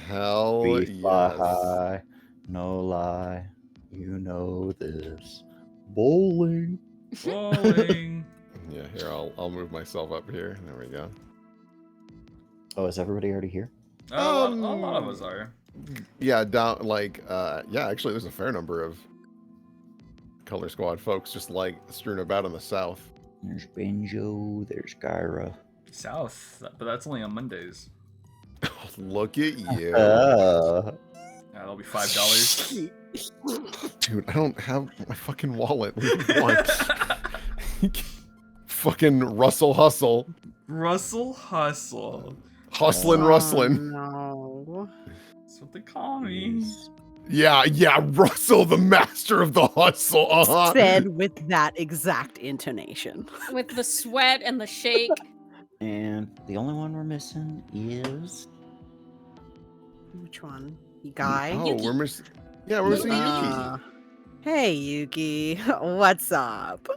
Hell We fly yes. high, no lie. You know this. Bowling. Bowling. Yeah, here I'll move myself up here. There we go. Oh, is everybody already here? A lot of us are. Yeah, down like yeah, actually there's a fair number of color squad folks just like strewn about in the south. There's Benjo. There's Gyra. South, but that's only on Mondays. Look at you. That'll be $5. Dude, I don't have my fucking wallet. What do you want? Fucking Russell Hustle. Russell Hustle. Hustlin' Rustlin'. No. That's what they call me. Yeah, Russell, the master of the hustle. Uh-huh. Said with that exact intonation. With the sweat and the shake. And the only one we're missing is Which one? Guy? Oh, we're missing. Yeah, we're missing Yuki. Hey, Yuki. What's up?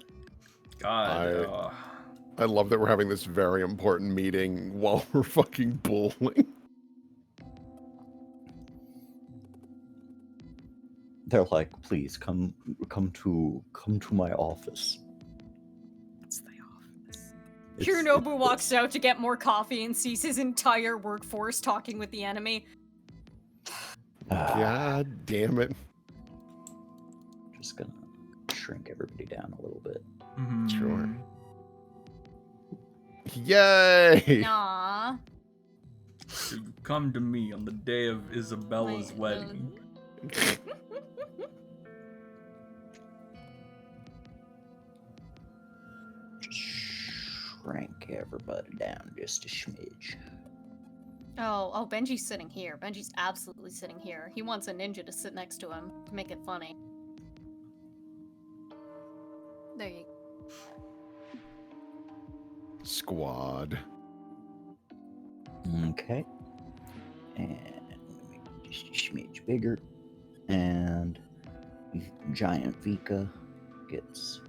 God. I love that we're having this very important meeting while we're fucking bowling. they're like, please come to my office. What's the office? Hironobu walks out to get more coffee and sees his entire workforce talking with the enemy. God damn it. Just gonna shrink everybody down a little bit. Sure. Yay! Aww. So you come to me on the day of Isabella's wedding. Just shrink everybody down just a smidge. Oh, Benji's sitting here. Benji's absolutely sitting here. He wants a ninja to sit next to him to make it funny. There you go. Squad. Okay. And let me make it just a smidge bigger. And giant Vika gets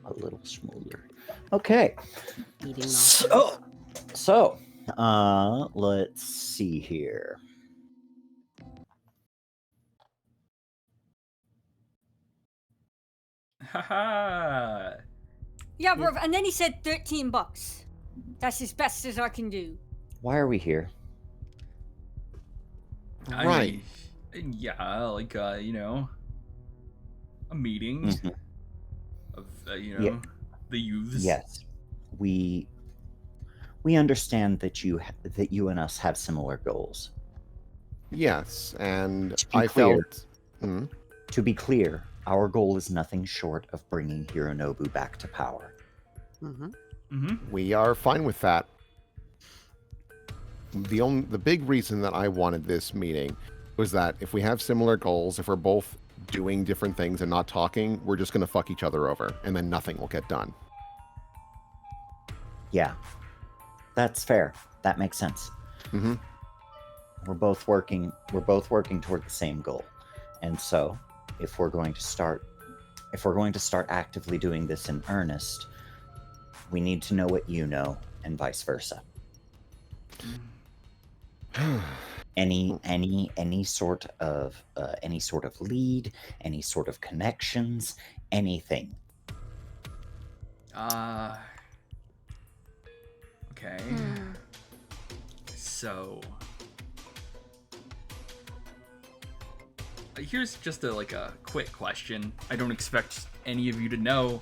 a little smoother. Okay. Eating So, let's see here. Haha. Yeah, bro. And then he said $13. That's as best as I can do. Why are we here? Right. Yeah, like you know, a meeting Mhm. of you know, Yeah. the youths. Yes, we understand that you and us have similar goals. Yes, and To be I clear- felt. Hmm? To be clear, our goal is nothing short of bringing Hironobu back to power. We are fine with that. The big reason that I wanted this meeting was that if we have similar goals, if we're both doing different things and not talking, we're just going to fuck each other over, and then nothing will get done. Yeah, that's fair. That makes sense. Hmm. We're both working toward the same goal, and so if we're going to start actively doing this in earnest, we need to know what you know, and vice versa. Any sort of lead, any sort of connections, anything. Okay. So here's just a quick question. I don't expect any of you to know.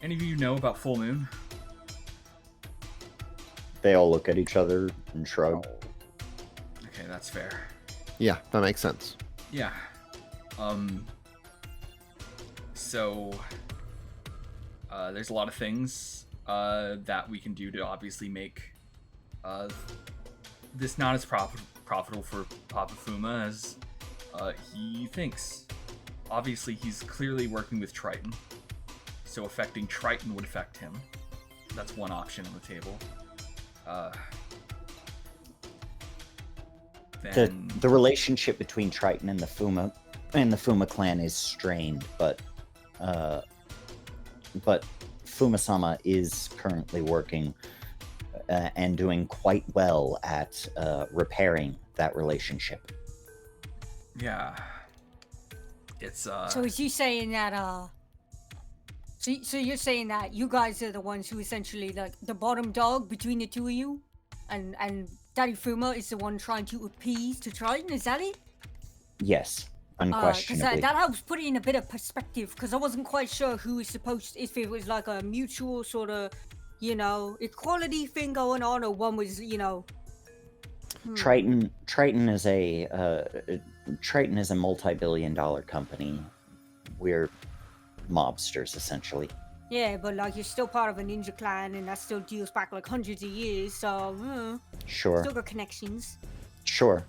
Any of you know about Full Moon? They all look at each other and shrug. Okay, that's fair. Yeah, that makes sense. Yeah. So there's a lot of things that we can do to obviously make this not as profitable for Papa Fuma as he thinks. Obviously, he's clearly working with Triton, so affecting Triton would affect him. That's one option on the table. Then The relationship between Triton and the Fuma clan is strained, but Fuma-sama is currently working and doing quite well at repairing that relationship. yeah, it's So is he saying that so you're saying that you guys are the ones who essentially like the bottom dog between the two of you, and Daddy Fuma is the one trying to appease to Triton? Is that it? Yes, Because unquestionably. that helps put it in a bit of perspective. Because I wasn't quite sure who is supposed if it was like a mutual sort of, equality thing going on, or one was, Triton is a multi-billion-dollar company. We're mobsters essentially. Yeah, but like you're still part of a ninja clan, and that still deals back like hundreds of years. So Sure. still got connections. Sure.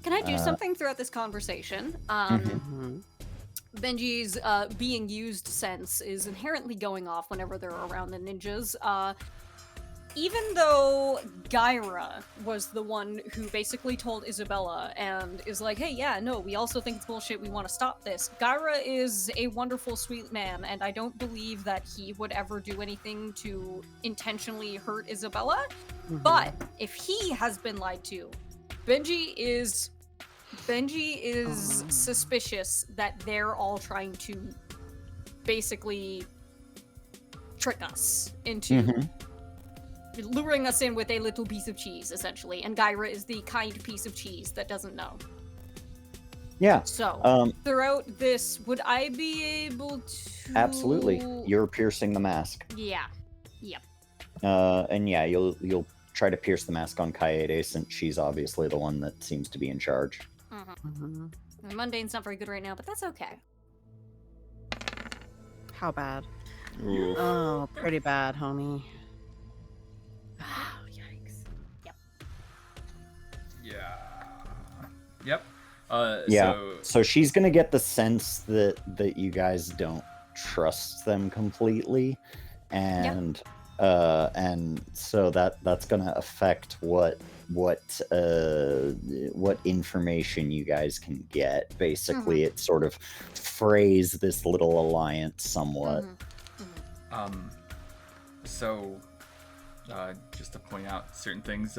Can I do something throughout this conversation? Benji's being used sense is inherently going off whenever they're around the ninjas. Even though Gyra was the one who basically told Isabella and is like, hey, yeah, no, we also think it's bullshit, we want to stop this. Gyra is a wonderful, sweet man, and I don't believe that he would ever do anything to intentionally hurt Isabella. But if he has been lied to, Benji is suspicious that they're all trying to basically trick us into luring us in with a little piece of cheese, essentially. And Gyra is the kind piece of cheese that doesn't know. Yeah. So, throughout this, would I be able to... Absolutely. You're piercing the mask. Yeah. Yep. And yeah, you'll try to pierce the mask on Kaede since she's obviously the one that seems to be in charge. Mhm. Mundane's not very good right now, but that's okay. How bad? Ooh. Oh, pretty bad, homie. Oh, yikes. Yeah. Yep. Yeah. So So she's gonna get the sense that you guys don't trust them completely, and so that's gonna affect what information you guys can get. Basically, it sort of frays this little alliance somewhat. So, just to point out certain things,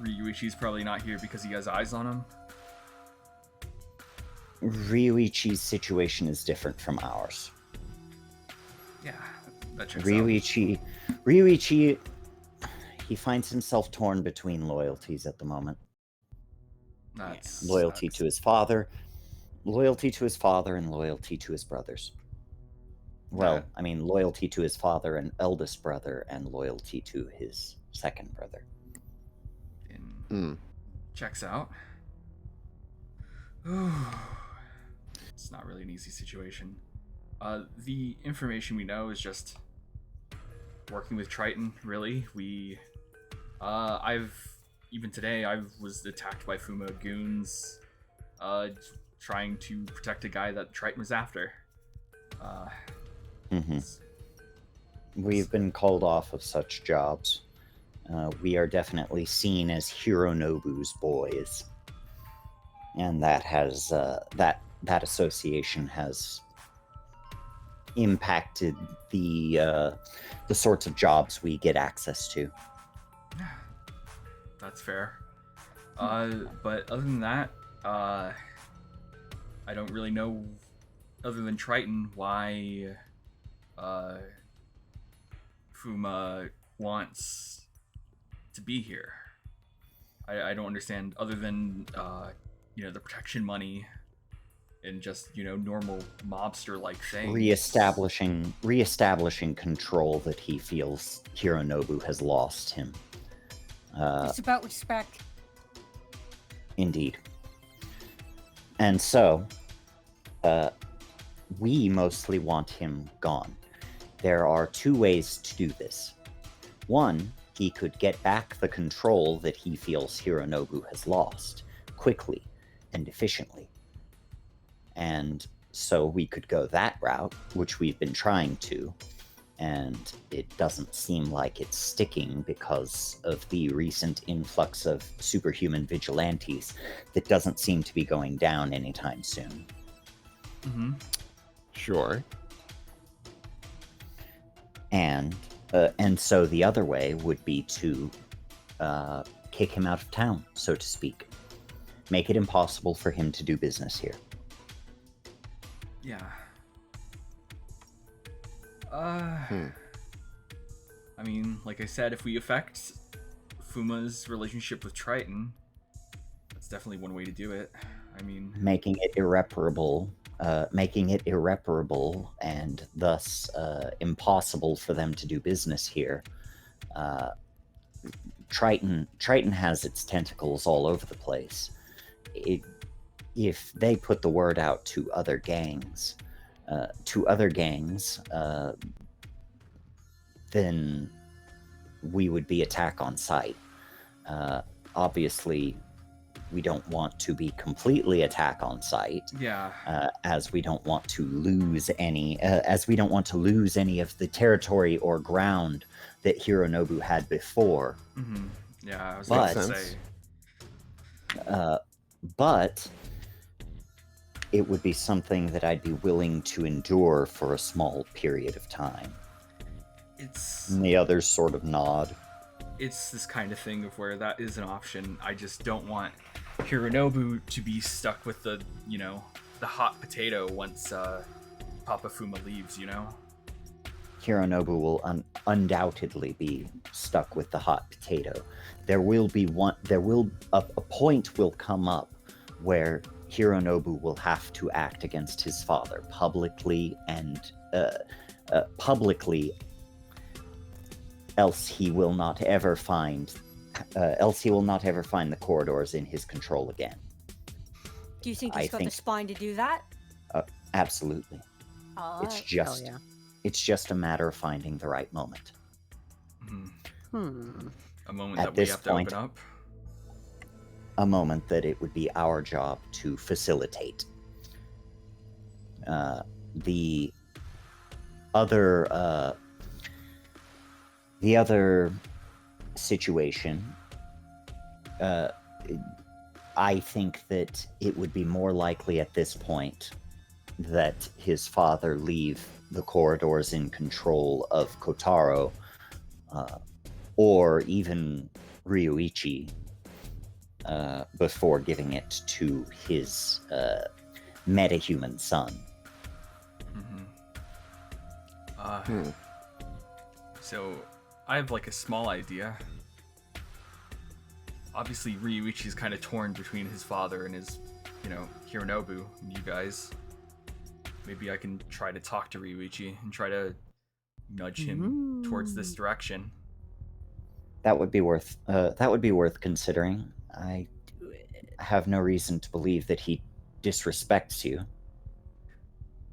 Ryuichi's probably not here because he has eyes on him. Ryuichi's situation is different from ours. Yeah, that checks out. Ryuichi, he finds himself torn between loyalties at the moment. Loyalty to his father, and loyalty to his brothers. Well, I mean, loyalty to his father and eldest brother, and loyalty to his second brother. Checks out. It's not really an easy situation. The information we know is just working with Triton, really. Even today, I was attacked by Fuma goons, trying to protect a guy that Triton was after. We've been called off of such jobs. We are definitely seen as Hironobu's boys, and that has that association has impacted the sorts of jobs we get access to. That's fair. But other than that, I don't really know, other than Triton, why Fuma wants to be here. I don't understand, other than the protection money and just normal mobster like things. Reestablishing control that he feels Hironobu has lost him. It's about respect. Indeed. And so, we mostly want him gone. There are two ways to do this. One, he could get back the control that he feels Hironobu has lost, quickly and efficiently. And so we could go that route, which we've been trying to, and it doesn't seem like it's sticking because of the recent influx of superhuman vigilantes that doesn't seem to be going down anytime soon. Sure. And so the other way would be to kick him out of town, so to speak. Make it impossible for him to do business here. Yeah. I mean, like I said, if we affect Fuma's relationship with Triton, that's definitely one way to do it. I mean, making it irreparable, and thus impossible for them to do business here. Triton has its tentacles all over the place. If they put the word out to other gangs, then we would be attack on sight. Obviously, we don't want to be completely attack on sight. Yeah. As we don't want to lose any. As we don't want to lose any of the territory or ground that Hironobu had before. Yeah, I was going to say. But it would be something that I'd be willing to endure for a small period of time. And the others sort of nod. It's this kind of thing of where that is an option. I just don't want Hironobu to be stuck with the hot potato once Papa Fuma leaves, Hironobu will undoubtedly be stuck with the hot potato. There will be a point will come up where Hironobu will have to act against his father publicly and else he will not ever find the corridors in his control again. Do you think I he's got the think- spine to do that? Absolutely. It's just yeah. it's just a matter of finding the right moment. A moment At that we this have to point- open up. A moment that it would be our job to facilitate. The other situation, I think that it would be more likely at this point that his father leave the corridors in control of Kotaro, or even Ryuichi, before giving it to his metahuman son. So I have like a small idea. Obviously, Ryuichi's kind of torn between his father and his, Hironobu and you guys. Maybe I can try to talk to Ryuichi and try to nudge him towards this direction. That would be worth considering. I have no reason to believe that he disrespects you.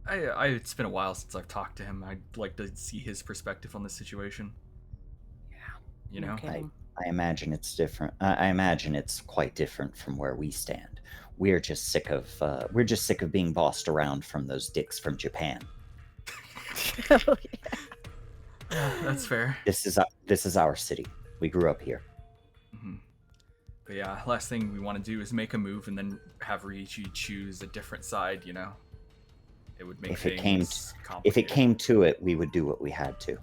It's been a while since I've talked to him. I'd like to see his perspective on this situation. Yeah. Okay. I imagine it's different. I imagine it's quite different from where we stand. We're just sick of being bossed around from those dicks from Japan. Oh, That's fair. This is our city. We grew up here. But yeah, last thing we want to do is make a move and then have Ryuichi choose a different side, It would make If things it came complicated. If it came to it, we would do what we had to.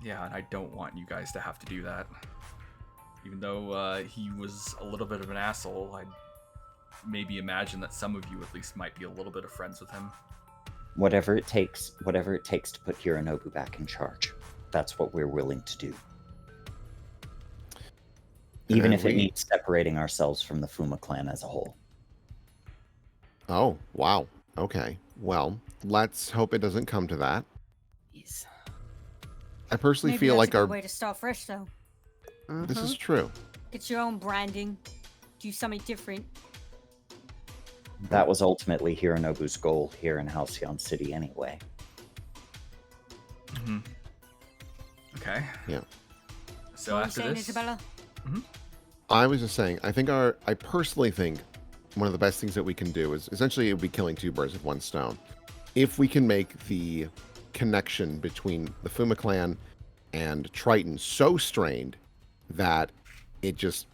Yeah, and I don't want you guys to have to do that. Even though he was a little bit of an asshole, I'd maybe imagine that some of you at least might be a little bit of friends with him. Whatever it takes to put Hironobu back in charge. That's what we're willing to do. Even if it means separating ourselves from the Fuma clan as a whole. Oh, wow. Okay. Well, let's hope it doesn't come to that. Jeez. I personally Maybe feel that's like a good our... way to start fresh, though. This is true. Get your own branding. Do something different. That was ultimately Hironobu's goal here in Halcyon City anyway. Okay. Yeah. So What were you after saying, this, Isabella? I was just saying, I personally think one of the best things that we can do is essentially it would be killing two birds with one stone. If we can make the connection between the Fuma clan and Triton so strained that it just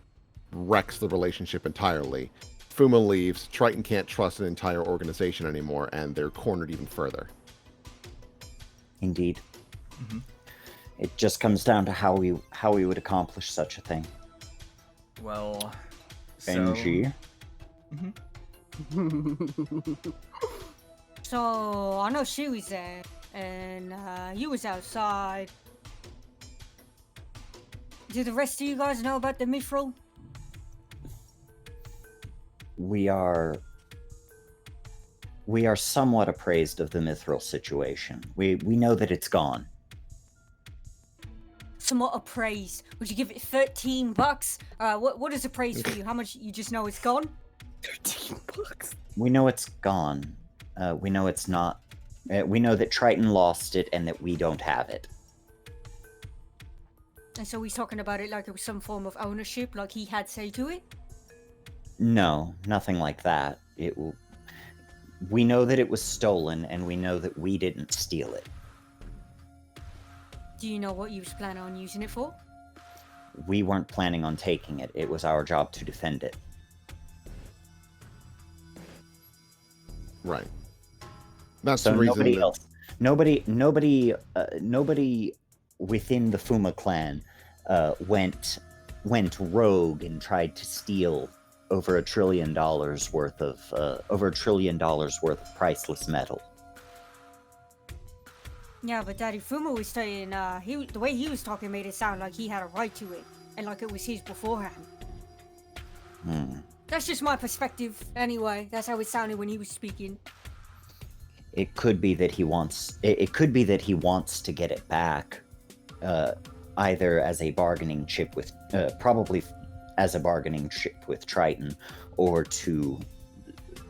wrecks the relationship entirely. Fuma leaves, Triton can't trust an entire organization anymore, and they're cornered even further. Indeed. It just comes down to how we would accomplish such a thing. well, so Benji. So, I know she was there, and you was outside. Do the rest of you guys know about the mithril? We are somewhat appraised of the mithril situation. We know that it's gone. Somewhat appraised. Would you give it $13? What is appraised for you? How much you just know it's gone? 13 bucks. We know it's gone. We know it's not. We know that Triton lost it and that we don't have it. And so he's talking about it like it was some form of ownership, like he had say to it? No, nothing like that. We know that it was stolen, and we know that we didn't steal it. Do you know what you was planning on using it for? We weren't planning on taking it. It was our job to defend it. Right. That's So the reason. nobody that- else, nobody within the Fuma clan went rogue and tried to steal over $1 trillion worth of priceless metal. Yeah, but Daddy Fuma was saying, the way he was talking made it sound like he had a right to it, and like it was his beforehand. That's just my perspective, anyway. That's how it sounded when he was speaking. It could be that he wants. It could be that he wants to get it back, either as a bargaining chip with, probably as a bargaining chip with Triton, or to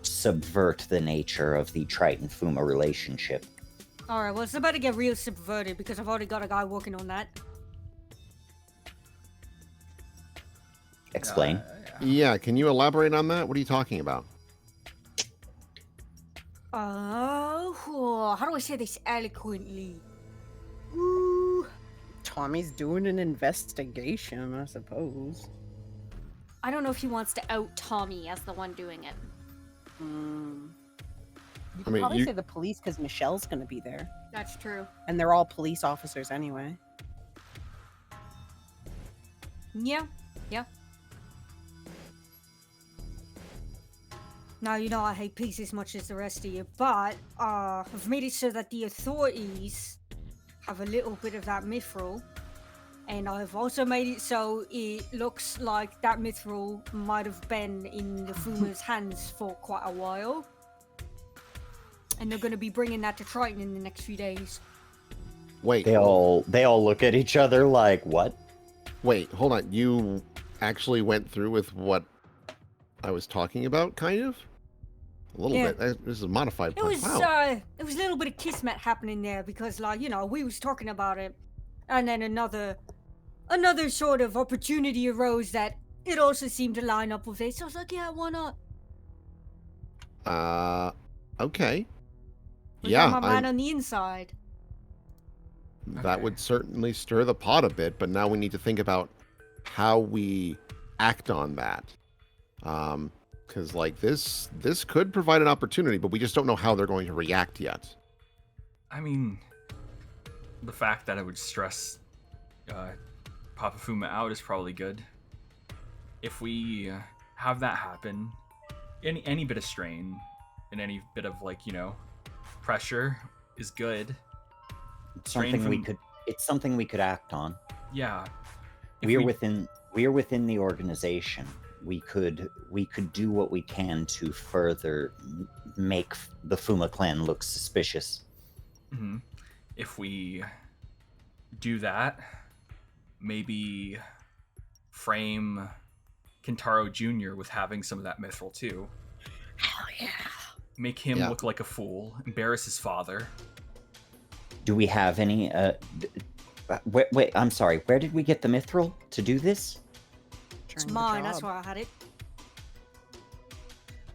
subvert the nature of the Triton-Fuma relationship. Alright, well, it's about to get real subverted because I've already got a guy working on that. Explain. Yeah, can you elaborate on that? What are you talking about? How do I say this eloquently? Tommy's doing an investigation, I suppose. I don't know if he wants to out Tommy as the one doing it. You I could mean, probably you- say the police because Michelle's going to be there. That's true. And they're all police officers anyway. Yeah. Now, you know I hate peace as much as the rest of you, but I've made it so that the authorities have a little bit of that mithril, and I've also made it so it looks like that mithril might have been in the Fuma's hands for quite a while. And they're going to be bringing that to Triton in the next few days. Wait, They all look at each other like, what? wait, hold on. You actually went through with what I was talking about, kind of? A little Yeah. bit. This is a modified It plan. was Wow. it was a little bit of kismet happening there because, like, you know, we was talking about it, and then another sort of opportunity arose that it also seemed to line up with it. So I was like, yeah, why not? Okay. We Yeah, got my man on the inside. that Okay. would certainly stir the pot a bit, but now we need to think about how we act on that. Because like this could provide an opportunity, but we just don't know how they're going to react yet. I mean, the fact that it would stress Papa Fuma out is probably good. If we have that happen, any bit of strain and any bit of, like, you know, pressure is good. It's Strain something we from- could. It's something we could act on. Yeah. If We are within the organization. We could do what we can to further make the Fuma clan look suspicious. Mhm. If we do that, maybe frame Kintaro Jr. with having some of that mithril too. Hell yeah. Make him Yeah. look like a fool, embarrass his father. Do we have any? Wait, I'm sorry. Where did we get the mithril to do this? It's During the mine. That's job. why I had it.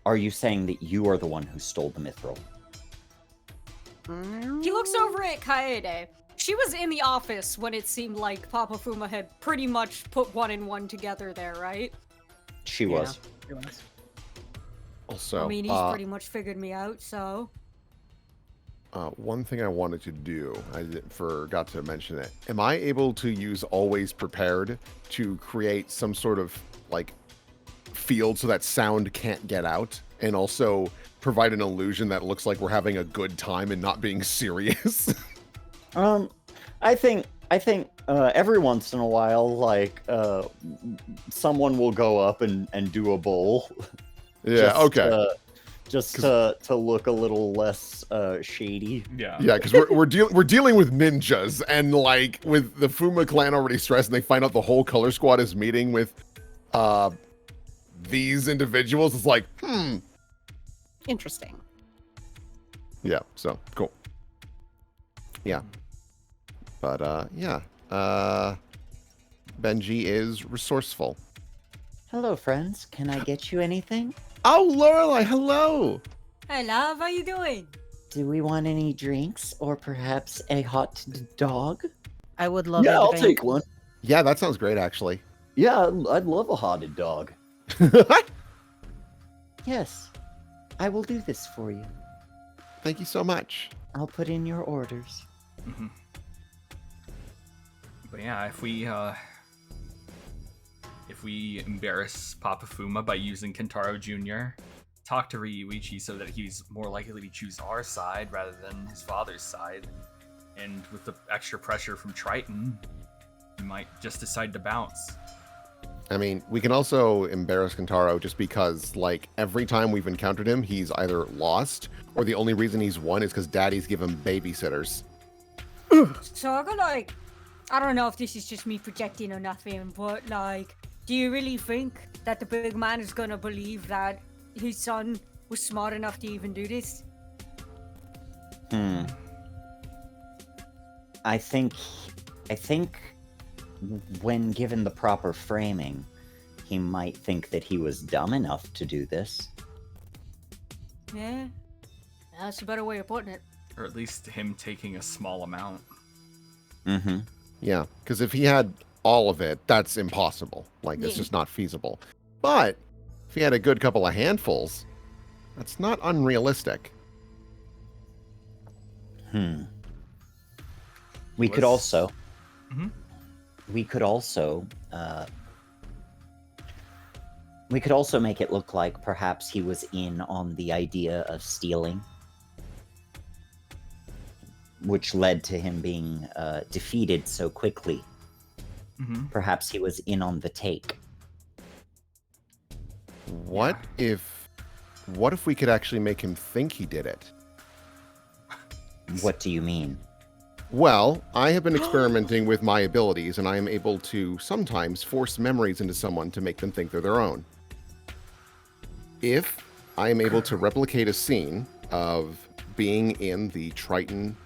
Are you saying that you are the one who stole the mithril? He looks over at Kaede. She was in the office when it seemed like Papa Fuma had pretty much put one and one together there, right? She Yeah. was. Also, I mean, he's pretty much figured me out, so. one thing I wanted to do, forgot to mention it. Am I able to use Always Prepared to create some sort of like field so that sound can't get out, and also provide an illusion that looks like we're having a good time and not being serious? I think every once in a while, like someone will go up and do a bowl. Yeah. Okay. Just to look a little less shady. Yeah. Yeah, because we're dealing with ninjas, and like with the Fuma clan already stressed, and they find out the whole color squad is meeting with these individuals. It's like, Interesting. yeah. So cool. Yeah, but yeah. Benji is resourceful. Hello, friends. Can I get you anything? Oh, Lorelai, hello. Hey, love, how you doing? Do we want any drinks or perhaps a hot dog? I would love Yeah, a I'll drink. take one. Yeah, that sounds great, actually. Yeah, I'd love a hotted dog. Yes, I will do this for you. Thank you so much. I'll put in your orders. Mhm. But yeah, if we embarrass Papa Fuma by using Kintaro Jr., talk to Ryuichi so that he's more likely to choose our side rather than his father's side, And with the extra pressure from Triton, he might just decide to bounce. I mean, we can also embarrass Kentaro just because, like, every time we've encountered him, he's either lost or the only reason he's won is because daddies give him babysitters. So I got like, I don't know if this is just me projecting or nothing, but like, do you really think that the big man is gonna believe that his son was smart enough to even do this? I think when given the proper framing, he might think that he was dumb enough to do this. Yeah, that's a better way of putting it. Or at least him taking a small amount. Mm-hmm. Yeah, because if he had all of it, that's impossible. Like, it's Yeah. just not feasible. But if he had a good couple of handfuls, that's not unrealistic. We could Was- also. Mhm. We could also. We could also make it look like perhaps he was in on the idea of stealing, which led to him being defeated so quickly. Mm-hmm. Perhaps he was in on the take. What if we could actually make him think he did it? What do you mean? Well, I have been experimenting with my abilities, and I am able to sometimes force memories into someone to make them think they're their own. If I am able to replicate a scene of being in the Triton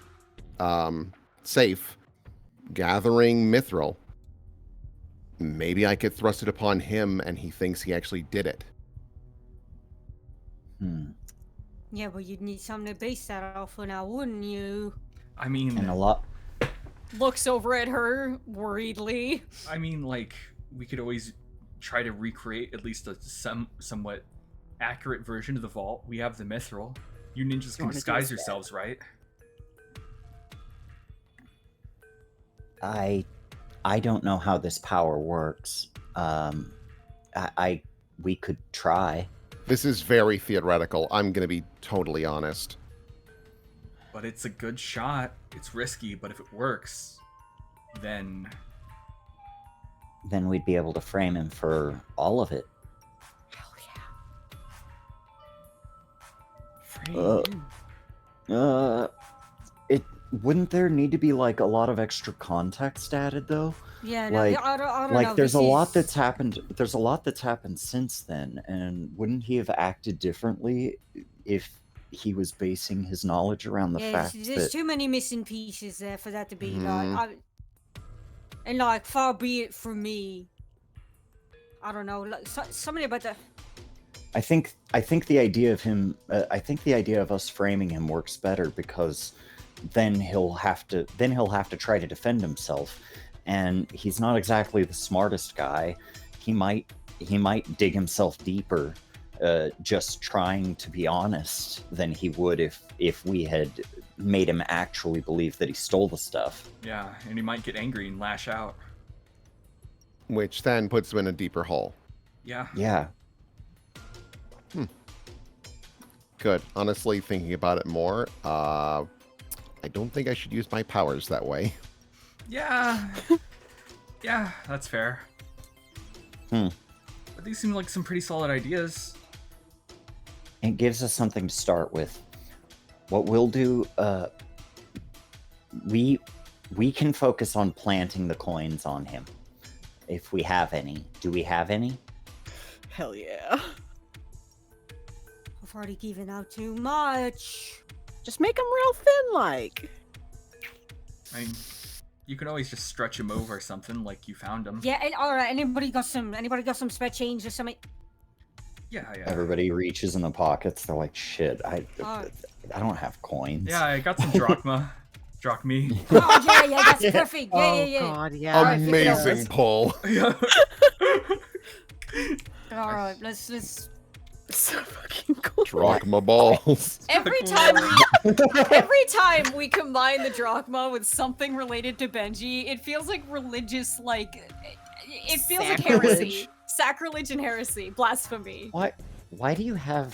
safe, gathering mithril, maybe I could thrust it upon him and he thinks he actually did it. Yeah, but you'd need something to base that off of now, wouldn't you? I mean, And a lot. Looks over at her worriedly. like, we could always try to recreate at least a somewhat accurate version of the vault. We have the mithril. You ninjas can wanna do disguise a yourselves, right? I don't know how this power works. We could try. This is very theoretical. I'm going to be totally honest. But it's a good shot. It's risky, but if it works, then Then we'd be able to frame him for all of it. Hell It wouldn't there need to be like a lot of extra context added though? Yeah, no, Like- I don't Like know. there's this a lot is- that's happened. There's a lot that's happened since then, and wouldn't he have acted differently if he was basing his knowledge around the Yeah, fact there's that? too many missing pieces there for that to be Mhm. like. And like, far be it from me. I don't know. Like, something about the. I think the idea of him. I think the idea of us framing him works better because then he'll have to try to defend himself, and he's not exactly the smartest guy. He might dig himself deeper, just trying to be honest than he would if we had made him actually believe that he stole the stuff. yeah, and he might get angry and lash out. Which then puts him in a deeper hole. Yeah. Yeah. Good. Honestly, thinking about it more, I don't think I should use my powers that way. Yeah. Yeah, that's fair. But these seem like some pretty solid ideas. It gives us something to start with. What we'll do, we can focus on planting the coins on him, if we have any. Do we have any? Hell yeah. I've already given out too much. Just make them real thin, like. I mean, you can always just stretch him over or something, like you found him. Yeah, and all right. Anybody got some spare change or something? Yeah, yeah. Everybody reaches in the pockets. They're like, "Shit, I Oh. don't have coins." Yeah, I got some drachma. Drachme. Oh yeah, that's perfect. Yeah, yeah, yeah. God, yeah. Alright, pick it up. Amazing pull. Yeah. All right, let's. So fucking cool. Drachma balls. Every time we combine the drachma with something related to Benji, it feels like religious, like it feels like heresy, sacrilege and heresy, blasphemy. Why do you have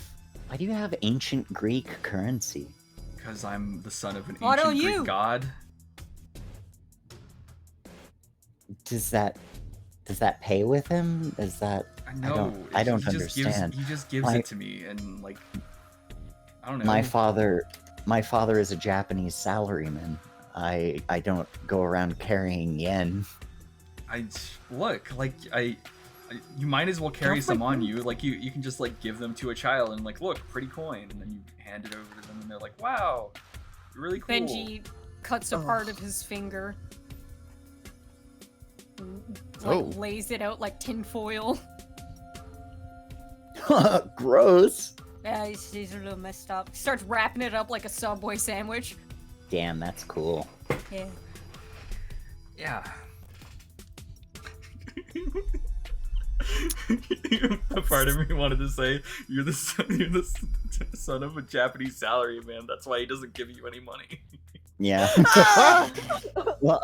ancient Greek currency? Because I'm the son of an Why don't ancient Greek you? god. Does that pay with him? Is that I know. I don't he just gives understand. it to me, and like, I don't know. My father is a Japanese salaryman. I don't go around carrying yen. Look, like you might as well carry some on you. Like you can just like give them to a child and like, look, pretty coin, and then you hand it over to them, and they're like, wow, you're really cool. Benji cuts a part of his finger. Like lays it out like tinfoil. Gross. Yeah, he's a little messed up. Starts wrapping it up like a Subway sandwich. Damn, that's cool. Yeah. Yeah. A part of me wanted to say, you're the son of a Japanese salaryman. That's why he doesn't give you any money. Yeah. Well,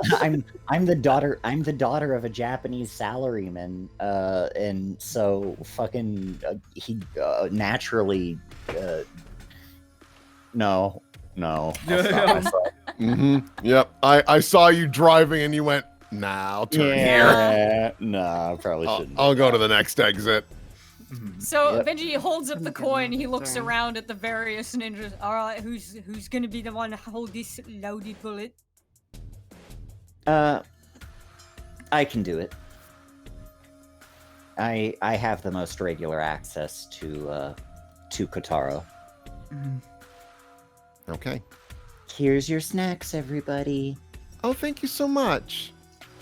I'm the daughter of a Japanese salaryman, and so fucking he naturally no. I'll stop myself. Yep. I saw you driving and you went, nah, I'll turn here. No, I probably shouldn't. I'll go to the next exit. So Yep. Benji holds up the coin. He looks around at the various ninjas. All right, who's gonna be the one to hold this loaded bullet? I can do it. I have the most regular access to Kotaro. Okay. Here's your snacks, everybody. Oh, thank you so much.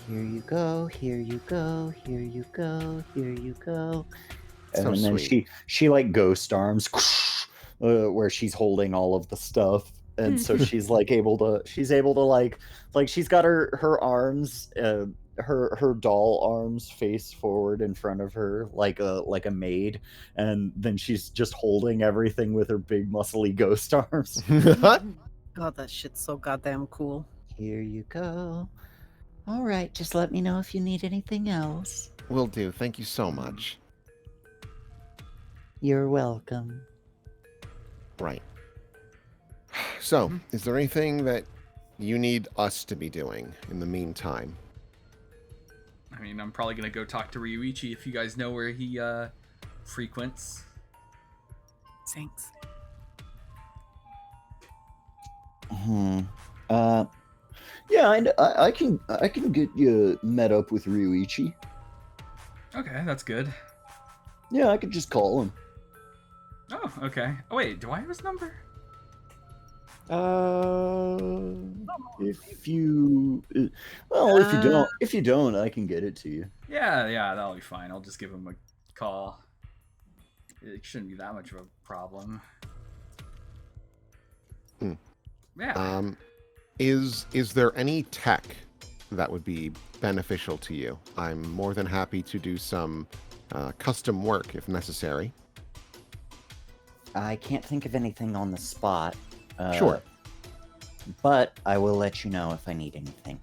Here you go, here you go, here you go, here you go. So And then sweet. she like ghost arms where she's holding all of the stuff. And so she's able to like she's got her arms her doll arms face forward in front of her like a maid, and then she's just holding everything with her big muscly ghost arms. God, that shit's so goddamn cool. Here you go. All right, just let me know if you need anything else. Will do. Thank you so much. You're welcome. Right. So, is there anything that you need us to be doing in the meantime? I mean, I'm probably gonna go talk to Ryuichi if you guys know where he frequents. Thanks. Yeah, I can get you met up with Ryuichi. Okay, that's good. Yeah, I could just call him. Oh, okay. Oh wait, do I have his number? If you don't, I can get it to you. Yeah, that'll be fine. I'll just give him a call. It shouldn't be that much of a problem. Yeah. Is there any tech that would be beneficial to you? I'm more than happy to do some custom work if necessary. I can't think of anything on the spot. Sure. But I will let you know if I need anything.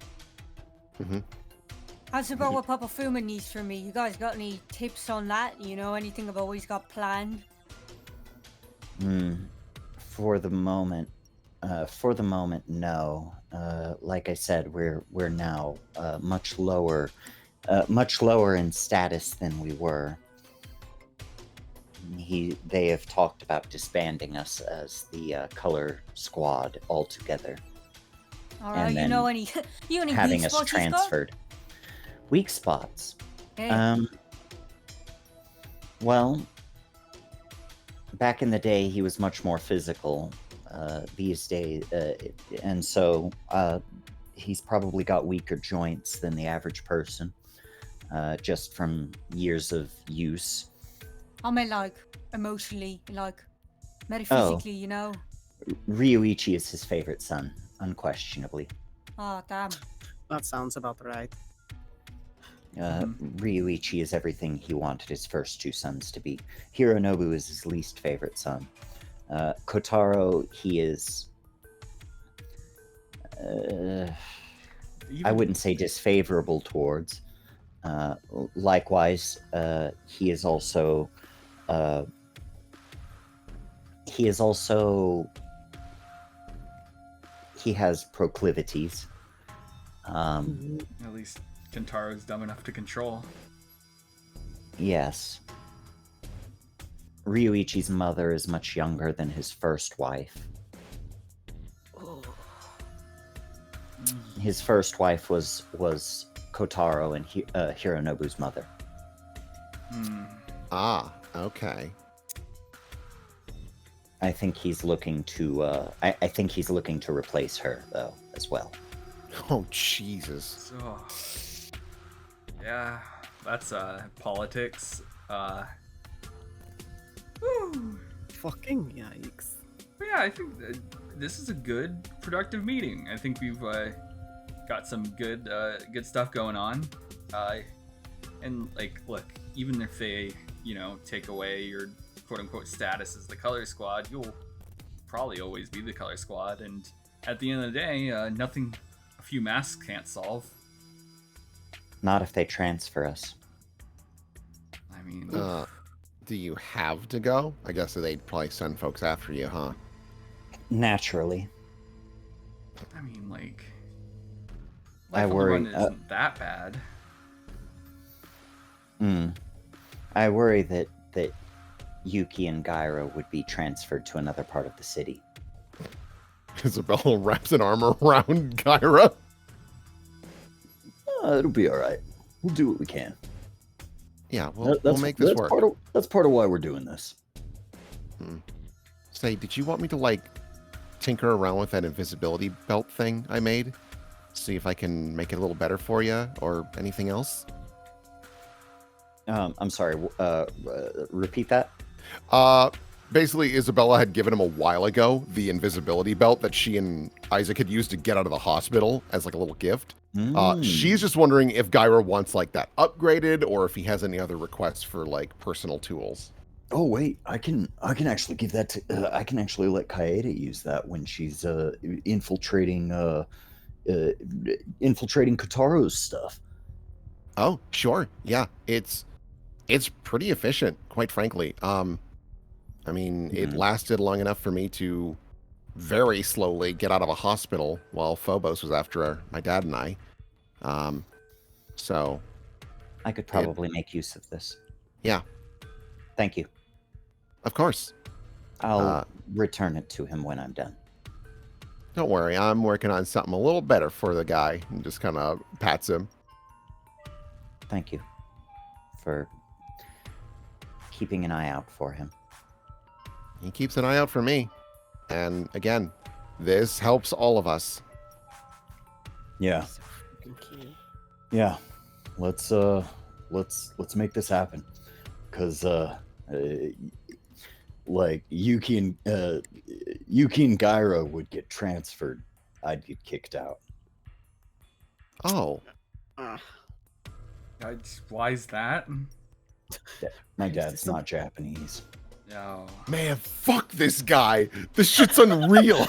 How's about what Papa Fuma needs from me? You guys got any tips on that? You know, anything I've always got planned? For the moment, no. Like I said, we're now much lower in status than we were. They have talked about disbanding us as the color squad altogether. All right, you know any having weak us spots he's got? transferred. Weak spots. Yeah. Well, back in the day, he was much more physical. These days, and so he's probably got weaker joints than the average person, just from years of use. I mean, like, emotionally, like, metaphysically, you know? Ryuichi is his favorite son, unquestionably. Oh, damn. That sounds about right. Ryuichi is everything he wanted his first two sons to be. Hironobu is his least favorite son. Kotaro, he is... I wouldn't say disfavorable towards. Likewise, he is also... he has proclivities. At least Kentaro's dumb enough to control. Yes. Ryuichi's mother is much younger than his first wife. His first wife was Kotaro and Hironobu's mother. Ah, okay. I think he's looking to. I think he's looking to replace her though as well. Oh Jesus. So, yeah, that's politics. Fucking yikes. But yeah, I think this is a good, productive meeting. I think we've got some good stuff going on. And like, look, even if they, take away your quote-unquote status as the color squad, you'll probably always be the color squad. And at the end of the day, nothing a few masks can't solve. Not if they transfer us. I mean, Do you have to go? I guess they'd probably send folks after you, huh? Naturally. like, I life on the worry. run isn't that bad. I worry that Yuki and Gyro would be transferred to another part of the city. Isabella wraps an arm around Kyra. It'll be all right. We'll do what we can. Yeah, we'll make this work. That's part of why we're doing this. Say, did you want me to, like, tinker around with that invisibility belt thing I made? See if I can make it a little better for you, or anything else? I'm sorry. Repeat that. Basically, Isabella had given him a while ago the invisibility belt that she and Isaac had used to get out of the hospital as, like, a little gift. She's just wondering if Gyra wants, like, that upgraded, or if he has any other requests for, like, personal tools. Oh wait, I can actually give that to. I can actually let Kaede use that when she's infiltrating Kotaro's stuff. Oh, sure. Yeah, it's pretty efficient, quite frankly. I mean, it lasted long enough for me to very slowly get out of a hospital while Phobos was after my dad and I. So I could probably make use of this. Yeah. Thank you. Of course. I'll return it to him when I'm done. Don't worry, I'm working on something a little better for the guy. And just kind of pats him. Thank you for keeping an eye out for him. He keeps an eye out for me. And again, this helps all of us. Yeah. So fucking cute. Yeah. Let's make this happen. Cause like Yuki and Gyro would get transferred. I'd get kicked out. Oh. Why is that? My dad's not Japanese. No. Man, fuck this guy. This shit's unreal.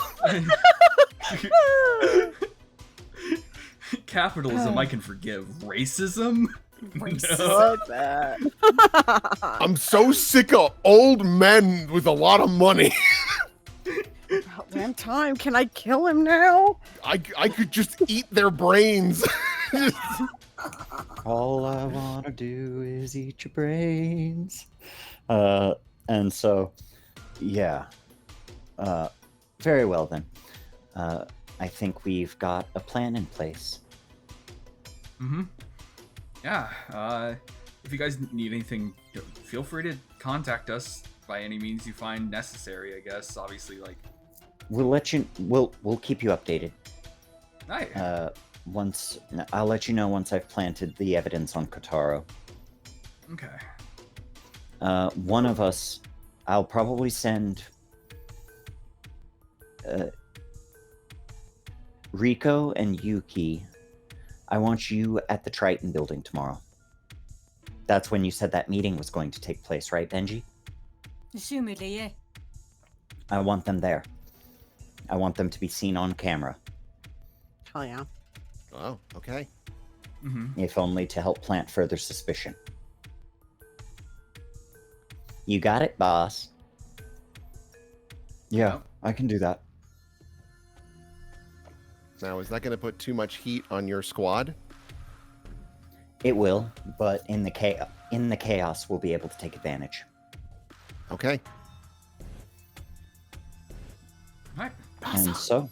Capitalism I can forgive. Racism? Fuck that. I'm so sick of old men with a lot of money. About damn time. Can I kill him now? I could just eat their brains. All I want to do is eat your brains. And so, yeah. Very well then. I think we've got a plan in place. Yeah. If you guys need anything, feel free to contact us by any means you find necessary, I guess. Obviously, like... We'll keep you updated. Nice. I'll let you know once I've planted the evidence on Kotaro. Okay. One of us, I'll probably send Rico and Yuki. I want you at the Triton building tomorrow. That's when you said that meeting was going to take place, right, Benji? Assumedly, yeah. I want them there. I want them to be seen on camera. Hell yeah. Oh, okay. If only to help plant further suspicion. You got it, boss. Yeah, I can do that. Now, is that going to put too much heat on your squad? It will, but in the chaos, we'll be able to take advantage. Okay. All right. And so,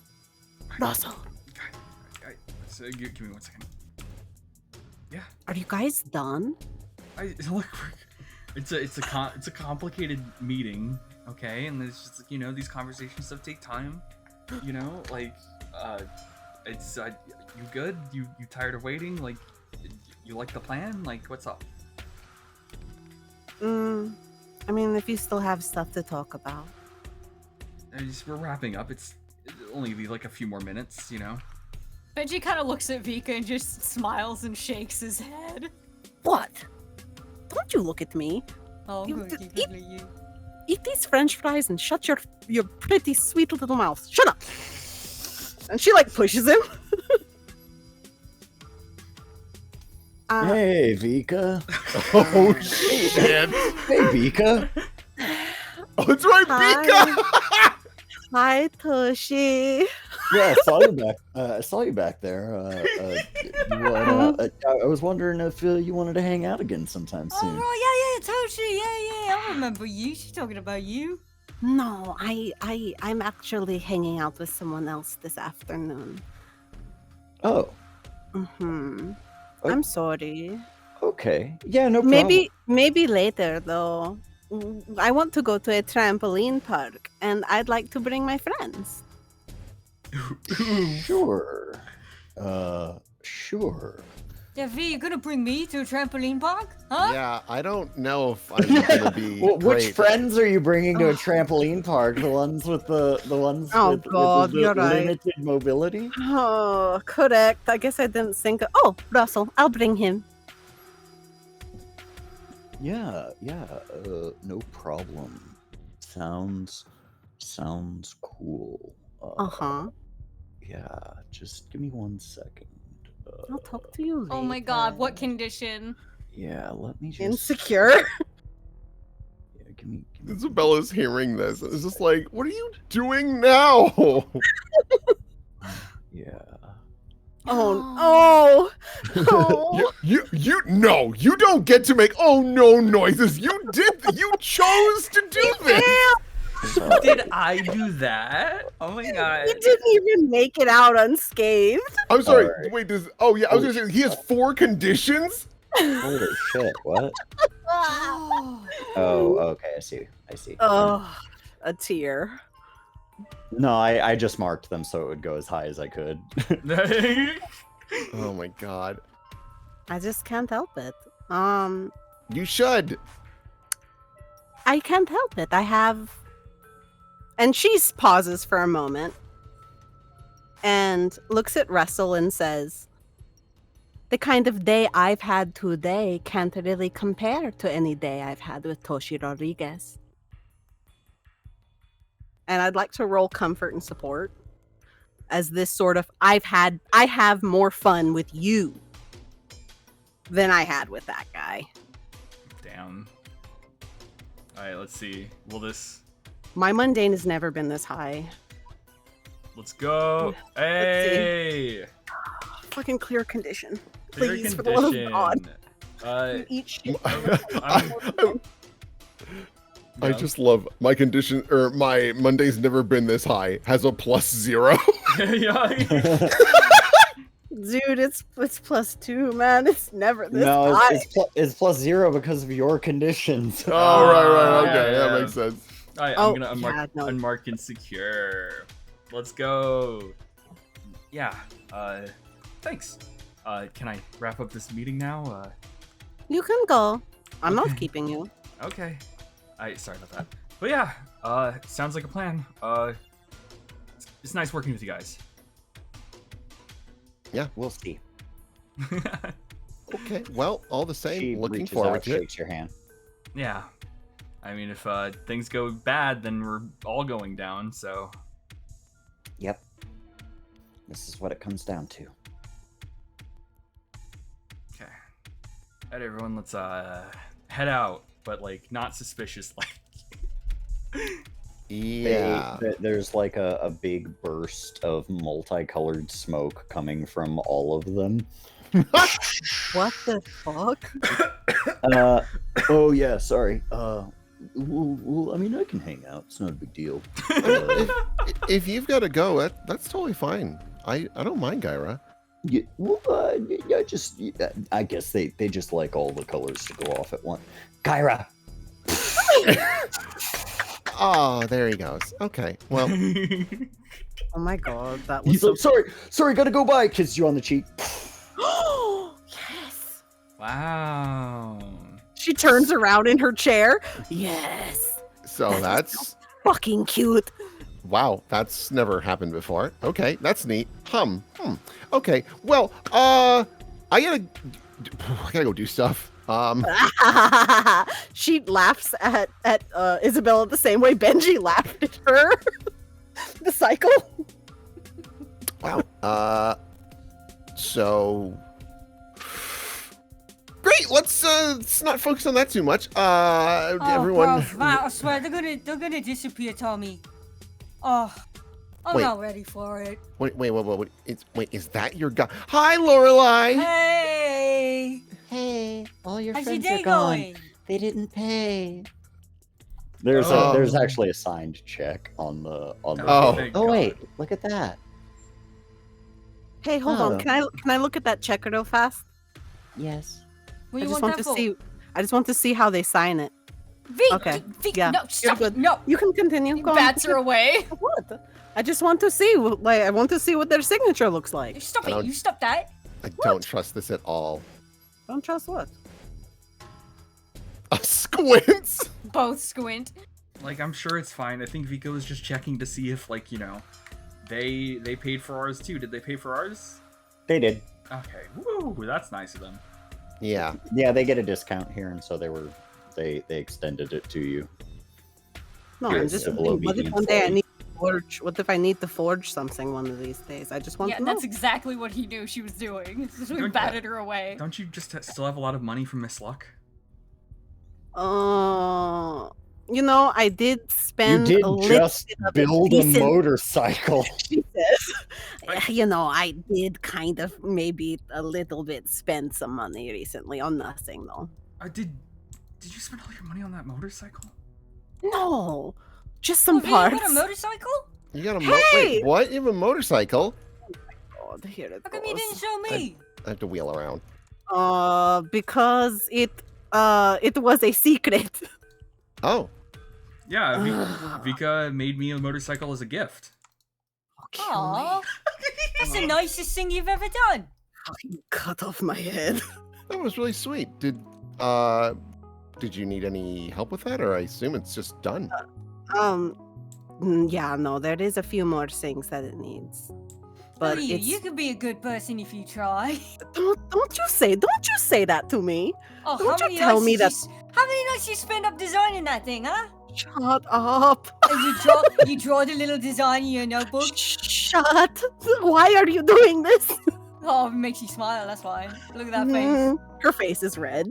Russell, So give me 1 second. Yeah. are you guys done? Look, it's a complicated meeting, okay? And there's just these conversations stuff take time, like it's you good? You tired of waiting? Like you like the plan? Like what's up? I mean, if you still have stuff to talk about. We're wrapping up. It's only be like a few more minutes, Benji kind of looks at Vika and just smiles and shakes his head. What? Don't you look at me. Oh, I'm You- gonna you- keep looking at you. Eat these French fries and shut your pretty sweet little mouth. Shut up. And she like pushes him. hey, Vika. Oh shit! Hey, Vika. Oh, it's right, Bika. Hi, Toshi. Yeah, I saw you back there. I was wondering if you wanted to hang out again sometime Oh, soon. right, yeah, Toshi, yeah, I remember you. She's talking about you. No, I'm actually hanging out with someone else this afternoon. Oh, Mm-hmm. Oh. I'm sorry. okay. Yeah, no problem. Maybe later though. I want to go to a trampoline park, and I'd like to bring my friends. Sure. Sure. Yeah, V, you gonna bring me to a trampoline park? Huh? Yeah, I don't know if I'm gonna be. Well, which great. friends are you bringing to a trampoline park? The ones with the ones Oh, with, God, with you're the right. limited mobility? Oh, correct. I guess I didn't think. Oh, Russell, I'll bring him. Yeah, no problem. Sounds cool. Uh-huh. Yeah, just give me 1 second. I'll talk to you later. Oh my god, what condition? Yeah, let me just. Insecure. Yeah, give me. Isabella's hearing this. It's just like, what are you doing now? Yeah. Oh, oh. No, you don't get to make oh no noises. You chose to do this. Did I do that? Oh my god. He didn't even make it out unscathed. I'm sorry. Alright. Wait, I was gonna say he has 4 conditions. Holy shit! What? Oh, okay. I see. Oh, a tear. No, I just marked them so it would go as high as I could. Oh my god. I just can't help it. You should. I can't help it. I have. And she pauses for a moment and looks at Russell and says, the kind of day I've had today can't really compare to any day I've had with Toshi Rodriguez. And I'd like to roll comfort and support as this sort of I have more fun with you than I had with that guy. Damn. Alright, let's see. Will this... My mundane has never been this high. Let's go. Hey! Fucking clear condition. Clear Please, for the love of God. Uh, Eat shit. I just love my condition, or my Monday's never been this high. Has a +0. yeah. Dude, it's +2, man. It's never this No, high. it's +0 because of your conditions. Oh, right. Okay, yeah. that makes sense. Alright, Oh, I'm gonna unmark, yeah, no. unmark and secure. Let's go. Yeah. Thanks. Can I wrap up this meeting now? You can go. I'm not Okay. keeping you. Okay. Sorry about that. But yeah, sounds like a plan. It's nice working with you guys. We'll see. Okay, well, all the same, She looking reaches forward out, to it. shakes your hand. Yeah. I mean, if things go bad, then we're all going down, so... Yep. This is what it comes down to. Okay. Alright, everyone, let's head out, but, like, not suspicious, like... Yeah. There's like a big burst of multicolored smoke coming from all of them. What the fuck? Oh yeah, sorry. Well, I mean, I can hang out. It's not a big deal. If you've got to go, that's totally fine. I don't mind, Gyra. Yeah, well, yeah, just I guess they just like all the colors to go off at once. Gyra. Oh, there he goes. Okay, well, Oh my god, that was He's so like, sorry, gotta go by. Kiss you on the cheek. Yes. Wow. She turns around in her chair. Yes. so that's Fucking cute. wow. That's never happened before. Okay, that's neat. Okay, well, I gotta go do stuff. She laughs at Isabella the same way Benji laughed at her. The cycle. Wow. So great. Let's not focus on that too much. Everyone. Bro, I swear they're gonna disappear, Tommy. Oh, I'm Wait. not ready for it. Wait. Wait, is that your guy? Hi, Lorelai. Hey, Hey, all your how's your friends day are gone. going? They didn't pay. There's actually a signed check on the Oh. thank Oh God. wait, look at that. Hey, hold on. Can I look at that check real fast? Yes. What I do you just want want that to for? see. I just want to see how they sign it. V, Okay, V, yeah, no, you're stop it, good. no. You can continue. Go on. Bats her away. What? I just want to see. Like, I want to see what their signature looks like. Stop I it, don't- you stop that. I don't trust this at all. Don't trust what? Squints. Both squint. Like, I'm sure it's fine. I think Vico was just checking to see if, like, you know, they paid for ours too. Did they pay for ours? They did. Okay. Woo, that's nice of them. Yeah. Yeah, they get a discount here, and so they extended it to you. No, You're I'm a just civil thinking, what if obedient one day I slave. need to forge? What if I need to forge something one of these days? I just want Yeah, to know. that's exactly what he knew she was doing. So we Don't- batted her away. Don't you just still have a lot of money from Miss Luck? You know, I did spend You did a little just bit of build a decent- motorcycle. She says, you know, I did kind of maybe a little bit spend some money recently on nothing though. Did you spend all your money on that motorcycle? No, just some Oh, V, you parts. got a motorcycle? You got a Hey! wait, what? You have a motorcycle? God, here it How come you goes. didn't show me? I have to wheel around. Because it was a secret. Oh. Yeah, Ugh. Vika made me a motorcycle as a gift. Aw, that's the nicest thing you've ever done. Fucking cut off my head. That was really sweet. Did you need any help with that, or I assume it's just done? Yeah, no, there is a few more things that it needs. But Look at you, it's you could be a good person if you try. don't you say that to me. Oh, Don't how you many tell nights me did that- how many nights you spend up designing that thing, huh? Shut up. And you draw the little design in your notebook. Shut. Why are you doing this? Oh, it makes you smile. That's why. Look at that face. Mhm. Her face is red.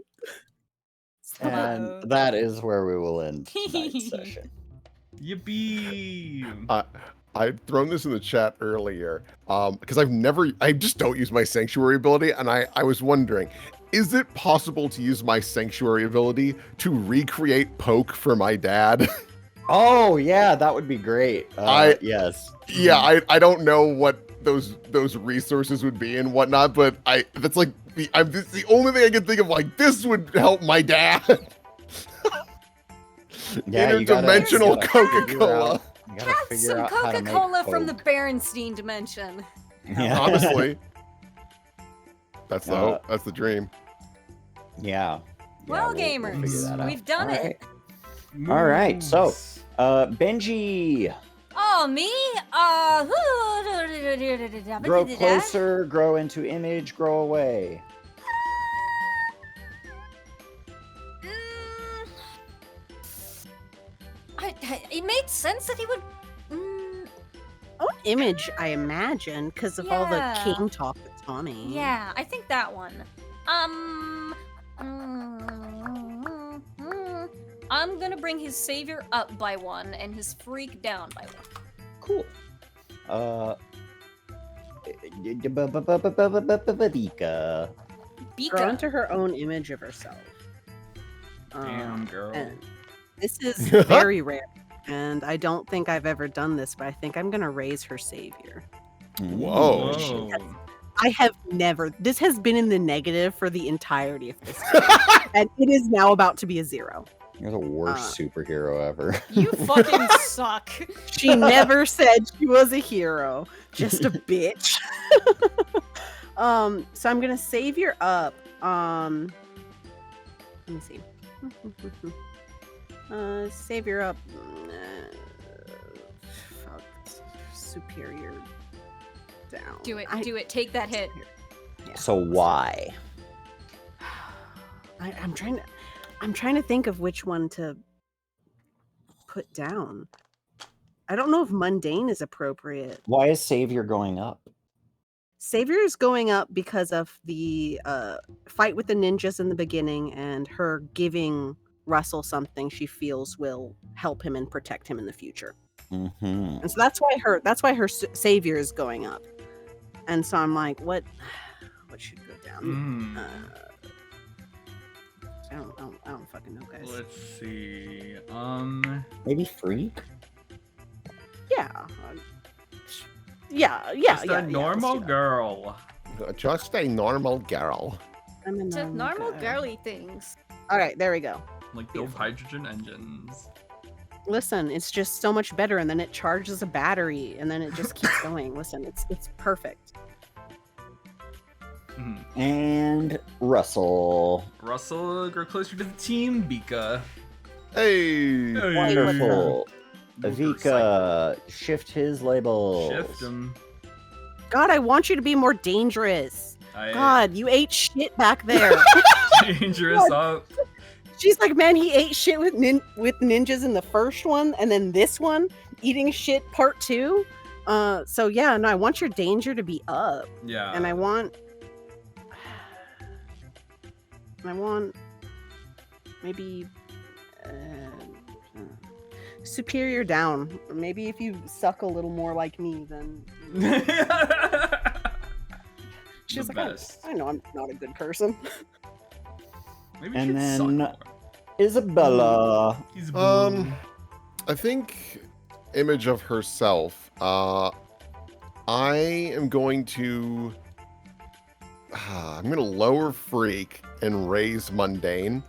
Hello. And that is where we will end tonight's session. Yippee! I'd thrown this in the chat earlier because I just don't use my sanctuary ability, and I was wondering, is it possible to use my sanctuary ability to recreate Poke for my dad? Oh yeah, that would be great. Yes. Yeah, I don't know what those resources would be and whatnot, but that's like it's the only thing I can think of. Like, this would help my dad. Yeah, you gotta- Interdimensional you gotta figure Coca-Cola. out- You gotta Have figure some out how to make Coca-Cola from the Coke. Berenstein dimension. Yeah. Honestly, that's the Uh, hope. That's the dream. Yeah. Well, we'll figure gamers, that out. we've done it. All right, so- Moves. Benji, Oh, me? grow closer, grow into image, grow away. It made sense that he would. Oh, image, I imagine, because of all the Yeah. king talk with Tommy. Yeah, I think that one. I'm gonna bring his savior up by 1 and his freak down by 1. Cool. Vika. Grow Bika. into her own image of herself. Damn, girl. And this is very rare, and I don't think I've ever done this, but I think I'm gonna raise her savior. Whoa. Whoa. I have never. This has been in the negative for the entirety of this game, and it is now about to be a 0. You're the worst superhero ever. You fucking suck. She never said she was a hero, just a bitch. So I'm gonna savior up. Let me see. Savior up. Fuck. Superior down. Do it. Do it. Take that hit. Yeah. So why? I'm trying to think of which one to put down. I don't know if mundane is appropriate. Why is Savior going up? Savior is going up because of the fight with the ninjas in the beginning and her giving Russell something she feels will help him and protect him in the future. Mm-hmm. And so that's why her savior is going up. And so I'm like, what should go down? I don't fucking know, guys. Let's see. Maybe Freak? Yeah. Just a let's normal do that. girl. Just a normal girl. I'm a Just normal girl. girly things. All right, there we go. Like those hydrogen engines. Listen, it's just so much better, and then it charges a battery, and then it just keeps going. Listen, it's perfect. And Russell. Russell, grow closer to the team, Bika. Hey. Wonderful. Vika, shift his labels. Shift him. God, I want you to be more dangerous. I God, you ate shit back there. dangerous up. She's like, man, he ate shit with ninjas in the first one, and then this one, eating shit part 2. So yeah, no, I want your danger to be up, Yeah. and I want maybe superior down. Or maybe if you suck a little more like me, then she's The like, best. I know I'm not a good person. Maybe And she'd suck then- more. Isabella. He's I think image of herself. I am going to lower freak and raise mundane.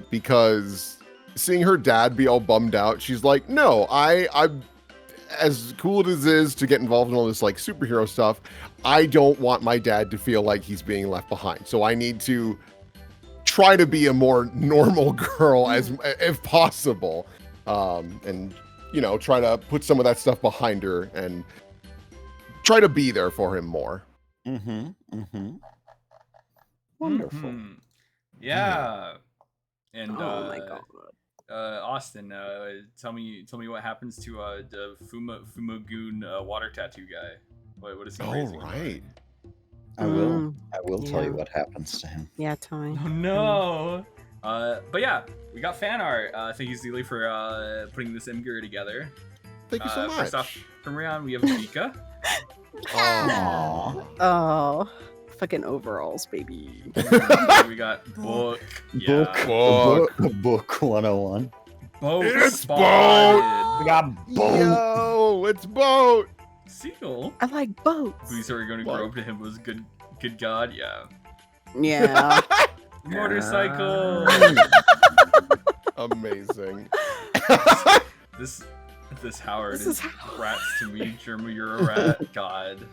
Because seeing her dad be all bummed out, she's like, no, I'm as cool as it is to get involved in all this like superhero stuff, I don't want my dad to feel like he's being left behind. So I need to try to be a more normal girl as if possible. And try to put some of that stuff behind her and try to be there for him more. Wonderful. Yeah. And Oh my god. Austin, tell me what happens to the Fumagoon water tattoo guy. What is he raising? All right. I will tell yeah. you what happens to him. Yeah, Tommy. Oh no. But yeah, we got fan art. Thank you, Zeely, for putting this Imgur together. Thank you so much. First off, from Rion, we have Vika. Aww. Oh, fucking overalls, baby. We got Book. Book 101. Boat. It's spotted. We got Yo, it's Boat. Seal. I like boats. Who's are going to grow up to him was good god, yeah. Yeah. Motorcycle. Amazing. This Howard This is is rats to me. Germa, you're a rat. God. Speak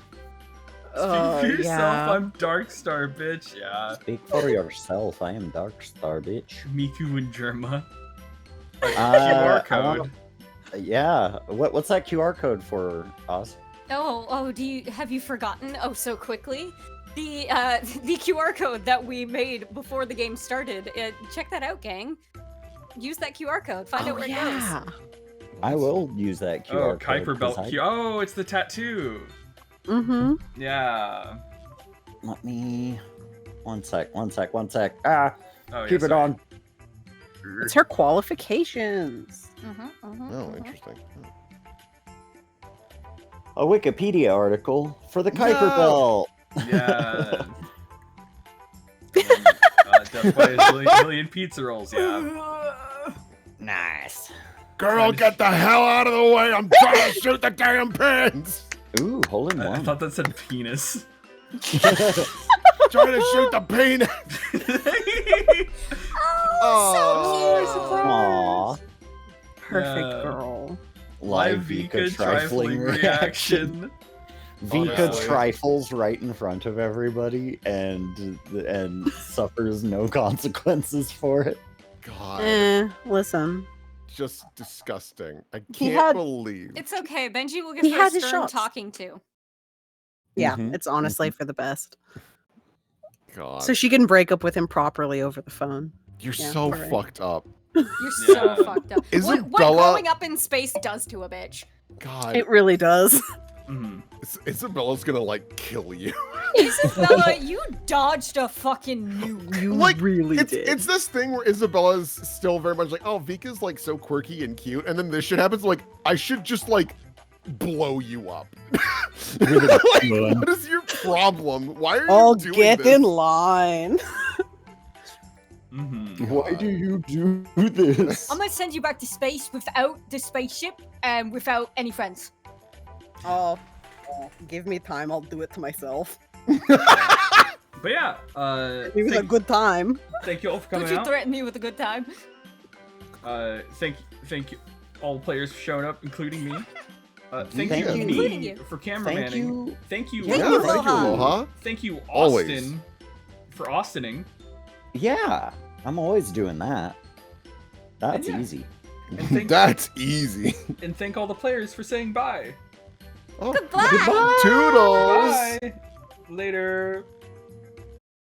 Oh, for yourself. yeah. I'm Darkstar, bitch. Yeah. Speak for yourself. I am Darkstar, bitch. Miku and Germa. I QR code. Yeah. What's that QR code for, Oz? Oh, have you forgotten? Oh, so quickly? The QR code that we made before the game started. Check that out, gang. Use that QR code. Find out where it goes. I will use that QR Oh, code. Kuiper 'cause Belt. Oh, it's the tattoo. Mm-hmm. Yeah. Let me... One sec. Ah! Oh, Keep yeah, it sorry. on. It's her qualifications. Oh, interesting. A Wikipedia article for the Kuiper No! Belt. Yeah. Death by a million pizza rolls. Yeah. Nice. Girl, get the hell out of the way! I'm trying to shoot the damn pins! Ooh, hole in I one. thought that said penis. Trying to shoot the penis! Aw. Perfect Yeah. girl. Live Vika trifling reaction. Vika Honestly. trifles right in front of everybody and suffers no consequences for it. God, Listen. just disgusting. I He can't had- believe. It's okay. Benji will get He her had his stern shots. talking to. Yeah, Mhm, it's honestly for the best. God, So she can break up with him properly over the phone. you're yeah, so you're right. fucked up. You're Yeah. so fucked up. What Isabella- growing up in space does to a bitch. God, It really does. Mhm. Isabella's gonna like kill you. Isabella, you dodged a fucking nuke. You Like, really it's did. it's this thing where Isabella's still very much like, oh, Vika's like so quirky and cute, and then this shit happens. Like, I should just like blow you up. Like, what is your problem? Why are you Oh, doing get this? in line. Mhm. Why do you do this? I'm gonna send you back to space without the spaceship and without any friends. Oh, give me time. I'll do it to myself. But yeah, It was a good time. thank you all for Don't coming you out. threaten me with a good time. Thank you all the players for showing up, including me. Thank Thank you, you. Including me, you. for cameramanning. Thank you. Thank you. Yeah, Thank you, thank you, Aloha. Aloha. Thank you, Always. Austin, for Austining. Yeah, I'm always doing that. That's Yeah. easy. And thank, That's easy. and thank all the players for saying bye. Oh, Goodbye. Toodles. Bye. Later.